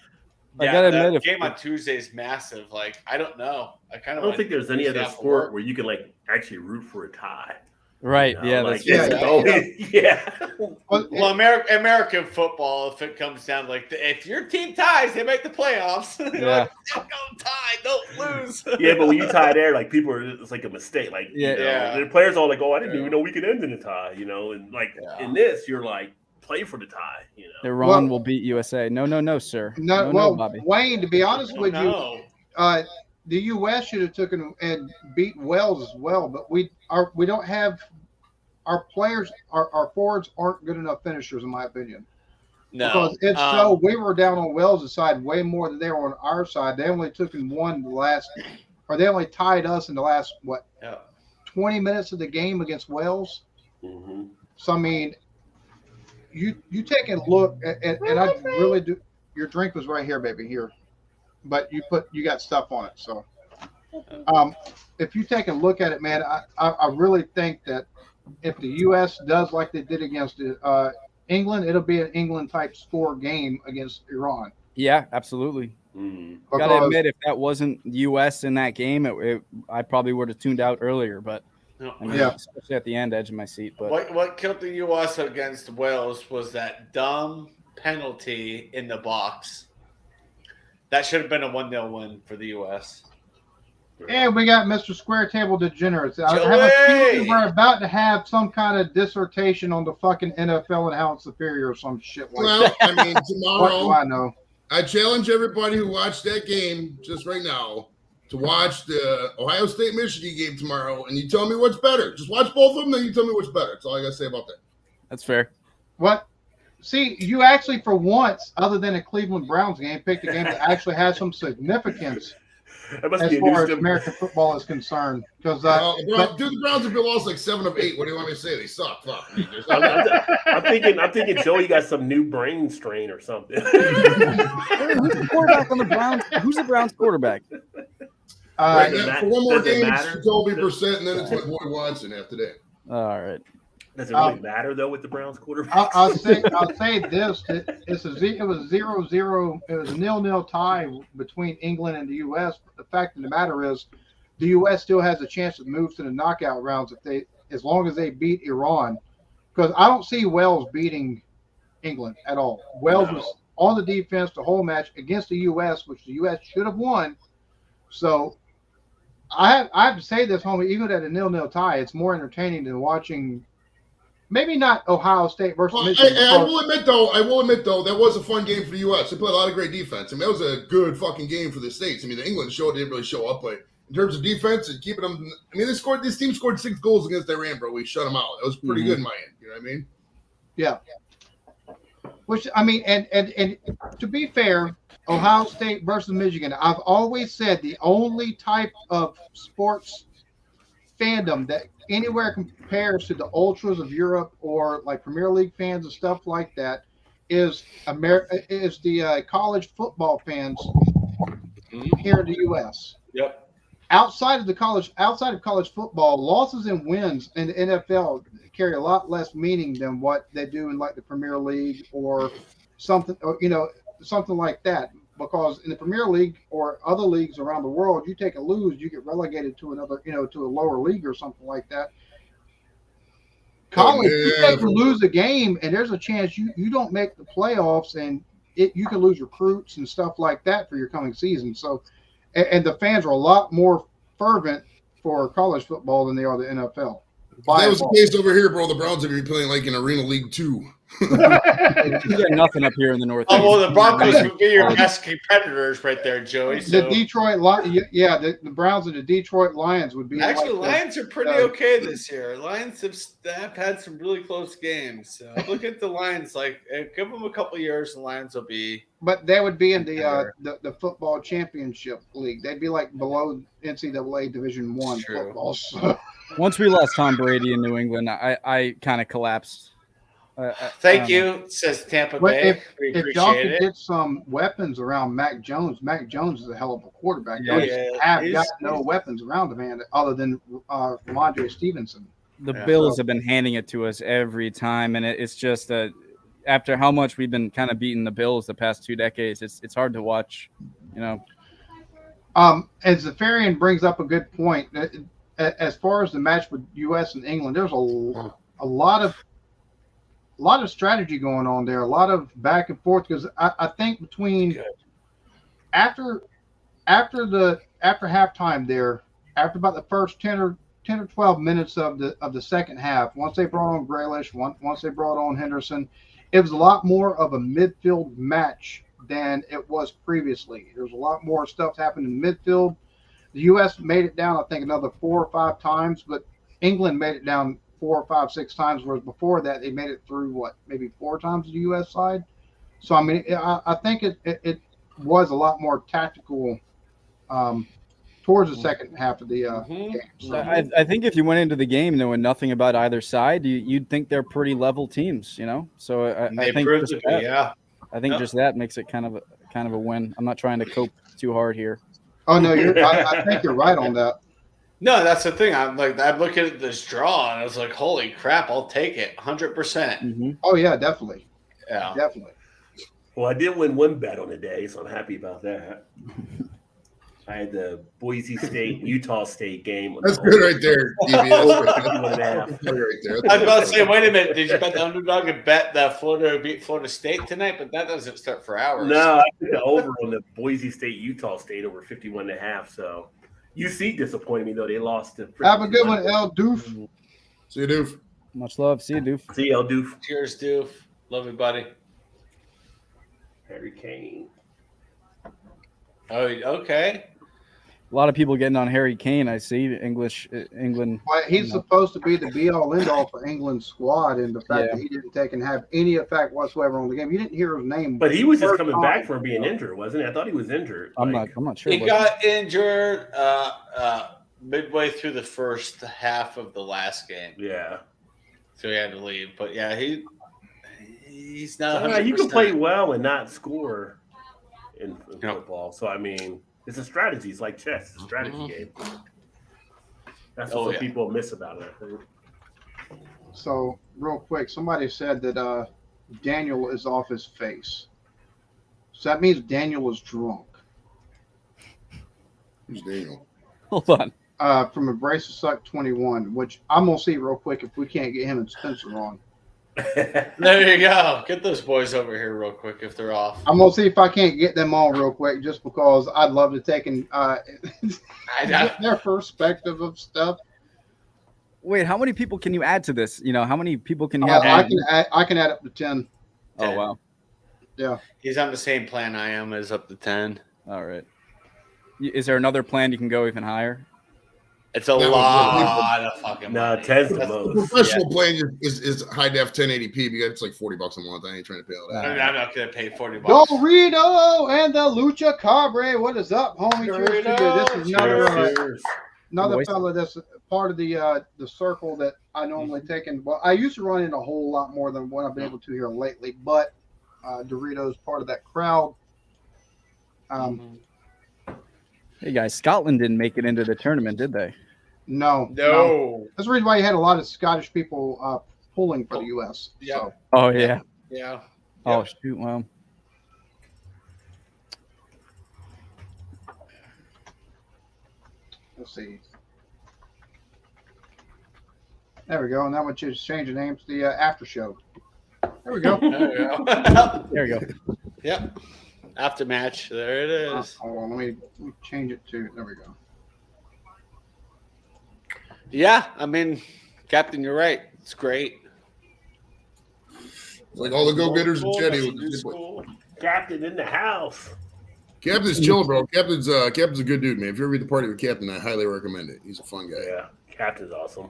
I gotta that admit, game on Tuesday is massive. Like, I don't know. I don't think there's any other sport where you can like actually root for a tie. Right? You know, Yeah, that's Well, American football, if it comes down like if your team ties, they make the playoffs. Yeah. Don't go tie, don't lose. Yeah, but when you tie there, like people are, it's like a mistake. Like, the players all like, oh, I didn't even know we could end in a tie. You know, and like in this, you're like, play for the tie. You know, Iran will beat USA. No, sir. No, Bobby. Wayne, to be honest with you, the U.S. should have taken and beat Wales as well, but we don't have our players. Our forwards aren't good enough finishers, in my opinion. No, because we were down on Wales' side way more than they were on our side. They only took and won they only tied us in the last 20 minutes of the game against Wales. Mm-hmm. So I mean, you take a look, and I really do. Your drink was right here, baby, here, but you got stuff on it. So, if you take a look at it, man, I really think that if the U.S. does like they did against England, it'll be an England type score game against Iran. Yeah, absolutely. Mm-hmm. Gotta admit, if that wasn't U.S. in that game, I probably would have tuned out earlier. But I mean, especially at the end, edge of my seat. But what killed the U.S. against Wales was that dumb penalty in the box. That should have been a 1-0 win for the U.S. And we got Mr. Square Table Degenerates. I have a feeling we're about to have some kind of dissertation on the fucking NFL and how it's superior or some shit like that. Well, I mean, tomorrow, what do I know? I challenge everybody who watched that game just right now to watch the Ohio State-Michigan game tomorrow, and you tell me what's better. Just watch both of them, then you tell me what's better. That's all I got to say about that. That's fair. What? See, you actually, for once, other than a Cleveland Browns game, picked a game that actually has some significance as far as American football is concerned. Because the Browns have been lost like 7 of 8. What do you want me to say? They suck. Fuck. I'm thinking, Joe, you got some new brain strain or something. Who's the quarterback on the Browns? Who's the Browns quarterback? For one more game, it's Jacoby Brissett, and then it's my boy Watson after that. All right. Does it really matter though with the Browns quarterback? I'll say this: it was 0-0. It was a 0-0 tie between England and the U.S. But the fact of the matter is, the U.S. still has a chance to move to the knockout rounds as long as they beat Iran. Because I don't see Wales beating England at all. Wales was on the defense the whole match against the U.S., which the U.S. should have won. So I have to say this, homie. Even at a 0-0 tie, it's more entertaining than watching. Maybe not Ohio State versus Michigan. I will admit though, that was a fun game for the U.S. They played a lot of great defense. I mean, that was a good fucking game for the States. I mean, the England didn't really show up, but in terms of defense and keeping them, I mean, this team scored 6 goals against Iran, bro. We shut them out. That was pretty good in my end. You know what I mean? Yeah. Which I mean, and to be fair, Ohio State versus Michigan. I've always said the only type of sports fandom that anywhere compares to the ultras of Europe or like Premier League fans and stuff like that is the college football fans here in the U.S. Yep. Outside of college football, losses and wins in the NFL carry a lot less meaning than what they do in like the Premier League or something, or something like that. Because in the Premier League or other leagues around the world, you take a lose, you get relegated to another, to a lower league or something like that. College, you take and lose a game, and there's a chance you don't make the playoffs, and you can lose recruits and stuff like that for your coming season. So, and the fans are a lot more fervent for college football than they are the NFL. If that was the case over here, bro, the Browns would be playing like in Arena League 2. You got nothing up here in the Northeast. Oh, well, the Broncos would be your best competitors right there, Joey. So. The Detroit, the Browns and the Detroit Lions would be. Actually, the Lions are pretty okay this year. Lions have had some really close games. So look at the Lions. Like, give them a couple years, the Lions will be. But they would be in the football championship league. They'd be like below NCAA Division I football. So. Once we lost Tom Brady in New England, I kind of collapsed. Thank you, says Tampa But Bay. We if y'all appreciate could it. get some weapons around Mac Jones is a hell of a quarterback. Yeah, They just have got he's- no weapons around the man other than Ramondre Stevenson. The Yeah. Bills have been handing it to us every time, and it's just after how much we've been kind of beating the Bills the past 2 decades, it's hard to watch. You know, And Zafarian brings up a good point. As far as the match with U.S. and England, there's a lot of strategy going on there, a lot of back and forth. Because I think between after halftime there, after about the first 10 or 12 minutes of the second half, once they brought on Grealish, once they brought on Henderson, it was a lot more of a midfield match than it was previously. There's a lot more stuff happening in midfield. The U.S. made it down, I think, another 4 or 5 times, but England made it down 4 or 5, 6 times, whereas before that they made it through maybe 4 times the U.S. side. So I mean, I think it was a lot more tactical towards the second half of the game. So, I think if you went into the game knowing nothing about either side, you'd think they're pretty level teams. You know, so They I think proved just to be, that, yeah. I think Yep. just that makes it kind of a win. I'm not trying to cope too hard here. oh no, I think you're right on that. No, that's the thing. I'm looking at this draw and I was like, holy crap, I'll take it 100%. Mm-hmm. Oh yeah, definitely, Yeah. definitely. Well, I did win one bet on the day, so I'm happy about that. I had the Boise State, Utah State game. That's good right there, DB. That's good. 51.5. That's good right there. I was about to say, wait a minute. Did you bet the underdog and bet that Florida beat Florida State tonight? But that doesn't start for hours. No, I took the over on the Boise State, Utah State over 51.5. So UC disappointed me though; they lost to. Have a good one, El Doof. See you, Doof. Much love. See you, Doof. See, I'll do Cheers, Doof. Love you, buddy. Harry Kane. Oh, okay. A lot of people getting on Harry Kane. I see England. Well, he's supposed to be the be-all, end-all for England's squad, and the fact that he didn't take and have any effect whatsoever on the game. You didn't hear his name. But he was just first coming time. back from being injured, wasn't he? I thought he was injured. I'm not sure. He but- got injured midway through the first half of the last game, Yeah. so he had to leave. But yeah, he's not. You can 100%. play well and not score in Yeah. football. So I mean, it's a strategy. It's like chess. It's a strategy game. That's what Oh, some yeah. people miss about it. I think. So, real quick, somebody said that Daniel is off his face. So that means Daniel is drunk. Who's Daniel? Hold on. From Embrace the Suck 21, which I'm going to see real quick if we can't get him and Spencer on. There you go. Get those boys over here real quick if they're off. I'm going to see if I can't get them on real quick just because I'd love to take and get their perspective of stuff. Wait, how many people can you add to this? You know, how many people can you have? I can add up to 10. Oh wow. Yeah. He's on the same plan I am, as up to 10. All right. Is there another plan you can go even higher? It's a That was lot of fucking No, money. 10's the The most. professional playing is high def 1080p. But it's like $40 a month. I ain't trying to pay all that. I'm not going to pay $40. Dorito and the Lucha Cabre. What is up, homie? Cheers to you. This is Cheers. another Voice. fella that's part of the circle that I normally take in. Well, I used to run in a whole lot more than what I've been able to here lately, but Dorito's part of that crowd. Hey guys, Scotland didn't make it into the tournament, did they? No. That's the reason why you had a lot of Scottish people pulling for the U.S. Yeah. So, Oh yeah. Yeah. Oh shoot. Well. let's see. There we go. And that would just change the name to the after show. There we go. There you go. There you go. Yep. After match. There it is. Hold on. Let me change it to. There we go. Yeah. I mean, Captain, you're right. It's great. It's like all the go getters and Jetty. Captain in the house. Captain's chilling, bro. Captain's a good dude, man. If you ever read the party with Captain, I highly recommend it. He's a fun guy. Yeah, Captain's awesome.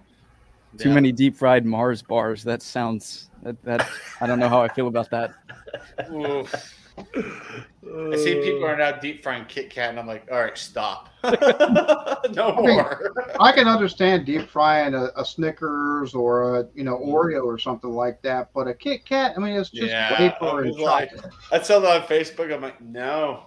Too many deep fried Mars bars. That sounds that I don't know how I feel about that. Oof. I see people are now deep frying Kit Kat, and I'm like, all right, stop. No mean, more. I can understand deep frying a Snickers or a Oreo or something like that, but a Kit Kat, I mean, it's just Yeah, wafer I and was like, chocolate. I saw that on Facebook. I'm like, no,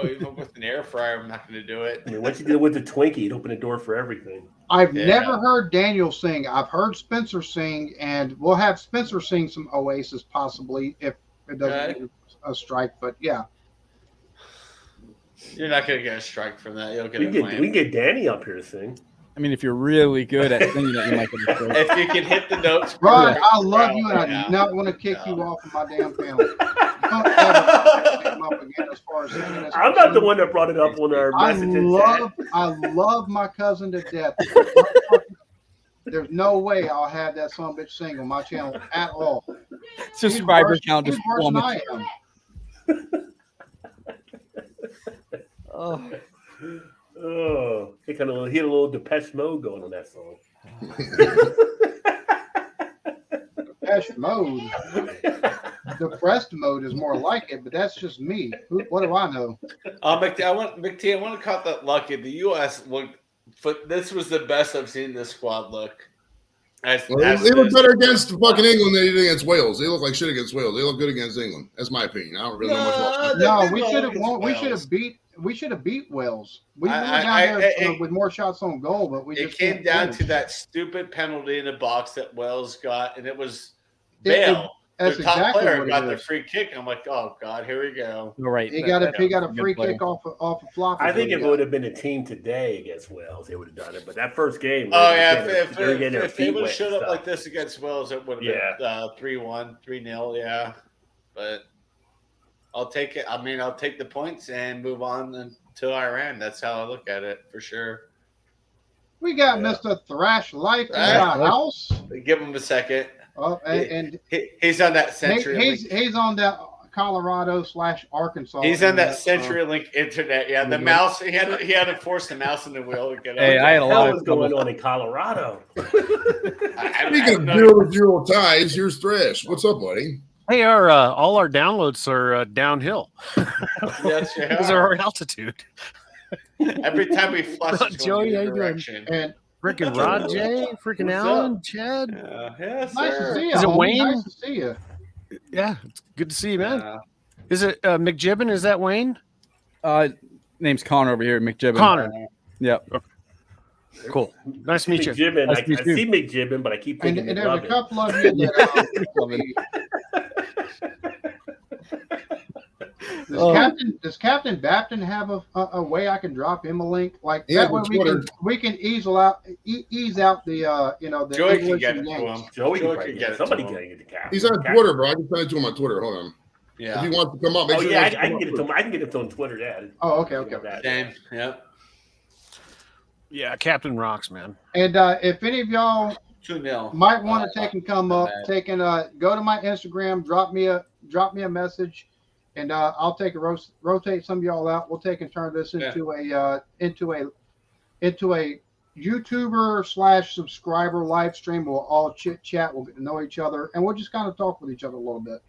even with an air fryer, I'm not going to do it. I mean, once you did it with the Twinkie, it opened the door for everything. I've Yeah. never heard Daniel sing. I've heard Spencer sing, and we'll have Spencer sing some Oasis possibly if it doesn't Okay. get a strike. But yeah, You're not going to get a strike from that. You'll get We a can claim. get Danny up here to sing. I mean, if you're really good at singing it, you might get a strike. If you can hit the notes. Rod, correct, I love you, and I yeah. do not want to kick you off of my damn panel. Don't ever pick him up again as far as singing is I'm not the concerned. one that brought it up on our message in chat. I love my cousin to death. There's no way I'll have that son of a bitch sing on my channel at all. Subscriber He's count worse just than I plummets. am. Oh, Oh, he had a little Depeche Mode going on that song. Depeche Mode. Depressed mode is more like it, but that's just me. What do I know? McT, I want to cut that lucky. The U.S. looked. This was the best I've seen this squad look. Well, they look better against fucking England than they did against Wales. They look like shit against Wales. They look good against England. That's my opinion. I don't really know much about No, we should have beat Wales. We were down there with more shots on goal, but we It just came can't down finish. to that stupid penalty in the box that Wales got, and it was Bale. Their That's top exactly player what got it the is. free kick. I'm like, oh god, here we go. you're right. He got a Good free player. kick off a flop. I think if it would have been a team today against Wales, they would have done it. But that first game, Oh they yeah, were if getting their they feet would have wet showed and up stuff. like this against Wales, it would have been 3-1, 3-0. Yeah, but I'll take it. I mean, I'll take the points and move on to Iran. That's how I look at it for sure. We got Yeah. Mr. Thrash Life in Thrash the house. Give him a second. And He's on that Century. he's on that Colorado/Arkansas. He's on that CenturyLink internet. Yeah, the mouse. He had to force the mouse in the wheel to get Hey, out. I had a What lot was of going trouble. on in Colorado? Speaking of 0-0 ties, here's Thrash. What's up, buddy? Hey, all our downloads are downhill Yes, you because of have. our altitude. Every time we flush, it's Joey, going how in you a doing? direction. And Freaking Rod J, freaking What's Alan, up? Chad. Yes, nice to sir. see you. Is it homie. Wayne? Nice to see you. Yeah, it's good to see you, man. Yeah. Is it McJibbin? Is that Wayne? Name's Connor over here, McJibbin. Connor. Yep. Cool. Nice to meet you. McJibbin. Nice I to meet you. see McJibbin, but I keep And, thinking and there's a McLovin. couple of you that Does Captain Bapton have a way I can drop him a link? Like Yeah, that way with we can ease out the the Joey can English get it and to Yanks. him. Joey Joey can can get get it. it. Somebody to can him. get the cap. He's on Twitter, bro. I can send it to him on Twitter. Hold on. If Yeah. he wants to come up, make Oh sure yeah, he I can get it to him. I can get it to him on Twitter. Yeah. Oh, okay. Same. Yep. Yeah, Captain rocks, man. And if any of y'all 2-0. might want to take and come up, bad. go to my Instagram, drop me a message, and I'll take a rotate some of y'all out. We'll take and turn this into a YouTuber / subscriber live stream. We'll all chit chat. We'll get to know each other, and we'll just kind of talk with each other a little bit.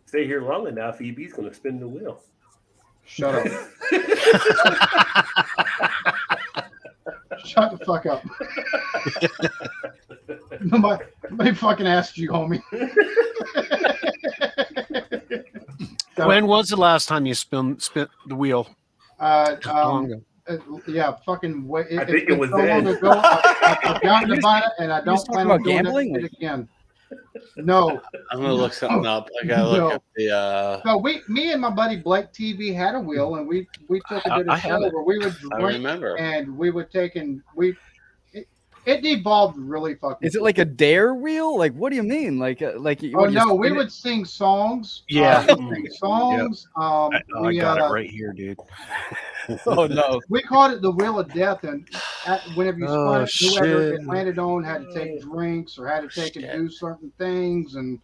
Stay here long enough, EB's going to spin the wheel. Shut up. Shut the fuck up. Nobody fucking asked you, homie. When was the last time you spin the wheel? How long ago? Yeah, fucking way. I think it was so long then. ago. I've forgotten about it, and I don't talking plan on about doing gambling? it again. No, I'm gonna look something up. I gotta look No. up the. no. Me and my buddy Blake TV had a wheel, and we took and did I a have show it. where we would I drink, remember. and we would take and it evolved really fucking. Is it like a dare wheel? Like, what do you mean? Like Oh what, you no, we spin it? would sing songs. Yeah. we'd sing songs. I We, got it right here, dude. Oh no. we called it the Wheel of Death, and whenever you spun Oh, it, whoever shit. it landed on had to take drinks or had to take and do certain things. And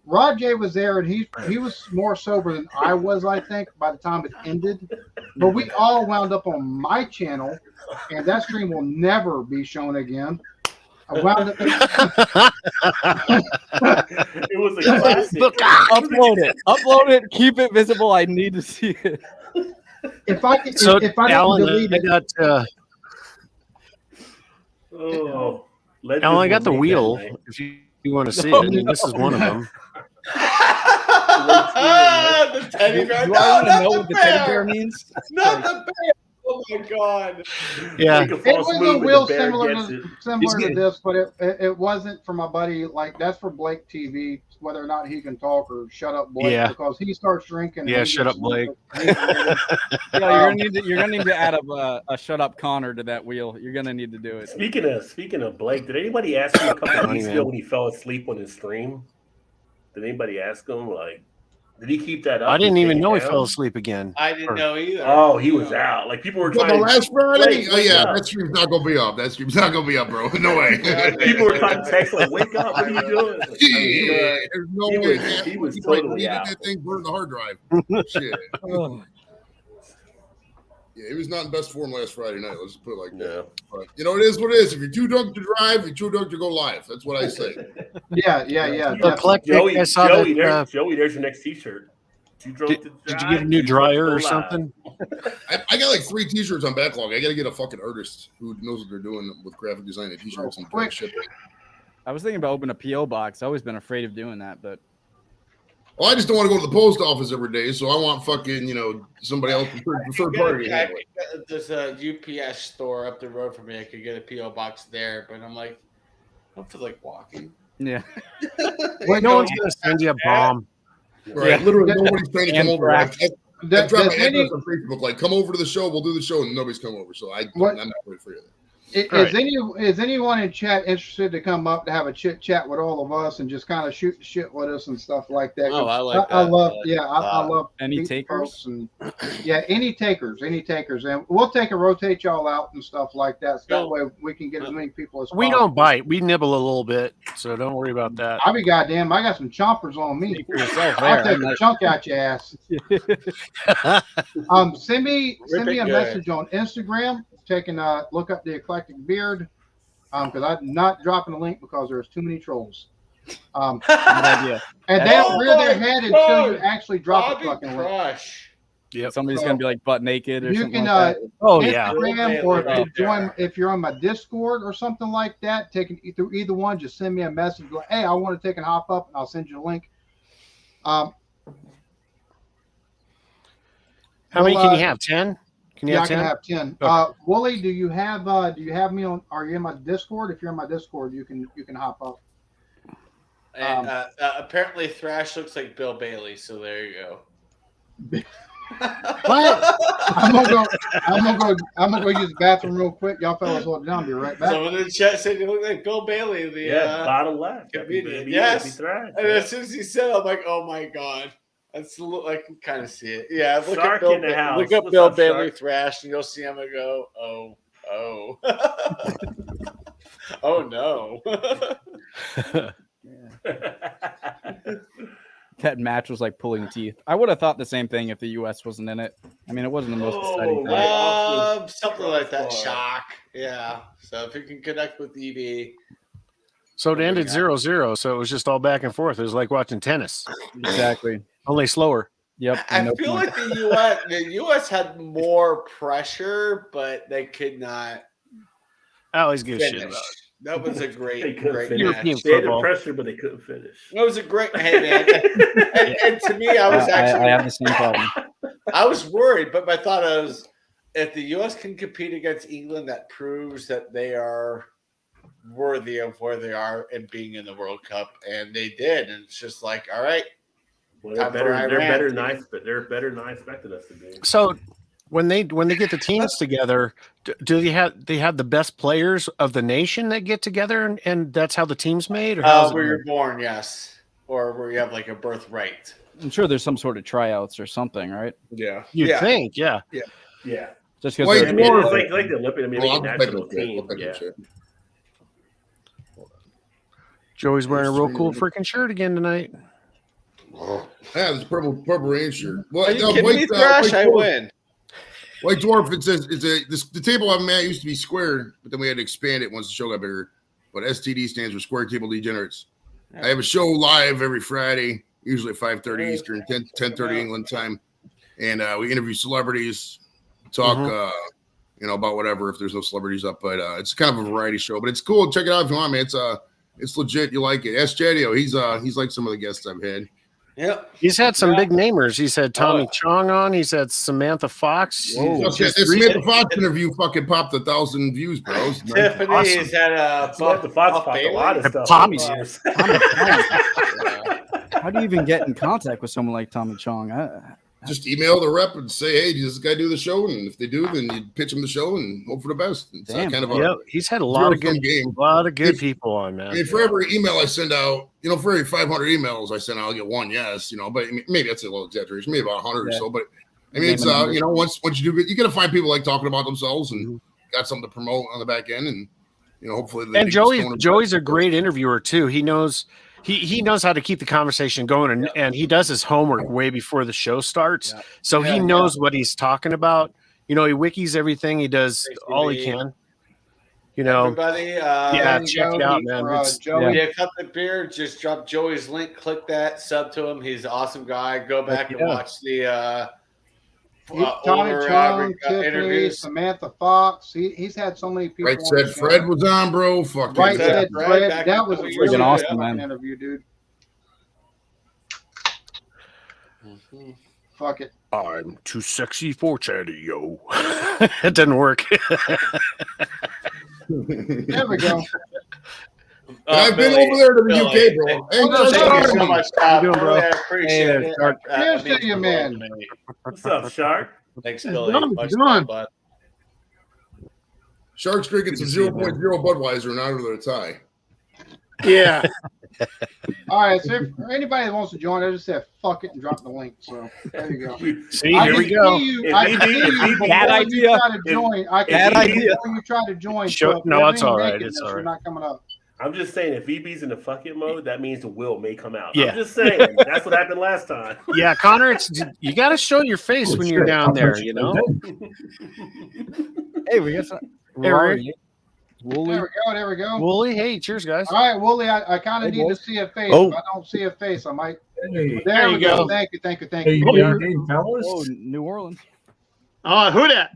Rod J was there, and he was more sober than I was, I think, by the time it ended. But we all wound up on my channel, and that stream will never be shown again. wound up. It was a classic. Upload it, keep it visible. I need to see it. If I could, So, if I didn't Alan, delete I it, got Oh, Alan, I got the Legends will wheel. make that night. If you want to see it, I mean, this is one of them. The teddy bear. You No, already not know the what the teddy bear bear. means. Not the bear. Oh my god. Yeah. Make a it false was move a and wheel the bear similar gets it. He's to getting- this, but it wasn't for my buddy. Like that's for Blake TV, whether or not he can talk or shut up Blake, Yeah. because he starts drinking. and Yeah, he shut gets up, Blake. Yeah, you're gonna need to add a shut up Connor to that wheel. You're gonna need to do it. Speaking of Blake, did anybody ask him a couple of Funny, weeks man. ago when he fell asleep on his stream? Did anybody ask him like, did he keep that up? I didn't and even take it know he down? fell asleep again. I didn't know either. Oh, he was out. Like people were But trying. the last Friday? Blake, Oh, yeah, wake up. that stream's not going to be up. That stream's not going to be up, bro. No way. People were trying to text like, "Wake up! What are you doing?" Like, I mean, he was- There's no he way. was- man. he was He's like, totally reading out. that thing, burn the hard drive. Shit. Yeah, he was not in best form last Friday night. Let's just put it like that. No. But, you know, it is what it is. If you're too drunk to drive, you're too drunk to go live. That's what I say. Yeah. The Eclectic, Joey, I saw Joey, that. Joey, there's your next T-shirt. Too drunk to Did you drive, get a new too drunk to dryer go or live. something? I got like 3 T-shirts on backlog. I got to get a fucking artist who knows what they're doing with graphic design and T-shirts and Quick. shipping. I was thinking about opening a PO box. I've always been afraid of doing that, but Well, I just don't want to go to the post office every day, so I want fucking, somebody else, third party to handle it. There's a UPS store up the road from me. I could get a PO box there, but I'm like, I don't feel like walking. yeah. Wait, No one's gonna send you a bomb. Right. Yeah. Literally, nobody's trying to come over. I Does- dropped does my any- address on Facebook, like, come over to the show, we'll do the show, and nobody's come over. So I'm What- not worried for you. Is anyone in chat interested to come up to have a chit chat with all of us and just kind of shoot the shit with us and stuff like that? Oh, I like I that. love, I yeah, I love Any meeting takers? folks and yeah, any takers, and we'll take and rotate y'all out and stuff like that. So that way we can get as many people as We possible. don't bite. We nibble a little bit, so don't worry about that. I'll be goddamn. I got some chompers on me. Speak for yourself I'll there. take a chunk out your ass. Send me Rip it a good. message on Instagram. Taking look up the Eclectic Beard. Because I'm not dropping a link because there's too many trolls. Good idea. And they don't Oh rear their my head until God. you actually drop Bobby a fucking link. Crush. Yep. Somebody's So, gonna be like butt naked or You something can like that. Oh yeah. Instagram, or if Right you there. join, if you're on my Discord or something like that, through either one, just send me a message like, "Hey, I want to take and hop up," and I'll send you a link. How many well, can you have? 10? Can you Yeah, I have can 10? have 10. Okay. Wooly, do you have me on? Are you in my Discord? If you're in my Discord, you can hop up. And apparently Thrash looks like Bill Bailey, so there you go. What? I'm gonna go use the bathroom real quick. Y'all fellas hold it down. I'll be right back. Someone in the chat said you look like Bill Bailey. The Yeah, bottom left. comedian. Baby, Yes. baby thrash. and as soon as he said, it, I'm like, oh my god. That's a little, I can kind of see it. Yeah, look Shark up Bill, in the house. look up What's Bill up, Bailey Shark? Thrash, and you'll see him and go, oh, oh no. That match was like pulling teeth. I would have thought the same thing if the U.S. wasn't in it. I mean, it wasn't the most exciting thing. right. Something like that. Crossbar. Shock. Yeah. So if you can connect with EB, So it ended 0-0, so it was just all back and forth. It was like watching tennis, Exactly. only slower. Yep. I no feel point. like the U.S. had more pressure, but they could not I always give a shit finish. about it. That was a They great couldn't finish. European match. They had the football. pressure, but they couldn't finish. It was a great. Hey man, and to me, I was I actually have the same problem. I was worried, but my thought was, if the U.S. can compete against England, that proves that they are worthy of where they are and being in the World Cup, and they did. And it's just like, all right, Well, they're Time for better. They're Iran. better than they're better than I expected us to be. So when they get the teams together, do they have the best players of the nation that get together, and that's how the team's made? Or how's it where made? you're born, yes, or where you have like a birthright. I'm sure there's some sort of tryouts or something, right? Yeah, You'd think, yeah. Yeah, Just Wait, because I mean, Dwarf. it's like the Olympic. I mean, Well, like I'll a take national it, team. I'll take Yeah. it, shit. Joey's wearing a real cool freaking shirt again tonight. Yeah, it's purple rain shirt. Well, are you kidding me, Thrash? I win. White Dwarf, it says the table I'm at used to be square, but then we had to expand it once the show got bigger. but STD stands for Square Table Degenerates. I have a show live every Friday, usually at 5:30 Eastern, 10:30 England time, and we interview celebrities, talk, about whatever if there's no celebrities up. But it's kind of a variety show, but it's cool. Check it out if you want, man. It's legit. You like it? Ask Jadio. He's like some of the guests I've had. Yep. He's had some big namers. He's had Tommy Chong on. He's had Samantha Fox. That Samantha Fox interview fucking popped 1,000 views, bro. Tiffany has had Samantha Fox popped a lot of stuff. Tommy. How do you even get in contact with someone like Tommy Chong? Just email the rep and say, hey, does this guy do the show? And if they do, then you pitch them the show and hope for the best. It's kind of He's had a lot of good people on, man. I mean, for every email I send out, for every 500 emails I send out, I'll get one yes, but maybe that's a little exaggeration, maybe about 100 or so. But I mean, it's once you do it, you got to find people like talking about themselves and got something to promote on the back end, and hopefully. And Joey's a great interviewer too. He knows. He knows how to keep the conversation going, and he does his homework way before the show starts. Yeah. So he knows what he's talking about. He wikis everything. He does all he can. Everybody, check it out, man. Joey, cut the beer. Just drop Joey's link. Click that. Sub to him. He's an awesome guy. Go back and watch the Tommy Chong, Tiffany, Samantha Fox. He's had so many people. Right said Fred was on, bro. Fuck right said Fred. That was a really awesome interview, dude. Fuck it. I'm too sexy for Chatty, yo. It didn't work. There we go. I've been over there to the UK, bro. Thank you so much, Tom. I appreciate it. Cheers to you, man. What's up, Shark? Thanks, Billy. Shark's drinking some 0.0 Budweiser and out of their tie. Yeah. All right, so if anybody that wants to join, I just said fuck it and drop the link. So there you go. See, here we go. Bad idea. Bad idea. When you try to join, no, it's all right. It's all right. You're not coming up. I'm just saying, if EB's in the fuck it mode, that means the will may come out. Yeah. I'm just saying, that's what happened last time. Yeah, Connor, you got to show your face when you're down there, Hey, we got some. Wooly. There we go. Wooly, hey, cheers, guys. All right, Wooly, I kind of need to see a face. If I don't see a face, I might. There you go. Thank you. Hey, fellas. Oh, New Orleans. Who that?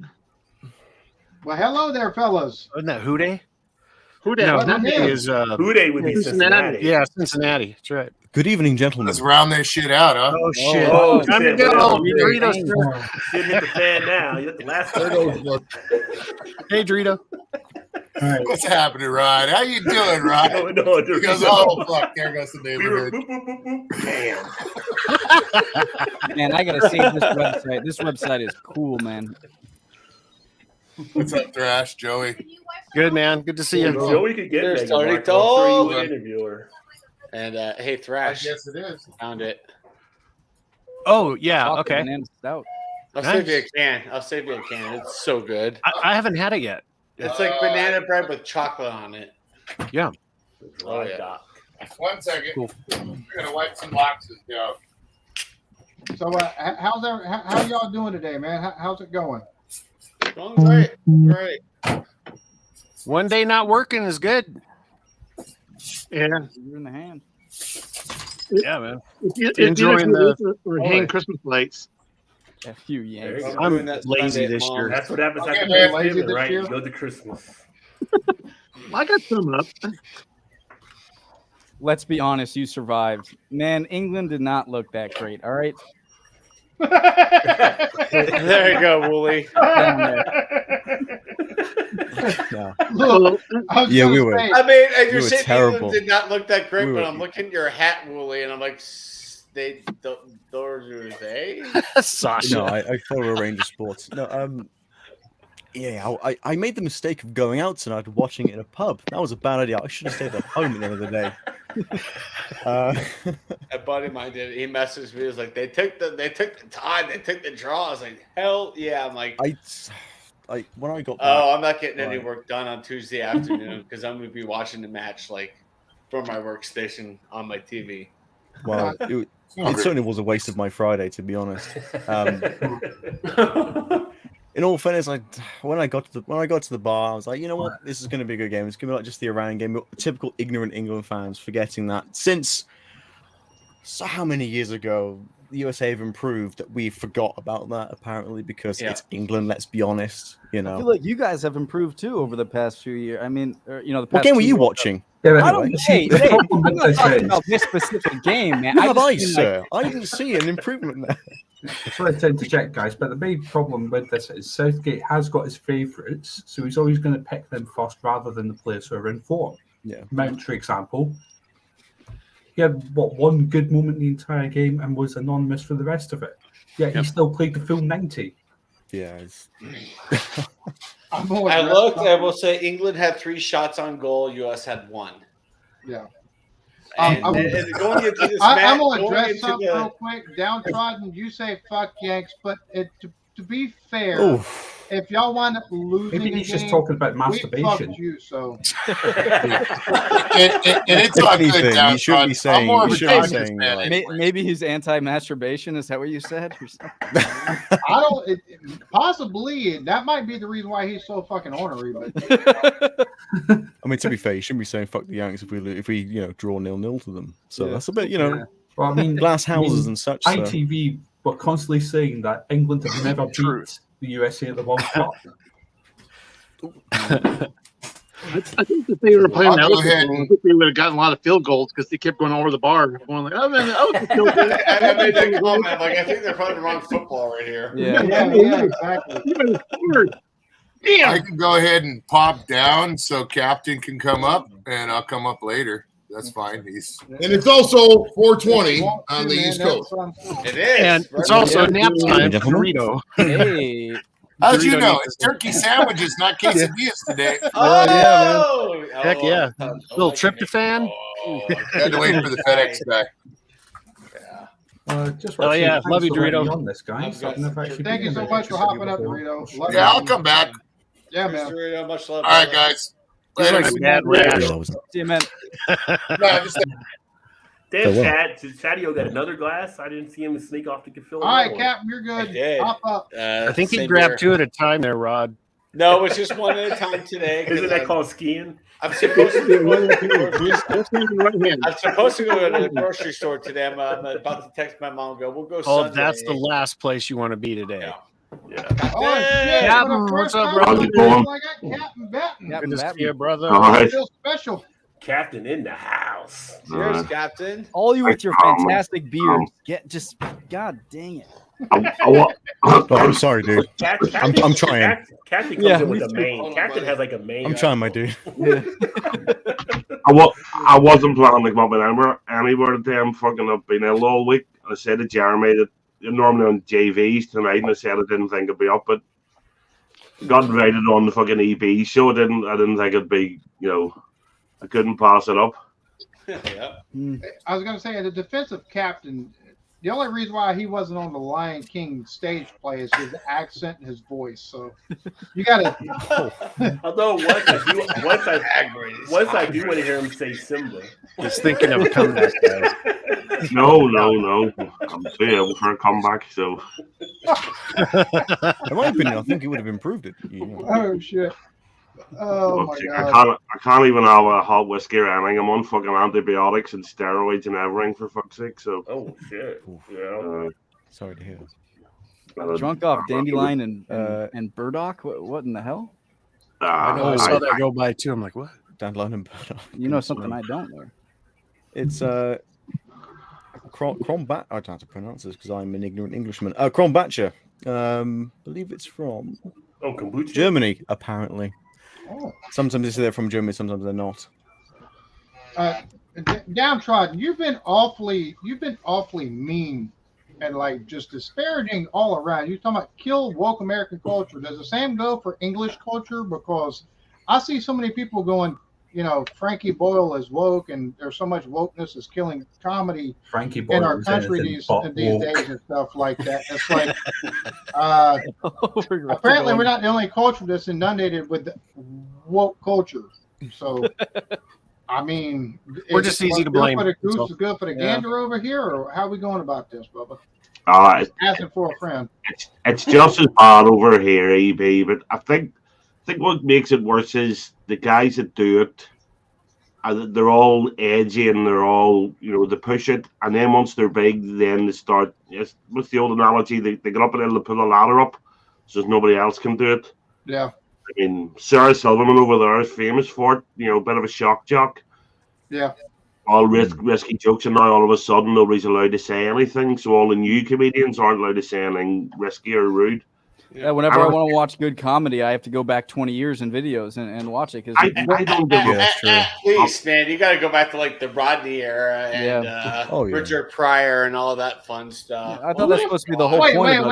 Well, hello there, fellas. Isn't that Houday? Who No, that? Houday is Houday would be Cincinnati. Yeah, Cincinnati. That's right. Good evening, gentlemen. Let's round that shit out, huh? Oh shit! Time to shit. go. Doritos. Doritos. Didn't hit the fan now. You hit the last one. Hey, Dorito. Right. What's happening, Rod? How you doing, Rod? No, he goes, oh fuck, there goes the neighborhood. Bam. Man, I gotta save this website. This website is cool, man. What's up, Thrash, Joey? Good, man. Good to see you. Joey could get There's Megan Tony Mark. I'm sure you Toll. would interview her. And hey, Thrash. Yes, it is. Found it. Oh yeah. Chocolate Okay. banana stout. I'll save you a can. It's so good. I haven't had it yet. It's like banana bread with chocolate on it. Yeah. Oh, yeah. 1 second. Cool. We're gonna wipe some boxes. Yeah. So, how y'all doing today, man? How's it going? Going great. Great. One day not working is good. Yeah. You're in the hand. Yeah, man. Enjoying or hang Christmas lights. A few yanks. There you go. I'm doing that lazy Sunday this at year. That's what happens Okay, after man, lazy Thanksgiving, this right? year? You go to Christmas. I got some up. Let's be honest, you survived. Man, England did not look that great. All right. There you go, Wooly. Look, Yeah, we were. I mean, and We you're were saying terrible. England did not look that great, We but were- I'm looking at your hat, Wooly, and I'm like, those are they? Sasha. No, I follow a range of sports. No, yeah, I made the mistake of going out tonight and watching it in a pub. That was a bad idea. I should have stayed at home at the end of the day. A buddy of mine did it. He messaged me. He was like, they took the time, they took the draw. I was like, hell yeah. I'm like, when I got back, I'm not getting any Right. work done on Tuesday afternoon because I'm going to be watching the match like from my workstation on my TV. well, it certainly was a waste of my Friday, to be honest. in all fairness, when I got to the bar, I was like, you know what, this is going to be a good game. It's going to be like just the Iran game. Typical ignorant England fans forgetting that since so how many years ago the USA have improved that we forgot about that apparently because it's England. Let's be honest. You know, I feel like you guys have improved too over the past few years. I mean, the what past game were 2 you World Cups. watching? Yeah, I don't. Hey, I'm not talking about this specific game, man. Have I, just mean, sir? I didn't see an improvement there. Sorry to interject, guys, but the main problem with this is Southgate has got his favourites, so he's always going to pick them first rather than the players who are in form. Yeah. Mount, for example, he had one good moment in the entire game and was anonymous for the rest of it. Yet he still played the full 90. Yeah. I looked. I will say England had 3 shots on goal. U.S. had 1. Yeah. And going into this match, I'm going to going address into something the- real quick. Downtrodden, you say fuck Yanks, but to be fair, if y'all wind up losing Maybe a he's game, just talking about we masturbation. fucked you, so. And it's all good, Anything, Downtrodden. you shouldn't be I'm saying. more of You a shouldn't be Dodgers saying. fan like- Maybe he's anti-masturbation. Is that what you said? Or something? I don't. Possibly that might be the reason why he's so fucking ornery. But I mean, to be fair, you shouldn't be saying fuck the Yanks if we draw 0-0 to them. So that's a bit Well, I mean, glass houses and such. So. ITV were constantly saying that England have never beat the USA at the World Cup. I think if they were playing I'll that, go ahead I think they would have gotten a lot of field goals because they kept going over the bar, going like, "Oh man, that was a field goal." And I made that comment. I'm like, I think they're playing the wrong football right here. yeah, exactly. I can go ahead and pop down so Captain can come up, and I'll come up later. That's fine. And it's also 4:20 on the East Coast. It is. And it's also nap time for Dorito. Hey. How'd you Dorito know? needs It's turkey sandwiches, not quesadillas today. Oh, yeah, man. Heck yeah. Little tryptophan. Had to wait for the FedEx guy. Just Oh, yeah. thanks Love you, for letting me Dorito. on this, guys. I've never actually Thank you been so in much for a hopping up, before. Dorito. Love Yeah, you. I'll come back. Yeah, man. Dorito, much love. All right, brother. guys. He's Later. like a bad rash. See you, man. No, just- Damn, So what? Chad. Sadio got another glass. I didn't see him sneak off to fill All right, another one. Captain, you're good. I did. Hop up. I think he same grabbed here. 2 at a time there, Rod. No, it's just one at a time today. 'cause Isn't that called skiing? I'm supposed to be going to the grocery Just in the right hand. I'm supposed to go to the grocery store today. I'm about to text my mom and go, we'll go Oh, Sunday. that's the last place you want to be today. Yeah. Oh, shit. Yeah. For the What's first up, time bro? in How's my it going? life, I got Captain Benton. Captain Good to see Batman. you, brother. I feel special. Captain in the house. Cheers, Captain. All you with your fantastic beards. God dang it. Oh, I'm sorry, dude. I'm trying. Captain comes Yeah, in with me a too. main. Hold on, Captain buddy. has like a main. I'm trying, my dude. I wasn't planning to come up anywhere today. I'm fucking up being ill all week. I said to Jeremy that you're normally on JVs tonight, and I said I didn't think I'd be up, but got invited on the fucking EB show. I didn't think it'd be, I couldn't pass it up. Yeah. I was going to say, the defensive captain, the only reason why he wasn't on the Lion King stage play is his accent and his voice. So you got to. Although once I do want to hear him say Simba. He's thinking of a comeback, guys. No. I'm too ill for a comeback, so. In my opinion, I think he would have improved it. Oh, shit. Oh, my I God. can't even have a hot whiskey or anything. I'm on fucking antibiotics and steroids and everything, for fuck's sake. So. Oh shit! Yeah. Sorry to hear. Drunk off dandelion and burdock. What in the hell? I know I saw that go by too. I'm like, what? Dandelion and burdock. You know something I don't know. It's Krombacher. I don't know how to pronounce this because I'm an ignorant Englishman. Krombacher. Believe it's from kombucha. Germany, apparently. Oh. Sometimes they say they're from Germany, sometimes they're not. Downtrodden, you've been awfully mean and like just disparaging all around. You're talking about kill woke American culture. Does the same go for English culture? Because I see so many people going, Frankie Boyle is woke, and there's so much wokeness is killing comedy Frankie Boyle in our was country anything these but days woke. and stuff like that. It's like apparently we're not the only culture that's inundated with woke culture. So I mean, We're is just it easy to good blame. For the goose So, is good for the gander over here, or how are we going about this, Bubba? asking for a friend. It's just as bad over here, EB. But I think what makes it worse is the guys that do it. They're all edgy and they're all, they push it. And then once they're big, then they start. What's the old analogy? They get up and they pull a ladder up, so nobody else can do it. Yeah. I mean, Sarah Silverman over there is famous for it. A bit of a shock jock. Yeah. All risky jokes, and now all of a sudden nobody's allowed to say anything. So all the new comedians aren't allowed to say anything risky or rude. Yeah, whenever I want to watch good comedy, I have to go back 20 years in videos and watch it. Because I don't give At least, man, you got to go back to like the Rodney era and Richard Pryor and all of that fun stuff. I thought that's supposed to be the whole Wait, point.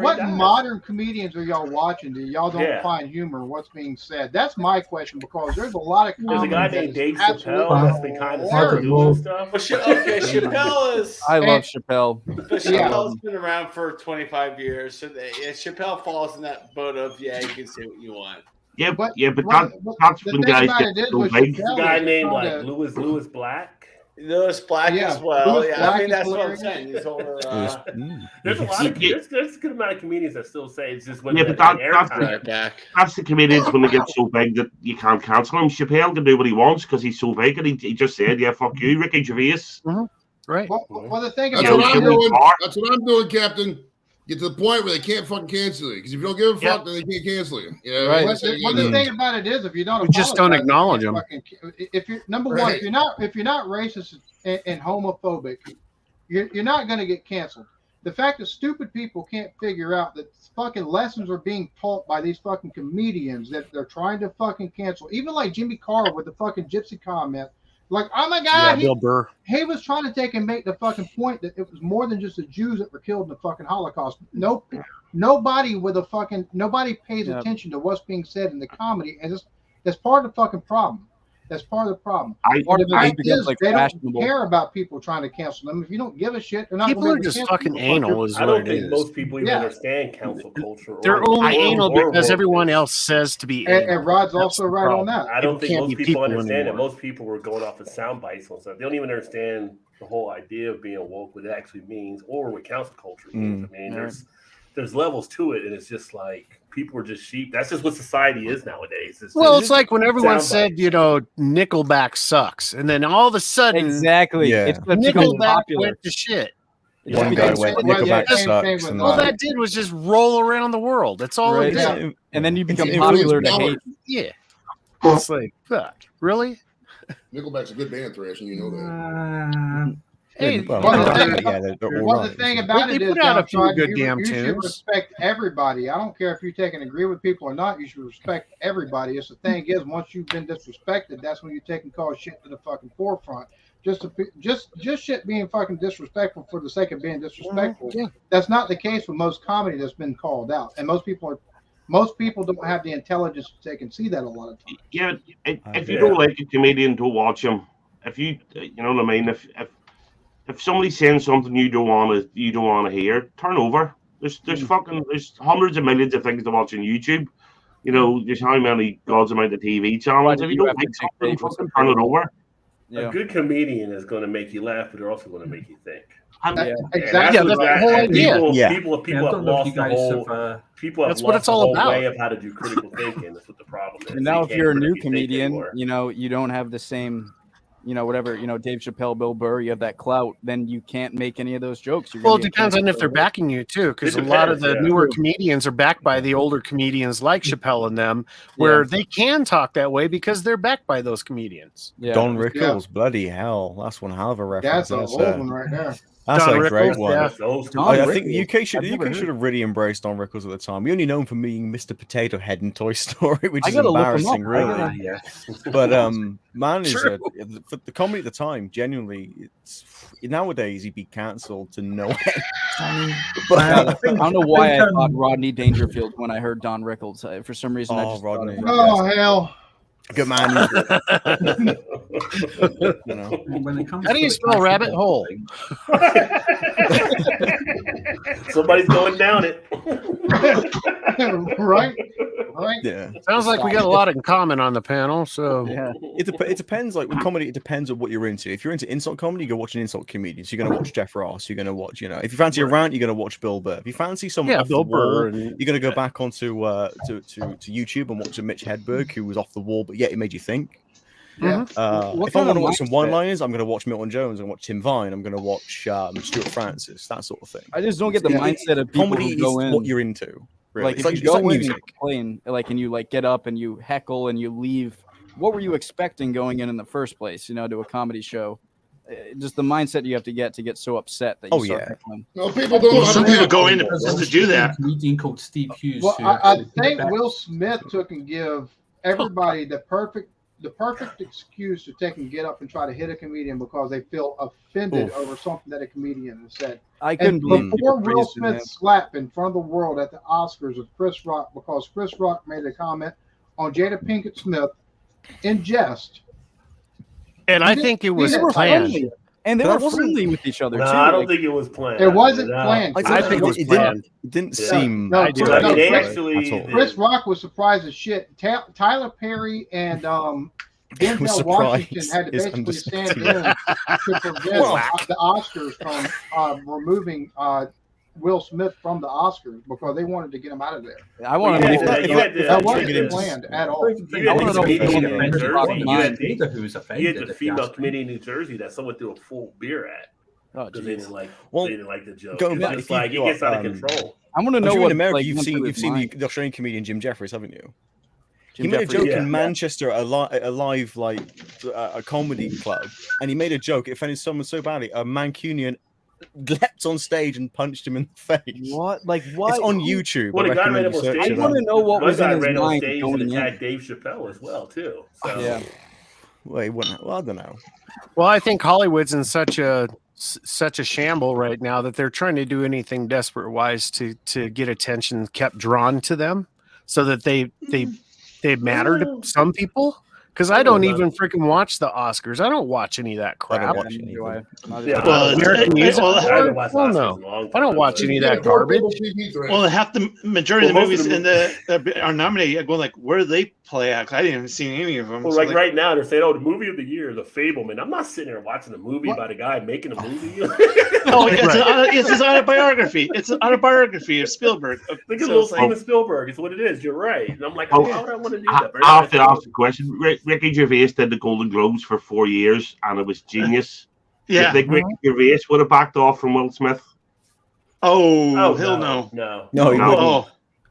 What modern comedians are y'all watching that y'all don't find humor in what's being said? That's my question, because there's a lot of There's a guy named Dave Chappelle that's been kind of doing stuff. Okay, Chappelle is. I love Chappelle. Chappelle's been around for 25 years, so Chappelle falls in that boat of you can say what you want. Yeah, but that's when guys get so big. A guy named like Lewis Black. Lewis Black as well. Lewis I Black mean, that's is what I'm hilarious. saying. These older, There's a lot of there's a good amount of comedians that still say it's just when Yeah, but that's the comedians when they get so big that you can't cancel him. Chappelle can do what he wants because he's so big, and he just said, "Yeah, fuck you, Ricky Gervais." Right. Well, the thing That's about what I'm doing. That's what I'm doing, Captain. Get to the point where they can't fucking cancel you. Because if you don't give a fuck, then they can't cancel you. Well, the thing about it is, if you don't, We just don't apologize, acknowledge you them. If you're number one, if you're not racist and homophobic, you're not going to get canceled. The fact that stupid people can't figure out that fucking lessons are being taught by these fucking comedians that they're trying to fucking cancel, even like Jimmy Carr with the fucking gypsy comment. Like, oh my God, Bill Burr. he was trying to take and make the fucking point that it was more than just the Jews that were killed in the fucking Holocaust. Nope. Nobody pays attention to what's being said in the comedy, and that's part of the fucking problem. That's part of the problem. They don't care about people trying to cancel them. If you don't give a shit, they're not. People are just fucking anal. I don't think most people even understand cancel culture. They're only anal because everyone else says to be anal. And Rod's also right on that. I don't think most people understand anymore. it. Most people were going off of sound bites and stuff. They don't even understand the whole idea of being woke, what it actually means, or what cancel culture means. I mean, there's levels to it, and it's just like people are just sheep. That's just what society is nowadays. It's like when everyone said, Nickelback sucks, and then all of a sudden, Nickelback went to shit. One guy went, Nickelback sucks. And all that did was just roll around the world. That's all it did. And then you become popular to hate. Yeah. It's like, fuck, really? Nickelback's a good band, Thrash, and you know that. Hey, the thing about it is, put out a few good you damn should tunes. respect everybody. I don't care if you take and agree with people or not. You should respect everybody. It's the thing is, once you've been disrespected, that's when you take and call shit to the fucking forefront. Just shit being fucking disrespectful for the sake of being disrespectful. That's not the case with most comedy that's been called out, and most people don't have the intelligence to take and see that a lot of times. Yeah, if you don't like a comedian, don't watch him. If you know what I mean. If somebody's saying something you don't want to hear, turn over. There's hundreds of millions of things to watch on YouTube. There's how many God's amount of TV channels. If you don't like something, fucking turn it over. A good comedian is going to make you laugh, but they're also going to make you think. Exactly. That's the whole idea. People have lost the whole. People have That's lost what it's the all whole about. way of how to do critical thinking. That's what the problem is. And now, if you're a new comedian, you don't have the same, whatever, Dave Chappelle, Bill Burr, you have that clout, then you can't make any of those jokes. Well, it depends on if they're backing you too, because a lot of the newer comedians are backed by the older comedians like Chappelle and them, where they can talk that way because they're backed by those comedians. Don Rickles, bloody hell, that's one hell of a reference. That's a old one right there. That's Don a great Rickles, one. yeah. I think the UK should have really embraced Don Rickles at the time. We only know him for being Mr. Potato Head in Toy Story, which is embarrassing, really. But man, is for the comedy at the time, genuinely, nowadays he'd be cancelled to no end. But I don't know why I thought Rodney Dangerfield when I heard Don Rickles. For some reason, I just Rodney. Oh hell. Good man. You know. When it comes How do to you the spell rabbit hole? Somebody's going down it. Right? Yeah. Sounds like we got a lot in common on the panel. So Yeah. It depends. Like with comedy, it depends on what you're into. If you're into insult comedy, you go watch an insult comedian. So you're going to watch Jeff Ross. You're going to watch, you know, if you fancy a rant, you're going to watch Bill Burr. If you fancy someone off Bill the wall, Burr. you're going to go back onto to YouTube and watch a Mitch Hedberg who was off the wall, but yet it made you think. Yeah. If I want to watch some one-liners, I'm going to watch Milton Jones and watch Tim Vine. I'm going to watch Stuart Francis, that sort of thing. I just don't get the mindset of people comedy who go is in. what you're into. Really. Like It's if like, you go in music. and complain, like, and you like get up and you heckle and you leave. What were you expecting going in the first place? You know, to a comedy show. Just the mindset you have to get so upset that you start heckling. No, people don't. Well, some people go in just to do that. A comedian called Steve Hughes. Well, who I actually think did Will Smith took and give everybody the perfect excuse to take and get up and try to hit a comedian because they feel offended over something that a comedian has said. I couldn't believe before people Will praised him, man. Smith slapped in front of the world at the Oscars with Chris Rock because Chris Rock made a comment on Jada Pinkett Smith in jest. And I think it was They were planned. friendly. And they But were that wasn't- friendly with each other No, too. I don't like- think it was planned. It wasn't No. planned. I think it was planned. It didn't Yeah. seem. No, I do. Chris- I mean, they Chris- actually. Chris Rock was surprised as shit. Tyler Perry and Denzel surprised Washington had to is basically stand understated. in to prevent the Oscars from removing Will Smith from the Oscars because they wanted to get him out of there. I want You to had know. to- you had to- That you wasn't had to- planned at all. You I had wanna the know if comedian they in were New Rock Jersey. mind. who was You offended. had the if you female ask me. comedian in New Jersey that someone threw a full beer at Oh, because they geez. didn't like Well, they didn't like the joke. going It's back, just if you like it got, gets out of control. I want to I'm know sure what in America like, you've went seen through his mind. the Australian comedian Jim Jeffries, haven't you? Jim He made a Jeffries. joke Yeah. in Manchester at a live like a comedy club, and he made a joke. It offended someone so badly. A Mancunian leapt on stage and punched him in the face. What? Like what? It's on YouTube. Well, I the guy ran recommend up you on search stage. it I want to up. know what One was in guy his ran on mind stage going and in. attacked Dave Chappelle as well too. So. Yeah. Well, he wouldn't. Well, I don't know. Well, I think Hollywood's in such a shamble right now that they're trying to do anything desperate wise to get attention kept drawn to them, so that they matter to some people. Because I don't even freaking watch the Oscars. I don't watch any of that I crap. don't watch Do I? Not Yeah. even- Well, American music. well, I haven't watched Hell Oscars no. in a long I time. don't watch any of that garbage. Well, half the majority Well, of the most movies of in the are nominated. I go like, where do they play at? 'Cause I didn't even see any of them. Well, So, like right now, they're saying, "Oh, the movie of the year, The Fableman." I'm not sitting there watching a movie about a guy making a movie. Oh, it's his autobiography. It's an autobiography of Spielberg. Think of So Little it's like- Steven Spielberg. It's what it is. You're right. And I'm like, Oh, why would I want to do that? But I have to ask the question. Ricky Gervais did the Golden Globes for 4 years, and it was genius. Yeah. You think Ricky Gervais would have backed off from Will Smith? Oh, hell no. No. No, he No. wouldn't. Oh,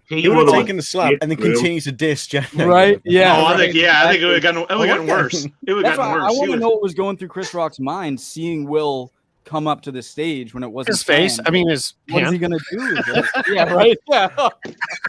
He would have would've taken the slap went and then through. continued to diss Jack. Right? Yeah. oh, I right. think I think it would have gotten worse. It would have That's gotten why I worse. He want to was- know what was going through Chris Rock's mind, seeing Will come up to the stage when it wasn't His face. planned. I mean, his What is hand. he gonna do with it? Yeah, right. Yeah.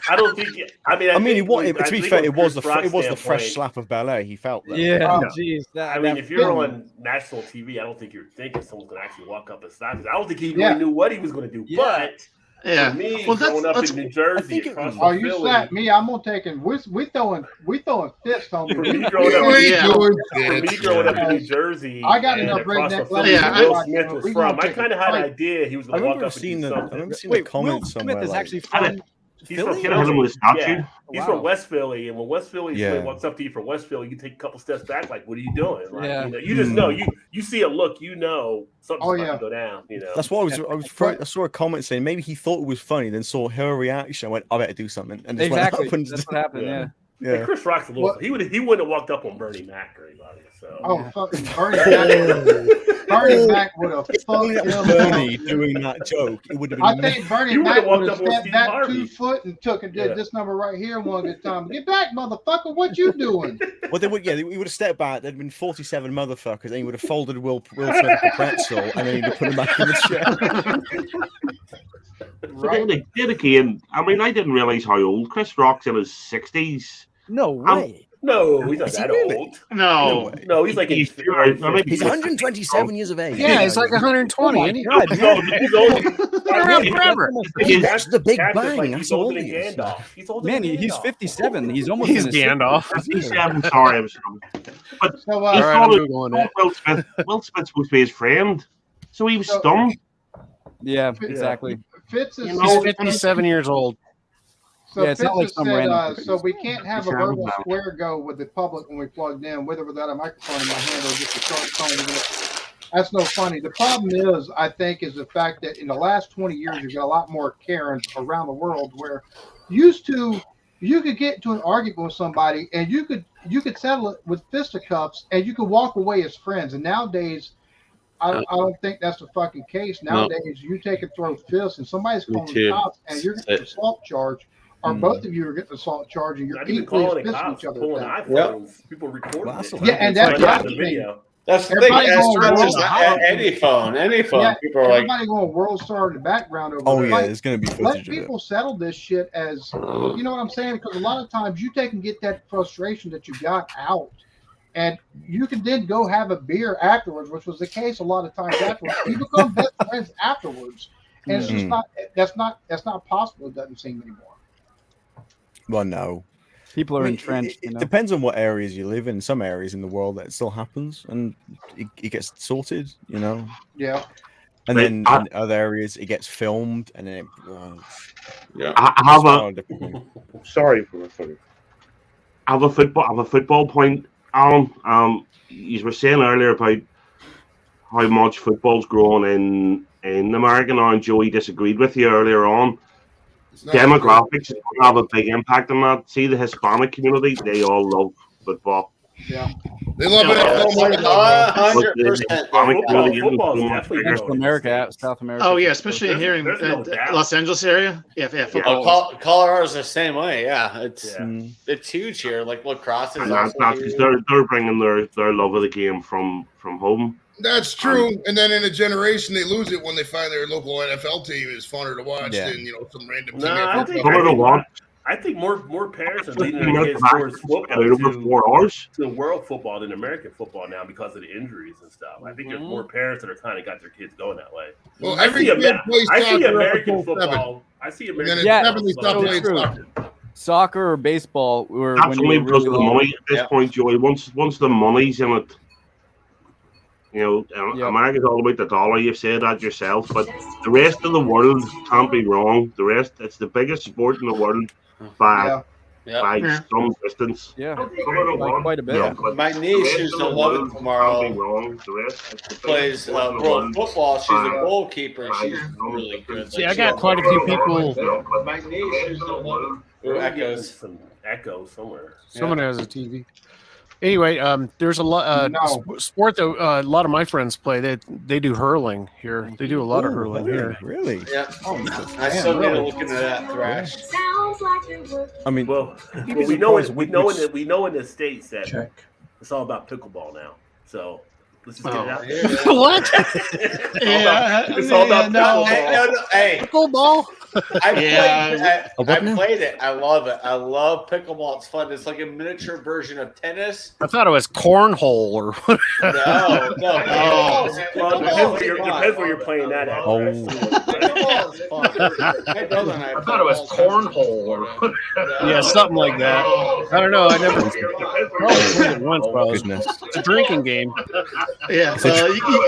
I don't think. I mean, I mean, think to be think fair, from it was the Chris Rock's fresh standpoint, slap of ballet. He felt that. Yeah. No. Jeez. I mean, if you're on national TV, I don't think you're thinking someone's going to actually walk up and stop you. I don't think he really knew what he was going to do. Yeah. But Yeah. for me, Well, growing up that's- in New Jersey, think it- across Oh, from you Philly, slap me, I'm gonna take him. We throwing fists, for homie. me growing up, We Yeah. doing for me shit. growing up in New Jersey, I got and enough across redneck from Philly, Yeah, where Will I- Smith was we from, gonna I take kind of a had an fight. idea he was I going to walk remember up and seeing do the. I something. remember seeing Wait, the comments Will somewhere. Smith is like, actually I from didn't- He's Philly? from Hit him Philly. with a statue. Yeah. He's Wow. from West Philly, and when West Philly Yeah. walks up to you from West Philly, you take a couple steps back, like, "What are you doing?" Like, Yeah. you know, you just know you see a look, you know something's Oh, about yeah. to go down. You know, That's why I saw a comment saying maybe he thought it was funny, then saw her reaction. I went, I better do something, and just Exactly. went up and That's what happened. Yeah. Yeah. And yeah. Chris Rock's a little. What- He wouldn't have walked up on Bernie Mac or anybody. So Oh, fucking Bernie Mac would have fucked him Bernie up. doing that joke, it would have I been. think Bernie You Mac would've walked would have up on stepped Steve back Harvey. 2 foot and took and did Yeah. this number right here one good time. Get back, motherfucker! What you doing? Well, they would. Yeah, he would have stepped back. There'd been 47 motherfuckers, and he would have folded Will Smith like a pretzel, and then he'd have put him back in the chair. Right? Did again. I mean, I didn't realize how old Chris Rock's in his 60s. No way. No, he's not Is he that really? old. No. No, he's like He's- in He's 127 years of age. Yeah, he's like 120. isn't he? God, He's man. old. He's old. Been around forever. He watched the Big Cactus, Bang. like, That's he's how older old than he is. Gandalf. He's older Man, than he's Gandalf. 57. He's almost He's in his Gandalf. 57, sorry, I was wrong. But So, All right, I'm Googling it. Will Smith's supposed to be his friend, so he was So- stunned. Yeah, exactly. Fitz is He's 57 years old. So Yeah, it's not Fitz like has some said, random so we can't have a He's verbal having square go with the public when we plugged in, with or without a microphone in my hand or just a short phone. That's no funny. The problem is, I think, is the fact that in the last 20 years, you've got a lot more Karens around the world where used to you could get into an argument with somebody and you could settle it with fisticuffs and you could walk away as friends. And nowadays, I don't think that's the fucking case. Nowadays, you take and throw fists and somebody's Me calling too. the cops and you're getting an assault charge. Or both of you are getting an assault charge, and you're Not even equally as calling the pissed at cops, each other. pulling at that. iPhones. People recording Well, that's it. a Yeah, and that's Like, the the thing. video. That's the thing. Everybody As going much world as star. any phone. Yeah, People are like, everybody going world star in the background over Oh there. yeah, Like, there's going to be let footage of it. people settle this shit as you know what I'm saying, because a lot of times you take and get that frustration that you got out, and you can then go have a beer afterwards, which was the case a lot of times afterwards. You become best friends afterwards, and it's just that's not possible. It doesn't seem anymore. Well, no. People I are mean, entrenched. It depends on what areas you live in. Some areas in the world that still happens, and it gets sorted, you know. Yeah. And Right. then in other areas, it gets filmed, and then it. yeah. I have a different. sorry for a second. I have a football point, Alan. You were saying earlier about how much football's growing in America now, and Joey disagreed with you earlier on. It's not Demographics have a big impact on that. See the Hispanic community; they all love football. Yeah. They love it. Yeah, more than I do. 100%. Football's definitely Central growing. America, South America. Oh yeah, especially here in There's no doubt. Los Angeles area. Yeah, football. Colorado's the same way. Yeah, it's Yeah. it's huge here. Like lacrosse is And that's also because huge. they're bringing their love of the game from home. That's true. And then in a generation, they lose it when they find their local NFL team is funner to watch Yeah. than some random No, team. I think- Some of the what? I think more parents are leading You their know, kids back towards football over to 4 hours. world football than American football now because of the injuries and stuff. I think there's more parents that are kind of got their kids going that way. Well, I every see, kid plays I see soccer American up until 7. football. I see And then American at Yeah, 7, they football. stop so playing true. soccer. Soccer or baseball, or That's when you only get because really of the low. money at this point, Joey. Once the money's in it, America's all about the dollar. You've said that yourself, but the rest of the world can't be wrong. The rest, it's the biggest sport in the world by some distance. Yeah, By quite a bit. Yeah, but My the niece, rest who's of the 11 world tomorrow, can't be wrong. The rest, it's the plays biggest sport in the world world football. She's a by- goalkeeper. And by she's some really good. distance. See, I got quite a few people. My niece, who's 11. Ooh, We're getting echoes. some echoes somewhere. Someone has a TV. Anyway, there's a lot sport that a lot of my friends play. They do hurling here. They do a lot of hurling here. Really? Yeah. Oh, I still need to look into that thrash. I mean, Well, you'd we be know surprised we know in the States that Check. it's all about pickleball now. So let's just Oh. get it out. What? It's all about no. pickleball. Hey, Pickleball? I played it. I love it. I love pickleball. It's fun. It's like a miniature version of tennis. I thought it was cornhole or what? No. Well, Pickleball depends where you're playing that at. Oh. Pickleball is fun. My brother and I thought it was cornhole or Yeah, something like that. I don't know. I never probably played it once, but goodness. it's a drinking game. Yeah,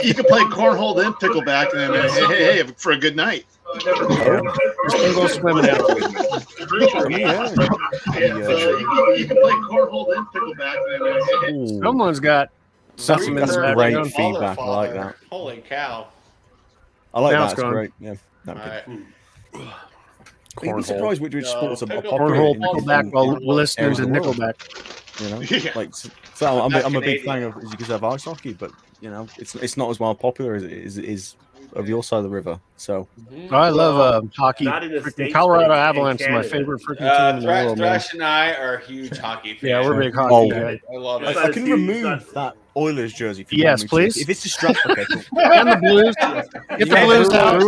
you can play cornhole then pickleback, and then hey, for a good night. Just don't go swimming after. Yeah. You can play cornhole then pickleback, and then Ooh. Someone's got something in That's the great background. feedback. I like that. Holy cow. I like Now that. it's It's gone. great. Yeah. No, All good. right. You'd be surprised which sports are Pickleball. popular Cornhole, in pickleback, while different listeners areas and of the world. Nickelback. You know, Yeah. like so I'm a big Canadian. fan of, as you can say, of ice hockey, but you know, it's not as well popular as it is of your side of the river. So I love hockey. Not in the Freaking States, Colorado but in Avalanche is my Canada. favorite freaking team in the world, man. Thrash and I are huge hockey fans. Yeah, we're big hockey Oh. guys. I love It's it. not I as can huge, remove it's not- that Oilers jersey. If you Yes, want me to. please. If it's distracting, okay, cool. And the Blues. Get the Blues out.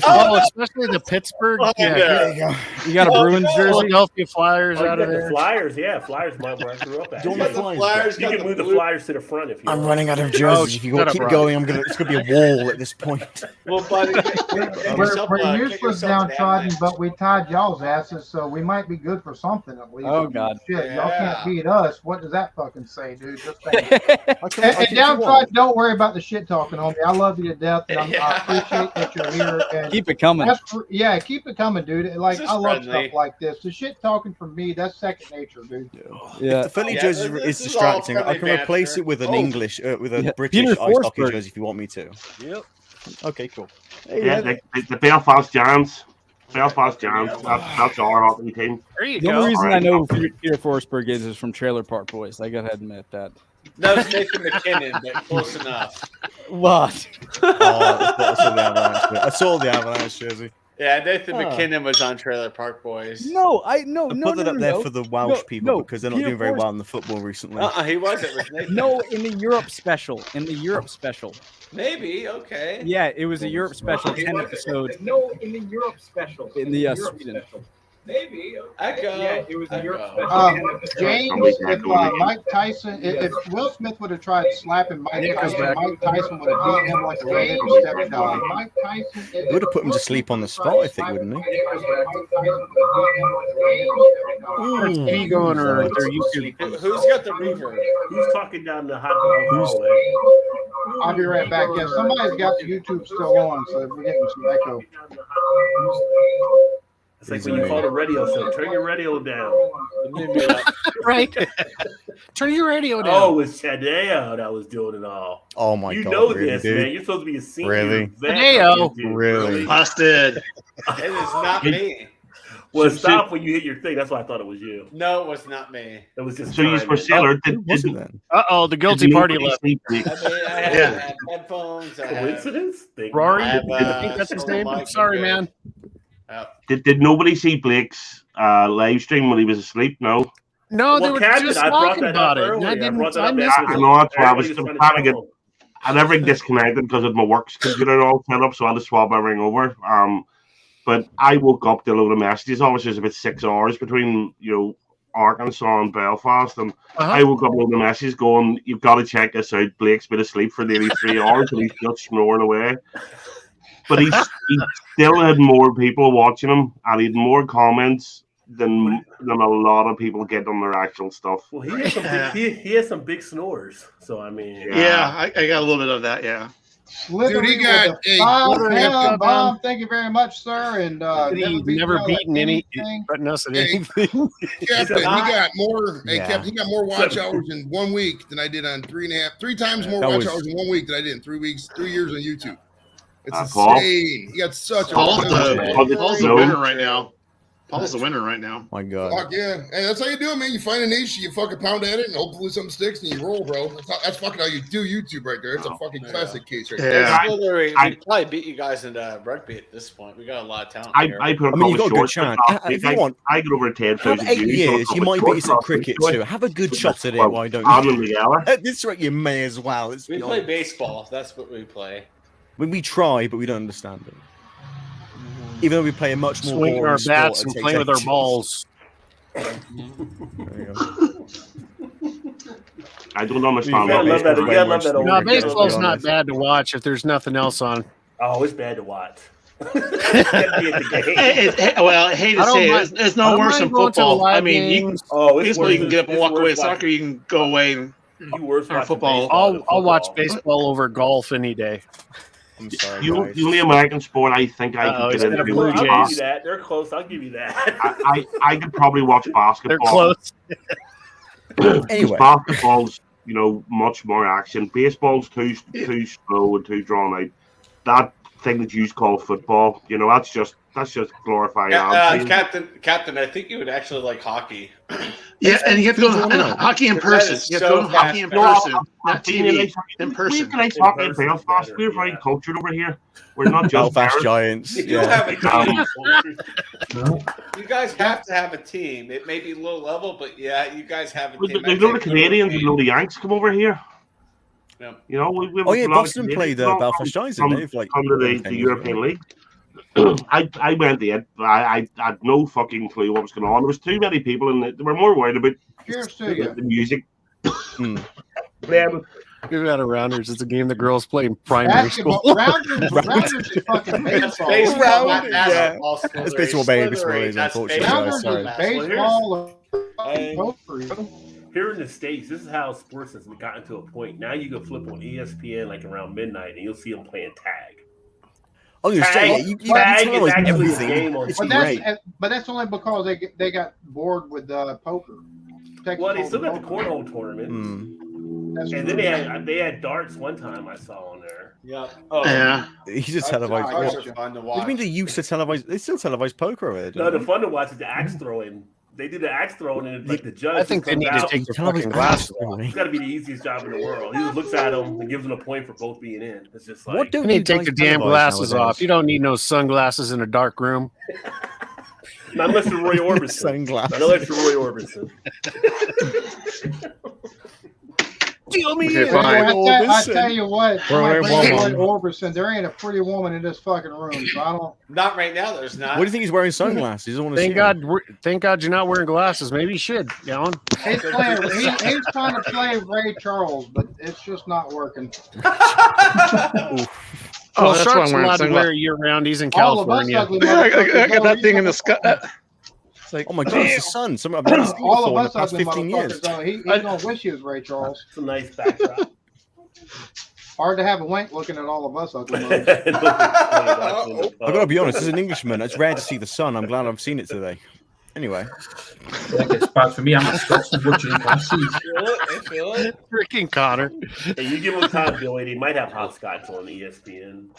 Oh, especially the Pittsburgh. Yeah, There you go. You got a Bruins jersey? Philadelphia Flyers Oh, you out got of the there. Flyers, yeah. Flyers might where I grew up at. Do you want the Flyers? You can move the Flyers to the front if you I'm want. running out of Oh, jerseys. If you shut up, keep Rob. going, it's gonna be a wall at this point. Well, buddy, We're useless downtrodden, but we tied y'all's asses, so we might be good for something at least. Oh, God. Shit, y'all Yeah. can't beat us. What does that fucking say, dude? Just saying. I can, And downtrodden, don't worry about the shit talking on me. I love you to death, and I Yeah. appreciate that you're here. And Keep it coming. yeah, keep it coming, dude. Like, This is I love friendly. stuff like this. The shit talking from me, that's second nature, dude. Yeah. If the Philly Yeah, jersey this is is all distracting, I friendly can replace banter. it with an Oh. English, with a Yeah, British Peter ice hockey Forsberg. jersey if you want me to. Yep. Okay, cool. Hey, Yeah, the Belfast Giants. Belfast Giants. That's our hockey team. There you the go. only reason I Alright. know who Peter Forsberg is from Trailer Park Boys. I gotta admit that. No, it's Nathan McKinnon, but close enough. What? I saw the Avalanche jersey. Yeah, Nathan Huh. McKinnon was on Trailer Park Boys. No, I I put that up there for the Welsh people no, because they're not Peter doing very Forsberg. well in the football recently. He was. It was Nathan. No, in the Europe special. In the Europe special. Maybe. Okay. Yeah, it was a Europe special, 10 episodes No, in the Europe special. in the Sweden. Maybe. Echo. Yeah, it was a Europe Echo. special. James, if Mike Tyson, if Will Smith would have tried slapping Mike Tyson, Mike Tyson would have beaten him like a redheaded stepchild. Mike Tyson It would have put him to sleep on the spot, I think, wouldn't he? There's TV going or their YouTube. Who's got the reverb? Who's talking down the hot dog hallway? I'll be right back. Yeah, somebody's got the YouTube still on, so we're getting some echo. It's like when you call the radio show, turn your radio down. Right. Turn your radio down. Oh, it was Chadeo that was doing it all. Oh my You god! know really, this, dude? man. You're supposed to be a senior. Really? vet. Chadeo. Dude, Really? Busted. It is not me. Well, stop when you hit your thing. That's why I thought it was you. No, it was not me. It was just So you timing. were sailor. Who was it then? The guilty party left. I mean, I had, Yeah. had headphones. I had, Coincidence? Rory, I have, I think that's his solo name. mic I'm sorry, and man. Did nobody see Blake's live stream when he was asleep? No. No, they Well, were Captain, just I brought talking that about up it. And I earlier. I brought didn't. that I up missed after. it. I know that's why I was Everybody trying to was get. trying I never disconnected because of my work's computer all set up, so I had to swap everything over. But I woke up to a load of messages. Obviously, it's about 6 hours between Arkansas and Belfast, and I woke up with a load of messages going, "You've got to check this out. Blake's been asleep for nearly 3 hours, and he's just snoring away." But he still had more people watching him, and he had more comments than a lot of people get on their actual stuff. Well, he has some big, he has some big snores. So I mean, Yeah, I got a little bit of that. Yeah. Slithery Dude, he got with the a bomb, Slithery hell, got bomb. Thank you very much, sir. And He's never beaten anything. Us at anything. Captain, he got more. Hey, Yeah. Captain, he got more watch hours in 1 week than I did on three times more That watch was- hours in 1 week than I did in 3 years on YouTube. It's Paul? insane. He got such a Paul's the No. winner right now. Paul's the winner right now. My god! Fuck yeah. Hey, that's how you do it, man. You find a niche, you fucking pound at it, and hopefully something sticks and you roll, bro. That's fucking how you do YouTube right there. It's a fucking classic case right there. Yeah. We probably beat you guys in rugby at this point. We got a lot of talent here. I put a I mean, you couple got a good shorts chance. last If week. you want, I got over have 10,000 8 views. years. You might beat us at cricket too. Have a good shot at it. Why don't you? At this rate, you may as well. Let's We be play honest. baseball. That's what we play. We try, but we don't understand it. Even though we play a much more Swinging boring our sport, bats it and takes playing with our ages. balls. There you go. I don't understand gotta love that. You gotta love that old- No, to baseball's be not honest. bad to watch if there's nothing else on. Oh, it's bad to watch. Well, I hate to I don't say mind- it. It's I no don't worse mind than going to the football. I live mean, games. baseball, you can get up and walk away. Soccer, you can go away. And or football. I'll watch baseball over golf any day. I'm sorry, The guys. only American sport I think I Uh-oh, could he's get got a into Blue is Jays. I'll give you that. They're close. I'll give you that. I could probably watch basketball. They're close. Anyway. Basketball's much more action. Baseball's too slow and too drawn out. That thing that you call football, that's just glorified. Captain, I think you would actually like hockey. Yeah, and you have to go to hockey in person. is You have to go so to hockey in fast. person, not TV. In person. Can I talk in Belfast? We're very cultured over here. We're not just Belfast Irish. Giants. You do Yeah. have a team. You guys have to have a team. It may be low level, but yeah, you guys have a team. The Canadians and the Yanks come over here. Yeah. You know, we Oh yeah, a lot of Boston Canadians played come Belfast Giants, from- didn't they? Like come to the 10 years ago. European League. I went there, but I had no fucking clue what was going on. There was too many people, and they were more worried about Cheers to you. the music. Give out of Rounders. It's a game the girls play in primary school. Basketball, Rounders is fucking That's baseball. baseball, not Yeah. basketball. That's baseball, baby. Slithery. That's Unfortunately, baseball. Rounders sorry. is baseball. Here in the States, this is how sports has gotten to a point. Now you can flip on ESPN like around midnight and you'll see them playing tag. I was gonna say, Tag- you tag tell is us actually the everything. game on It's But great. that's only because they got bored with poker. Texas Well, they still got Hold'em the poker. cornhole tournament. That's And true. then they had darts one time I saw on there. Yeah. Oh, Yeah. He's a Darts televised. are What? fun to What do watch. you mean they used to televise? They still televise poker over there. No, don't the they? fun to watch is the axe throwing. They do the axe throwing and like the judge. I think they comes need to out. take their Televised fucking glasses ass, off. really. It's got to be the easiest job in the world. He just looks at them and gives them a point for both being in. It's just like What do You need to you take the guys damn televise glasses nowadays? off. You don't need no sunglasses in a dark room. not unless you're Roy Orbison. Sunglasses. Not unless you're Roy Orbison. Deal me Okay, in. fine. I tell you what, Roy Orbison, there ain't a pretty woman in this fucking room. So I don't. Not right now. There's not. What do you think he's wearing sunglasses? He doesn't want to see Thank God you're not wearing glasses. Maybe you should, Alan. He's trying to play Ray Charles, but it's just not working. Well, that's why Shark's I'm wearing allowed to sunglasses. wear it year round. He's in All of us California. ugly Yeah, I motherfuckers got that know thing in he's the sky. It's like, Oh my God, it's the sun. Something I've never seen all before of in the us past ugly 15 years. motherfuckers know he's gonna wish he was Ray Charles. It's a nice backdrop. Hard to have a wink looking at all of us ugly I motherfuckers. I've got to be honest, as an Englishman, it's rare to see the sun. I'm glad I've seen it today. Anyway, That gets bad for me. I'm a Scotsman watching glasses. I feel it. Freaking Connor. Hey, you give them time, Billy. They might have hopscotch on ESPN.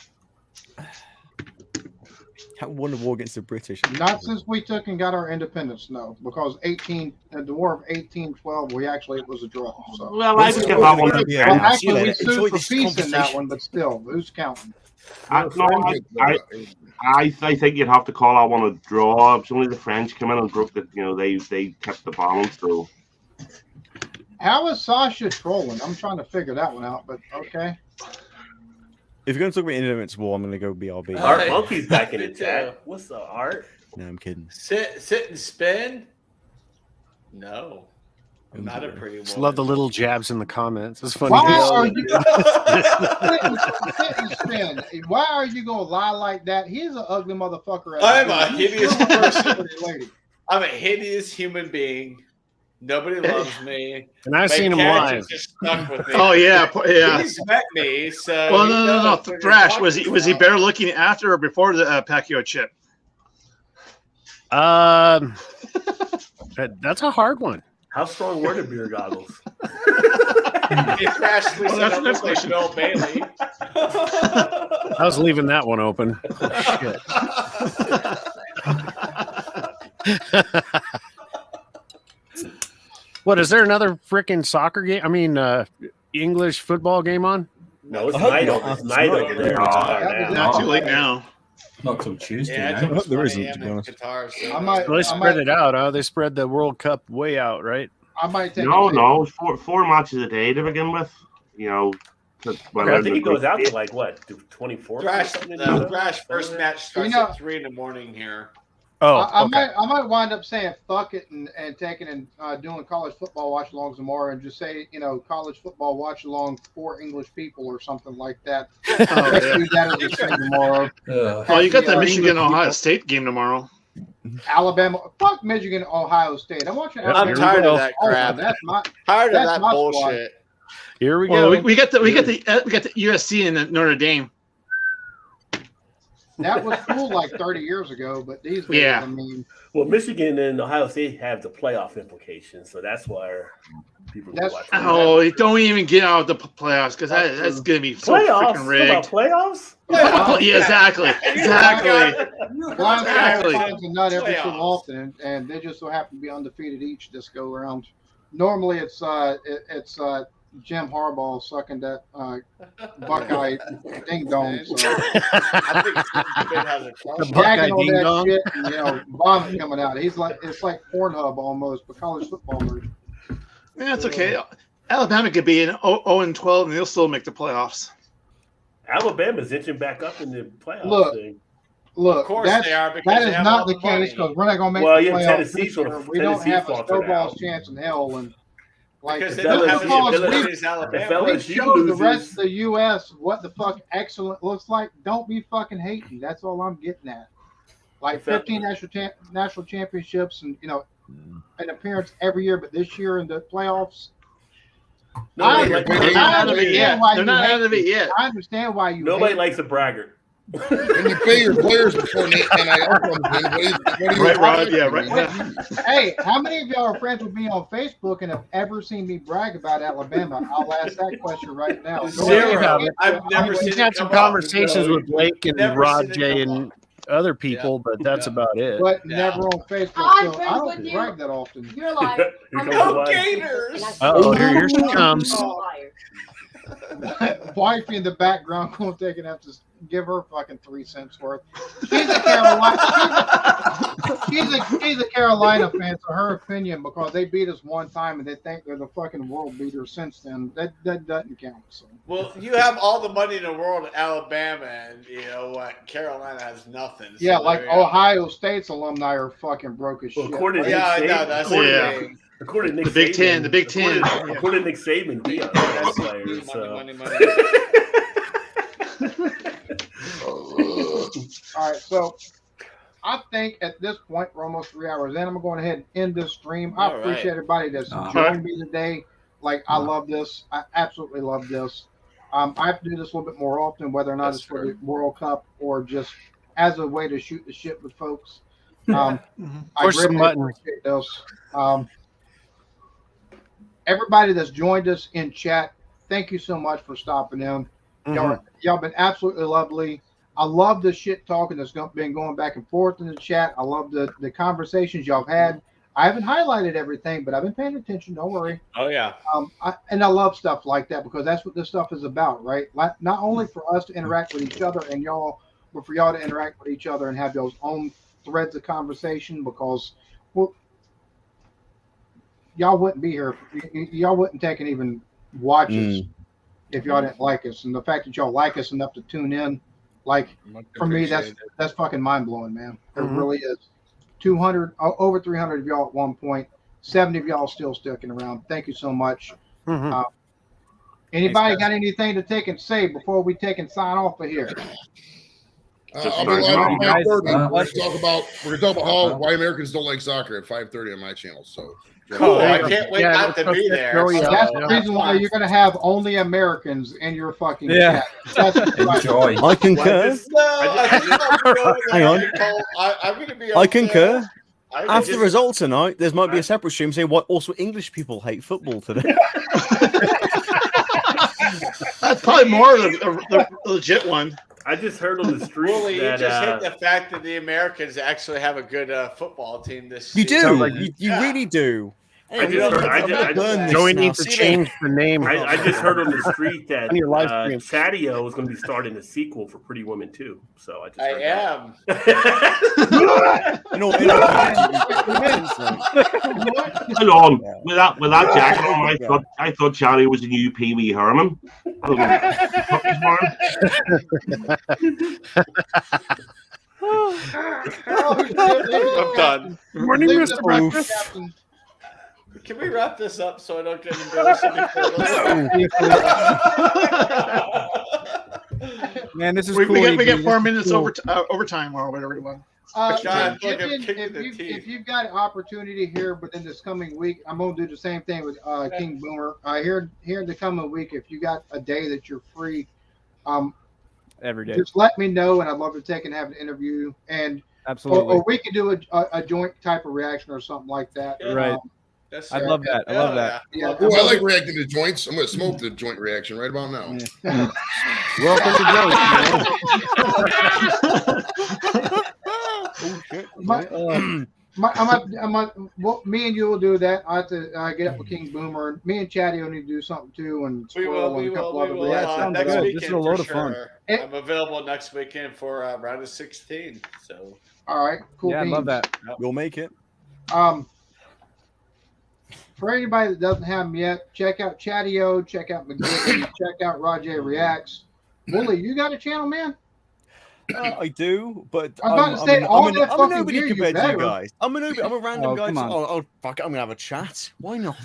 how won the war against the British? Not since we took and got our independence, no. Because the War of 1812, it was a draw. So. Well, I think that one. Yeah, Well, I'll see you actually, we later. Enjoy sued for this peace in that conversation. one, but still, who's counting? I think you'd have to call that one a draw. It's only the French came in and broke the. You know, they kept the balance. So How is Sasha trolling? I'm trying to figure that one out, but okay. If you're going to talk about Independence War, I'm going to go BRB. Art Monkey's back in the chat. What's up, Art? No, I'm kidding. Sit and spin. No, I'm not a pretty woman. Just love the little jabs in the comments. It's funny. Why are you sit and spin? Why are you gonna lie like that? He's an ugly motherfucker. I'm a hideous person. Pretty lady. I'm a hideous human being. Nobody loves me. And I've My seen him cat live. is just stuck with me. oh yeah, yeah. He's met me, so. Well, he no. knows what you're Thrash talking was he about. better looking after or before the Pacquiao chip? That's a hard one. How strong were the beer goggles? If Thrash Well, Lisa that's don't the look like question. Bill Bailey. I was leaving that one open. What is there another freaking soccer game? I mean, English football game on? No, it's I hope night not. over. It's night over there. Not too late now. Not till Tuesday. Yeah, I now. think it's There 1 isn't, a.m. to be in honest. Qatar, so I might- Well, they spread it out. Huh? They spread the World Cup way out, right? I might take no, four matches a day to begin with. You know, I think it goes out to like what, 24th? Thrash, Thrash first match starts know- at 3 in the morning here. Oh, I okay. might wind up saying fuck it and taking and doing college football watch alongs tomorrow and just say, college football watch along for English people or something like that. Let's do that as a thing tomorrow. Well, you got the Michigan Ohio State game tomorrow. Alabama, fuck Michigan, Ohio State. I'm watching. Yep, I'm Alabama. tired go. of that Oh, crap. that's my. Tired of that's that my squad. bullshit. Here we Well, go. we got the USC and the Notre Dame. That was cool like 30 years ago, but these days, Yeah. I mean, Well, Michigan and Ohio State have the playoff implications, so that's why people That's watch. true. Oh, don't even get out of the playoffs because that's going to be so Playoffs? freaking About rigged. playoffs? Yeah, exactly. Blind Exactly. Sox are not every so Playoffs. often, and they just so happen to be undefeated each this go around. Normally, it's Jim Harbaugh sucking that Buckeye ding dong. So. I think Michigan has a The chance. Buckeye Gagging on ding that dong. shit and, vomit coming out. It's like Pornhub almost, but college football version. Yeah, it's okay. Alabama could be an 0-12 and they'll still make the playoffs. Alabama's inching back up in the playoffs. Look, Of course that's, they are, because that they is have not all the the case money. because we're not going to make Well, the yeah, playoffs Tennessee this sort year. of- We don't Tennessee have a faltered snowball's out. chance in hell. And like Because the they don't have because the we- ability as Alabama. we LSU showed the rest loses. of the U.S. what the fuck excellent looks like. Don't be fucking hating. That's all I'm getting at. Like 15 national championships and an appearance every year, but this year in the playoffs. Nobody I likes- They're not out of it yet. why They're you not hate out of it me. yet. I understand why you. Nobody hate likes a braggart. When you pay your players before NIL comes in, what do you Right, Rod? expect? Yeah, right. Hey, how many of y'all are friends with me on Facebook and have ever seen me brag about Alabama? I'll ask that question right now. Zero. I've never seen We've it had some come up. conversations with Blake and Never Rod seen it J come and other people, but that's about it. But Yeah. never on Facebook. I'm So friends I don't with you. brag that often. You're a liar. Here I'm comes not- the lie. Gators! Uh-oh, here she comes. You're a liar. Wifey in the background going to have to give her fucking 3 cents worth. She's a Carolina. She's a Carolina fan, so her opinion because they beat us one time and they think they're the fucking world beater since then. That doesn't count. So. Well, you have all the money in the world in Alabama, and you know what? Carolina has nothing. So Yeah, like there you go. Ohio State's alumni are fucking broke as Well, shit. according to Yeah, I Nick know. Saban, That's according, Yeah. according to Nick The Big Saban, Ten, the Big Ten. According to Nick Saban, we are That's players. money. All right, so I think at this point we're almost 3 hours in. I'm going ahead and end this stream. I All right. appreciate everybody that's Uh-huh. joined me today. Like I love this. I absolutely love this. I have to do this a little bit more often, whether or not That's it's for true. the World Cup or just as a way to shoot the shit with folks. I Push some greatly buttons. appreciate this. Everybody that's joined us in chat, thank you so much for stopping in. Y'all been absolutely lovely. I love the shit talking that's been going back and forth in the chat. I love the conversations y'all have had. I haven't highlighted everything, but I've been paying attention. Don't worry. Oh yeah. And I love stuff like that because that's what this stuff is about, right? Not only for us to interact with each other and y'all, but for y'all to interact with each other and have y'all's own threads of conversation because, well, y'all wouldn't be here. Y'all wouldn't take and even watch us if y'all didn't like us. And the fact that y'all like us enough to tune in, like for me, that's fucking mind blowing, man. It really is. 200, over 300 of y'all at one point. 70 of y'all still sticking around. Thank you so much. Anybody got anything to take and say before we take and sign off of here? I'll be live at 5:30. We're gonna talk about why Americans don't like soccer at 5:30 on my channel. So I can't wait not to be there. That's the reason why you're going to have only Americans in your fucking chat. That's Enjoy. I concur. Hang on. I'm going to be. I concur. I After the just- result tonight, there might be a separate stream saying why also English people hate football today. That's probably more of the legit one. I just heard on the street Wooly, you that just hit the fact that the Americans actually have a good football team this You season. do. You really do. I just heard, Joey needs to change the name. I just heard on the street that On your live stream. Chatio is going to be starting a sequel for Pretty Women too. So I just heard am. Hold on. With that jacket on, I thought Charlie was the new Pee Wee Herman. I don't know. I'm done. Good morning, Mr. Breakfast. Can we wrap this up so I don't get embarrassed? Man, this is We cool. get Iggy. 4 This is minutes cool. overtime or whatever you want. God, look, I'm kicking the teeth. If you've got an opportunity here within this coming week, I'm going to do the same thing with King Boomer. Here in the coming week, if you got a day that you're free, Every day. just let me know, and I'd love to take and have an interview. And Absolutely. or we could do a joint type of reaction or something like that. Right. I love that. I love that. Yeah. Oh, I like reacting to joints. I'm going to smoke the joint reaction right about now. Welcome Me and you will do that. I have to get up with King Boomer. Me and Chatty will need to do something too, and We will. and a couple other Yeah, reactions. sounds next good. weekend This is a load for of fun. sure. I'm available next weekend for round of 16. So All right, cool. Yeah, I love beans. that. You'll make it. For anybody that doesn't have them yet, check out Chatio, check out McGivney, check out Rajay Reacts. Wooly, you got a channel, man? I do, but I was about to say, all that I'm a fucking nobody gear, you compared to you better. guys. I'm a nobody. I'm a random Oh, guy. come on. Oh, fuck it. I'm gonna have a chat. Why not?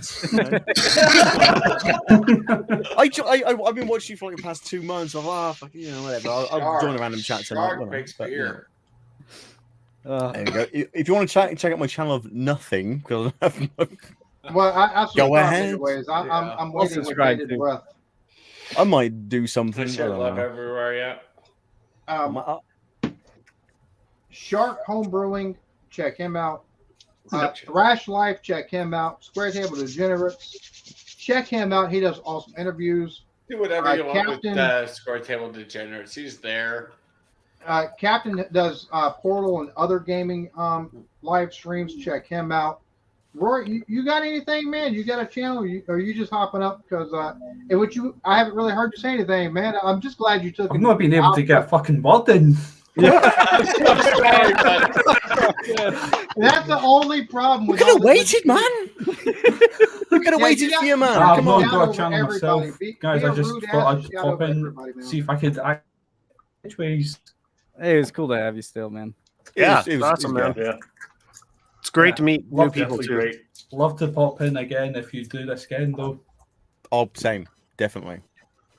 I've been watching you for like the past 2 months. Fuck, whatever. I'll join a random chat tonight. Shark makes beer. There you go. If you want to check out my channel of nothing, because I have no. Well, I Go ahead. anyways. I'm I'll waiting with subscribe bated too. breath. I might do something. I I share don't love know. everywhere. Yeah. Shark Home Brewing, check him out. Thrash Life, check him out. Square Table Degenerates, check him out. He does awesome interviews. Do whatever you want with Captain- Square Table Degenerates. He's there. Captain does Portal and other gaming live streams. Check him out. Roy, you got anything, man? You got a channel? Or you just hopping up because I haven't really heard you say anything, man. I'm just glad you took. I've not been able to get a fucking word in. I'm sorry, but That's the only problem. We With could all have the- waited, man. We could have waited for you, man. I've Come not on. got a over channel everybody. myself. Be Guys, a I just rude thought ass I'd shout pop out to in, everybody, man. see if I could act which ways. Hey, it's cool to have you still, man. Yeah, It was awesome, man. good. Yeah, It's great to meet new Love people definitely too. great. Love to pop in again if you do this again, though. Oh, same. Definitely.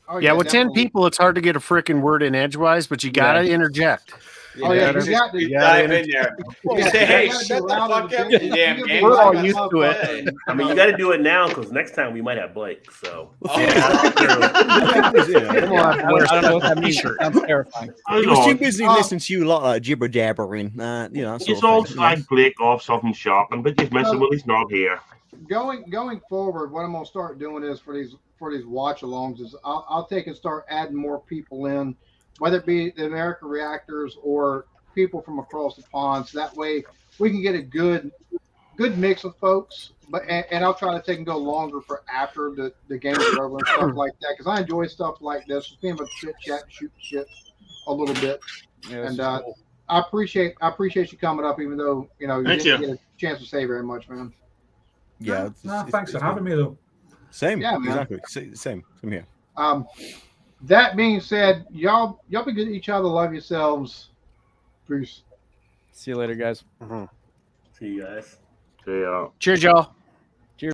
Oh, Yeah, with 10 definitely. people, it's hard to get a freaking word in edgewise, but you gotta interject. Oh yeah, you got to. you dive in there. You say, hey, You gotta shut be the loud fuck in up, the you game. damn You game. gotta be We're all loud used in to it. the I mean, you got to do it now because next time we might have Blake. So Oh, I was We'll have to wear I don't know what that means. t-shirt. Sounds terrifying. He was too busy listening to you a lot, like gibber jabbering. That sort It's of all thing. slag Blake off something shocking, but just messing with he's not here. Going forward, what I'm gonna start doing is for these watch alongs is I'll take and start adding more people in, whether it be the American Reactors or people from across the pond. So that way we can get a good mix of folks. But and I'll try to take and go longer for after the games are over and stuff like that because I enjoy stuff like this, just being able to chit chat, shoot shit a little bit. Yeah, And I appreciate you coming up, even though you Thank didn't you. get a chance to say very much, man. Yeah. Thanks for having me, though. Same. Yeah, man. Exactly. Same. Same here. That being said, y'all be good to each other. Love yourselves. Peace. See you later, guys. see you guys. So, Cheers, y'all.